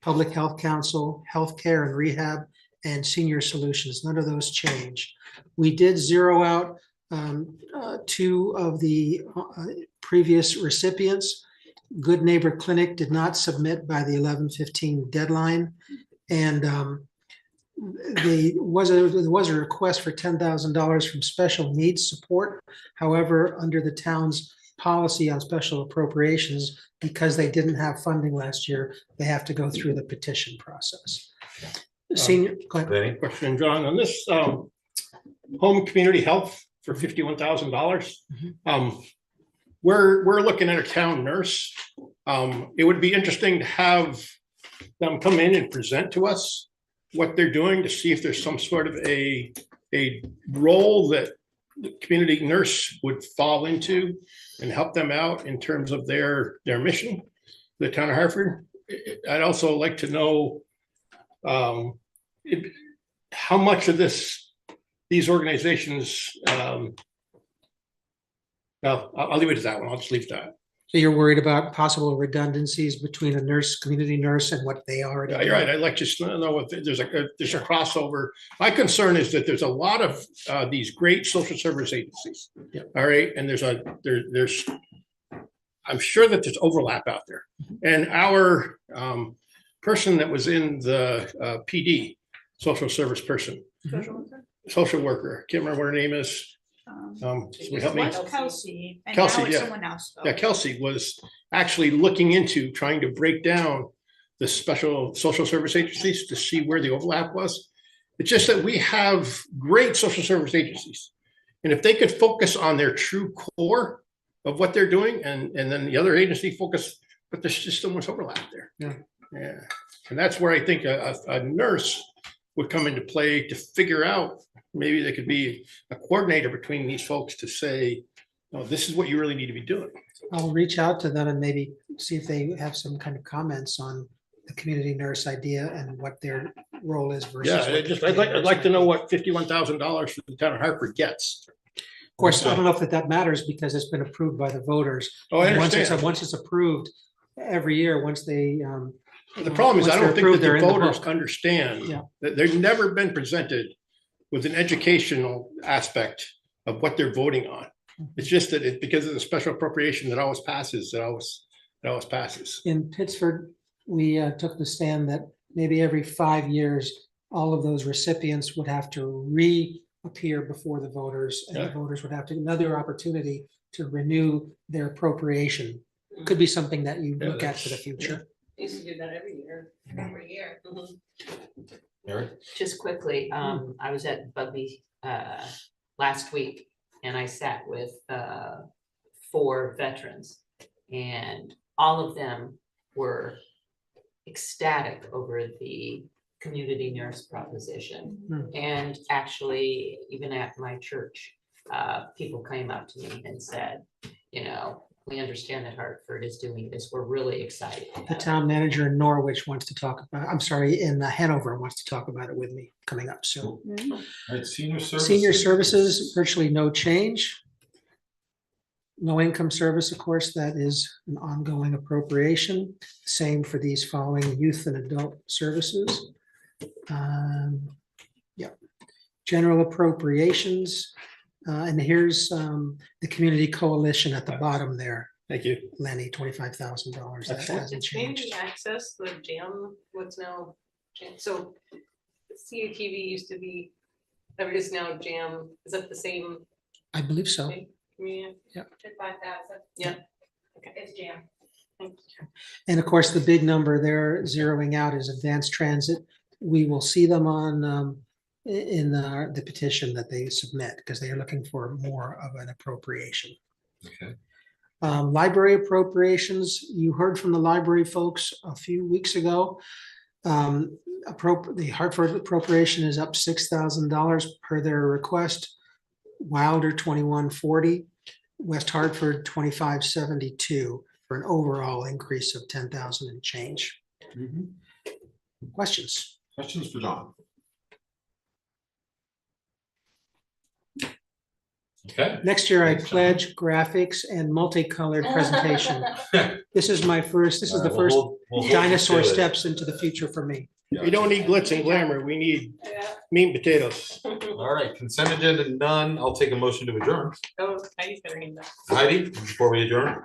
Public Health Council, healthcare and rehab, and senior solutions, none of those change. We did zero out two of the previous recipients. Good Neighbor Clinic did not submit by the 11/15 deadline. And there was a request for $10,000 from special needs support. However, under the town's policy on special appropriations, because they didn't have funding last year, they have to go through the petition process. Senior, go ahead. Question, John, on this home community health for $51,000. We're looking at a town nurse. It would be interesting to have them come in and present to us what they're doing, to see if there's some sort of a role that the community nurse would fall into and help them out in terms of their mission, the town of Hartford. I'd also like to know how much of these organizations, well, I'll leave it at that one. I'll just leave that. So you're worried about possible redundancies between a nurse, community nurse, and what they are? Yeah, you're right. I'd like to know if there's a crossover. My concern is that there's a lot of these great social service agencies. Yeah. All right, and there's I'm sure that there's overlap out there. And our person that was in the PD, social service person, social worker, can't remember what her name is. Help me. Kelsey. And Kelsey, now it's yeah. someone else. Though. Yeah, Kelsey was actually looking into trying to break down the special social service agencies to see where the overlap was. It's just that we have great social service agencies. And if they could focus on their true core of what they're doing, and then the other agency focus, but there's just so much overlap there. Yeah. And that's where I think a nurse would come into play to figure out, maybe there could be a coordinator between these folks to say, no, this is what you really need to be doing. I'll reach out to them and maybe see if they have some kind of comments on the community nurse idea and what their role is versus. Yeah, I'd like to know what $51,000 for the town of Hartford gets. Of course, I don't know if that matters because it's been approved by the voters. Oh, I And understand. Once it's approved every year, once they. The problem is, I don't think that the voters understand Yeah. that they've never been presented with an educational aspect of what they're voting on. It's just that because of the special appropriation that always passes, it always passes. In Pittsford, we took the stand that maybe every 5 years, all of those recipients would have to reappear before the voters, and the voters would have to another opportunity to renew their appropriation. Could be something that you look at for the future. They used to do that every year. Every year. Mary? Just quickly, I was at Bugby last week and I sat with 4 veterans and all of them were ecstatic over the community nurse proposition. And actually, even at my church, people came up to me and said, you know, we understand that Hartford is doing this. We're really excited. The town manager in Norwich wants to talk about, I'm sorry, in Hanover wants to talk about it with me coming up soon. All right, senior services. Senior services, virtually no change. Low income service, of course, that is an ongoing appropriation. Same for these following youth and adult services. Yeah. General appropriations. And here's the community coalition at the bottom there. Thank you. Lenny, $25,000. That hasn't Did changed. community access, the jam, what's now, so CATV used to be, or is now jam, is that the same? I believe so. Community? Yep. 5,000. Yeah. It's jam. And of course, the big number they're zeroing out is advanced transit. We will see them on in the petition that they submit because they are looking for more of an appropriation. Okay. Library appropriations, you heard from the library folks a few weeks ago. The Hartford appropriation is up $6,000 per their request. Wilder 2140, West Hartford 2572 for an overall increase of 10,000 and change. Questions? Questions for John? Okay. Next year, I pledge graphics and multicolored presentation. This is my first, this is the first We'll hold you dinosaur to it. steps into the future for me. We don't need glitz and glamour. We need meat and potatoes. All right, consent agenda none. I'll take a motion to adjourn. Oh, Heidi's got her hand up. Heidi, before we adjourn.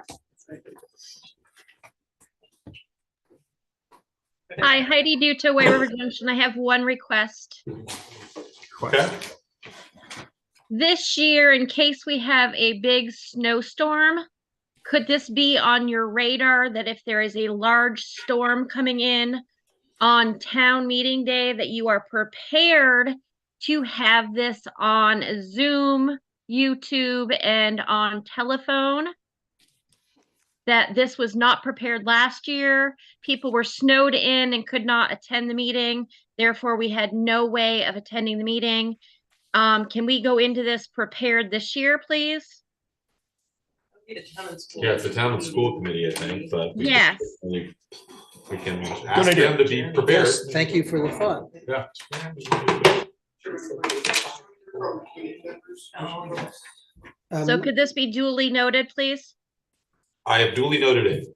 Hi, Heidi Duto, White River Junction. I have one request. Okay. This year, in case we have a big snowstorm, could this be on your radar that if there is a large storm coming in on town meeting day, that you are prepared to have this on Zoom, YouTube, and on telephone? That this was not prepared last year. People were snowed in and could not attend the meeting. Therefore, we had no way of attending the meeting. Can we go into this prepared this year, please? Yeah, it's the town and school committee, I think, but Yes. we can ask them to be prepared. Yes, thank you for the thought. Yeah. So could this be duly noted, please? I have duly noted it.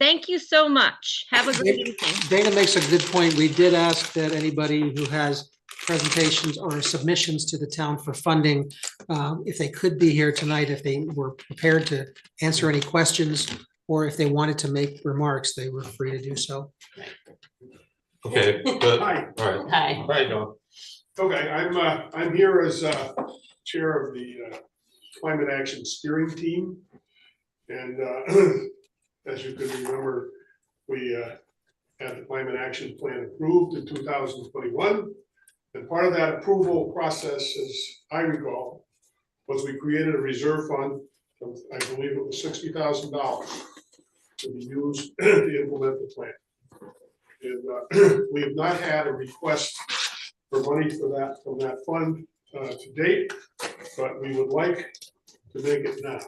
Thank you so much. Have a great evening. Dana makes a good point. We did ask that anybody who has presentations or submissions to the town for funding, if they could be here tonight, if they were prepared to answer any questions, or if they wanted to make remarks, they were free to do so. Okay, but, all Hi. right. Hi. All right, John. Okay, I'm here as chair of the Climate Action Steering Team. And as you can remember, we had the Climate Action Plan approved in 2021. And part of that approval process, as I recall, was we created a reserve fund of, I believe it was $60,000 to be used to implement the plan. And we have not had a request for money for that from that fund to date, but we would like to make it now.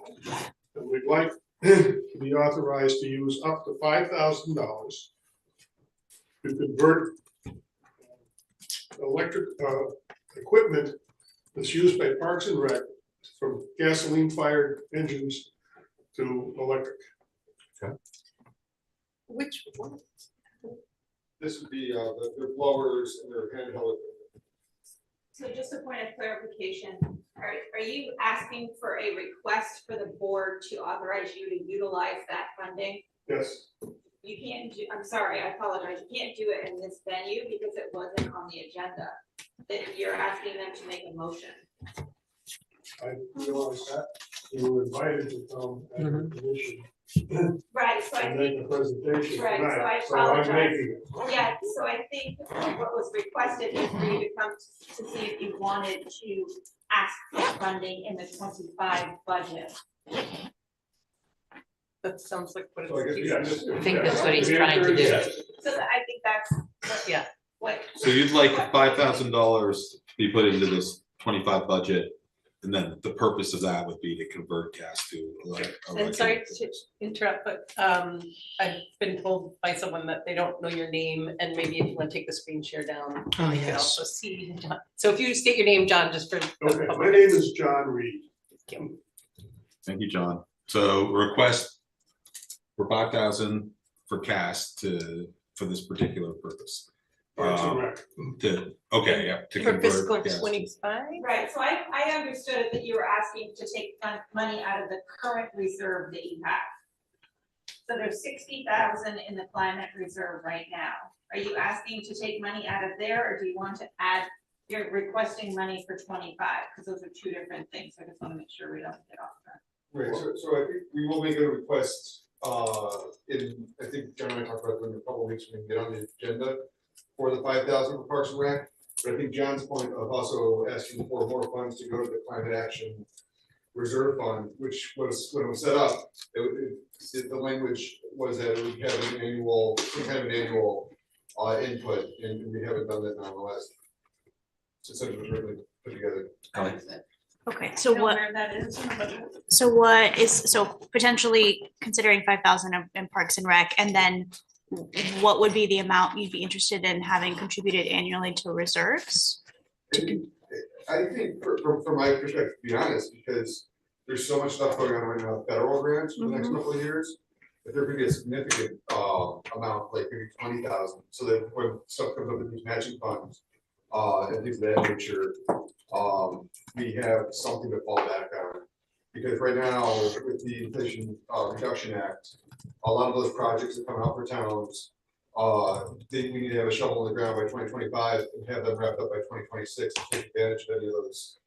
And we'd like to be authorized to use up to $5,000 to convert electric equipment that's used by Parks and Rec from gasoline-fired engines to electric. Okay. Which one? This would be their blowers and their handheld. So just a point of clarification, are you asking for a request for the board to authorize you to utilize that funding? Yes. You can't do, I'm sorry, I apologize, you can't do it in this venue because it wasn't on the agenda. That you're asking them to make a motion. I realize that. You were invited to come at the commission Right, so I and think, make a presentation right, so I tonight, so I'm apologize. making it. Yeah, so I think what was requested is for you to come to see if you wanted to ask for funding in the 25 budget. That sounds like what So I guess, yeah, it's. just- I think that's what he's trying to do. So I think that's, Yeah. what, So you'd like $5,000 to be put into this 25 budget, and then the purpose of that would be to convert gas to electric. And sorry to interrupt, but I've been told by someone that they don't know your name, and maybe if you want to take the screen share down. Oh, you can yes. also see John. So if you state your name, John, just for. the Okay, my public. name is John Reed. Thank you, John. So request for 5,000 for cast for this particular purpose. Parks and Rec. Okay, yeah. To For convert fiscal gas to- 25? Right, so I understood it that you were asking to take money out of the current reserve that you have. So there's 60,000 in the climate reserve right now. Are you asking to take money out of there, or do you want to add, you're requesting money for 25? Because those are two different things, I just want to make sure we don't get off track. Right, so I think we will make a request, I think John and I talked about it in a couple of weeks, when we get on the agenda for the 5,000 for Parks and Rec. But I think John's point of also asking for more funds to go to the climate action reserve fund, which was, when it was set up, the language was that it would have an annual, some kind of an annual input, and we haven't done that now in the last, since it was really put together. Okay, so what, Where that is in the budget? so potentially considering 5,000 in Parks and Rec, and then what would be the amount you'd be interested in having contributed annually to reserves? I think from my perspective, to be honest, because there's so much stuff going on right now, with federal grants for the next couple of years, that there could be a significant amount, like maybe 20,000, so that when stuff comes up in these matching funds, and things of that nature, we have something to fall back on. Because right now, with the Inflation Reduction Act, a lot of those projects that come out for towns, we need to have a shovel in the ground by 2025 and have them wrapped up by 2026 to take advantage of any of those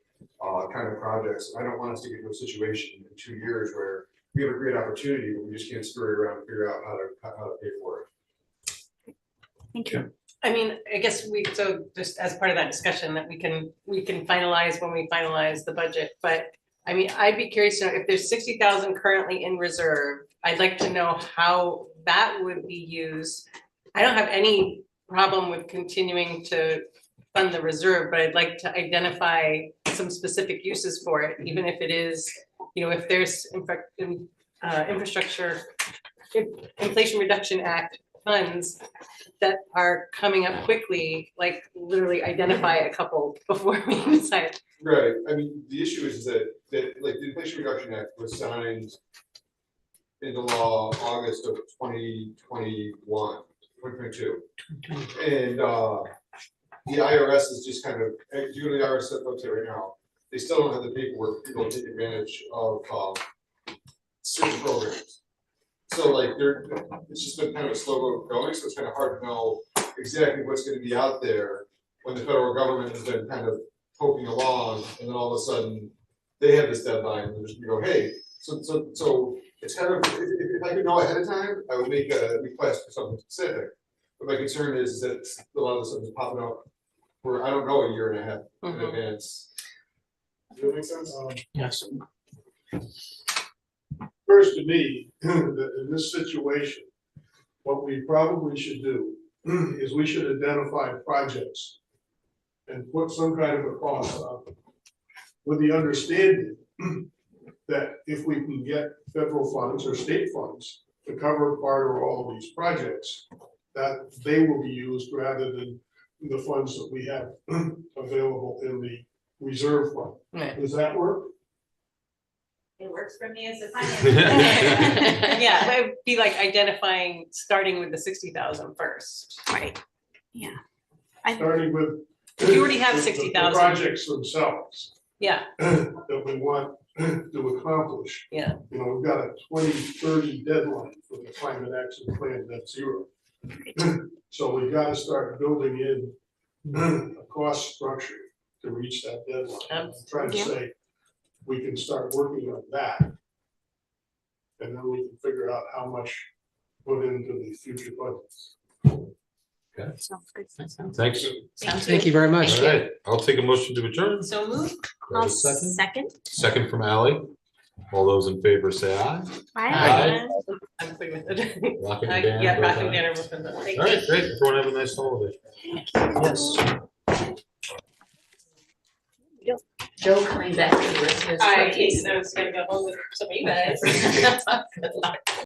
kind of projects. I don't want us to get into a situation in 2 years where we have a great opportunity, but we just can't scurry around and figure out how to pay for it. Thank you. I mean, I guess so just as part of that discussion that we can finalize when we finalize the budget, but I mean, I'd be curious to know if there's 60,000 currently in reserve. I'd like to know how that would be used. I don't have any problem with continuing to fund the reserve, but I'd like to identify some specific uses for it, even if it is, if there's infrastructure, Inflation Reduction Act funds that are coming up quickly, like literally identify a couple before we decide. Right, I mean, the issue is that like the Inflation Reduction Act was signed into law August of 2021, 2022. And the IRS is just kind of, if you go to the IRS website right now, they still don't have the paperwork for people to take advantage of certain programs. So like it's just been kind of a slow going, so it's kind of hard to know exactly what's going to be out there when the federal government has been kind of poking along, and then all of a sudden they have this deadline, and they're just gonna go, hey, so it's kind of, if I could know ahead of time, I would make a request for something specific. But my concern is that a lot of the stuff is popping up where I don't know a year and a half in advance. Does that make sense? Yes. First, to me, in this situation, what we probably should do is we should identify projects and put some kind of a cost up with the understanding that if we can get federal funds or state funds to cover part or all of these projects, that they will be used rather than the funds that we have available in the reserve fund. Right. Does that work? It works for me as a finance. Yeah, it would be like identifying, starting with the 60,000 first. Right, yeah. Starting with. If you already have the 60,000. projects themselves. Yeah. That we want to accomplish. Yeah. We've got a 2030 deadline for the climate action plan net zero. So we've got to start building in a cost structure to reach that deadline. I'm trying to say, we can start working on that. And then we can figure out how much put into the future budgets. Okay. Sounds good. Thanks. Thank you very much. All right, I'll take a motion to adjourn. So move. Do I have I'll a second? second. Second from Ally. All those in favor say aye. Aye. I'm clear with it. Rock and Dan, Yeah, both Rock and aye. Dan are both in the. Thank All you. right, great. Everyone have a nice holiday. Yes. Joe coming back to the rest of his. I was gonna go home with some of you guys. Good luck.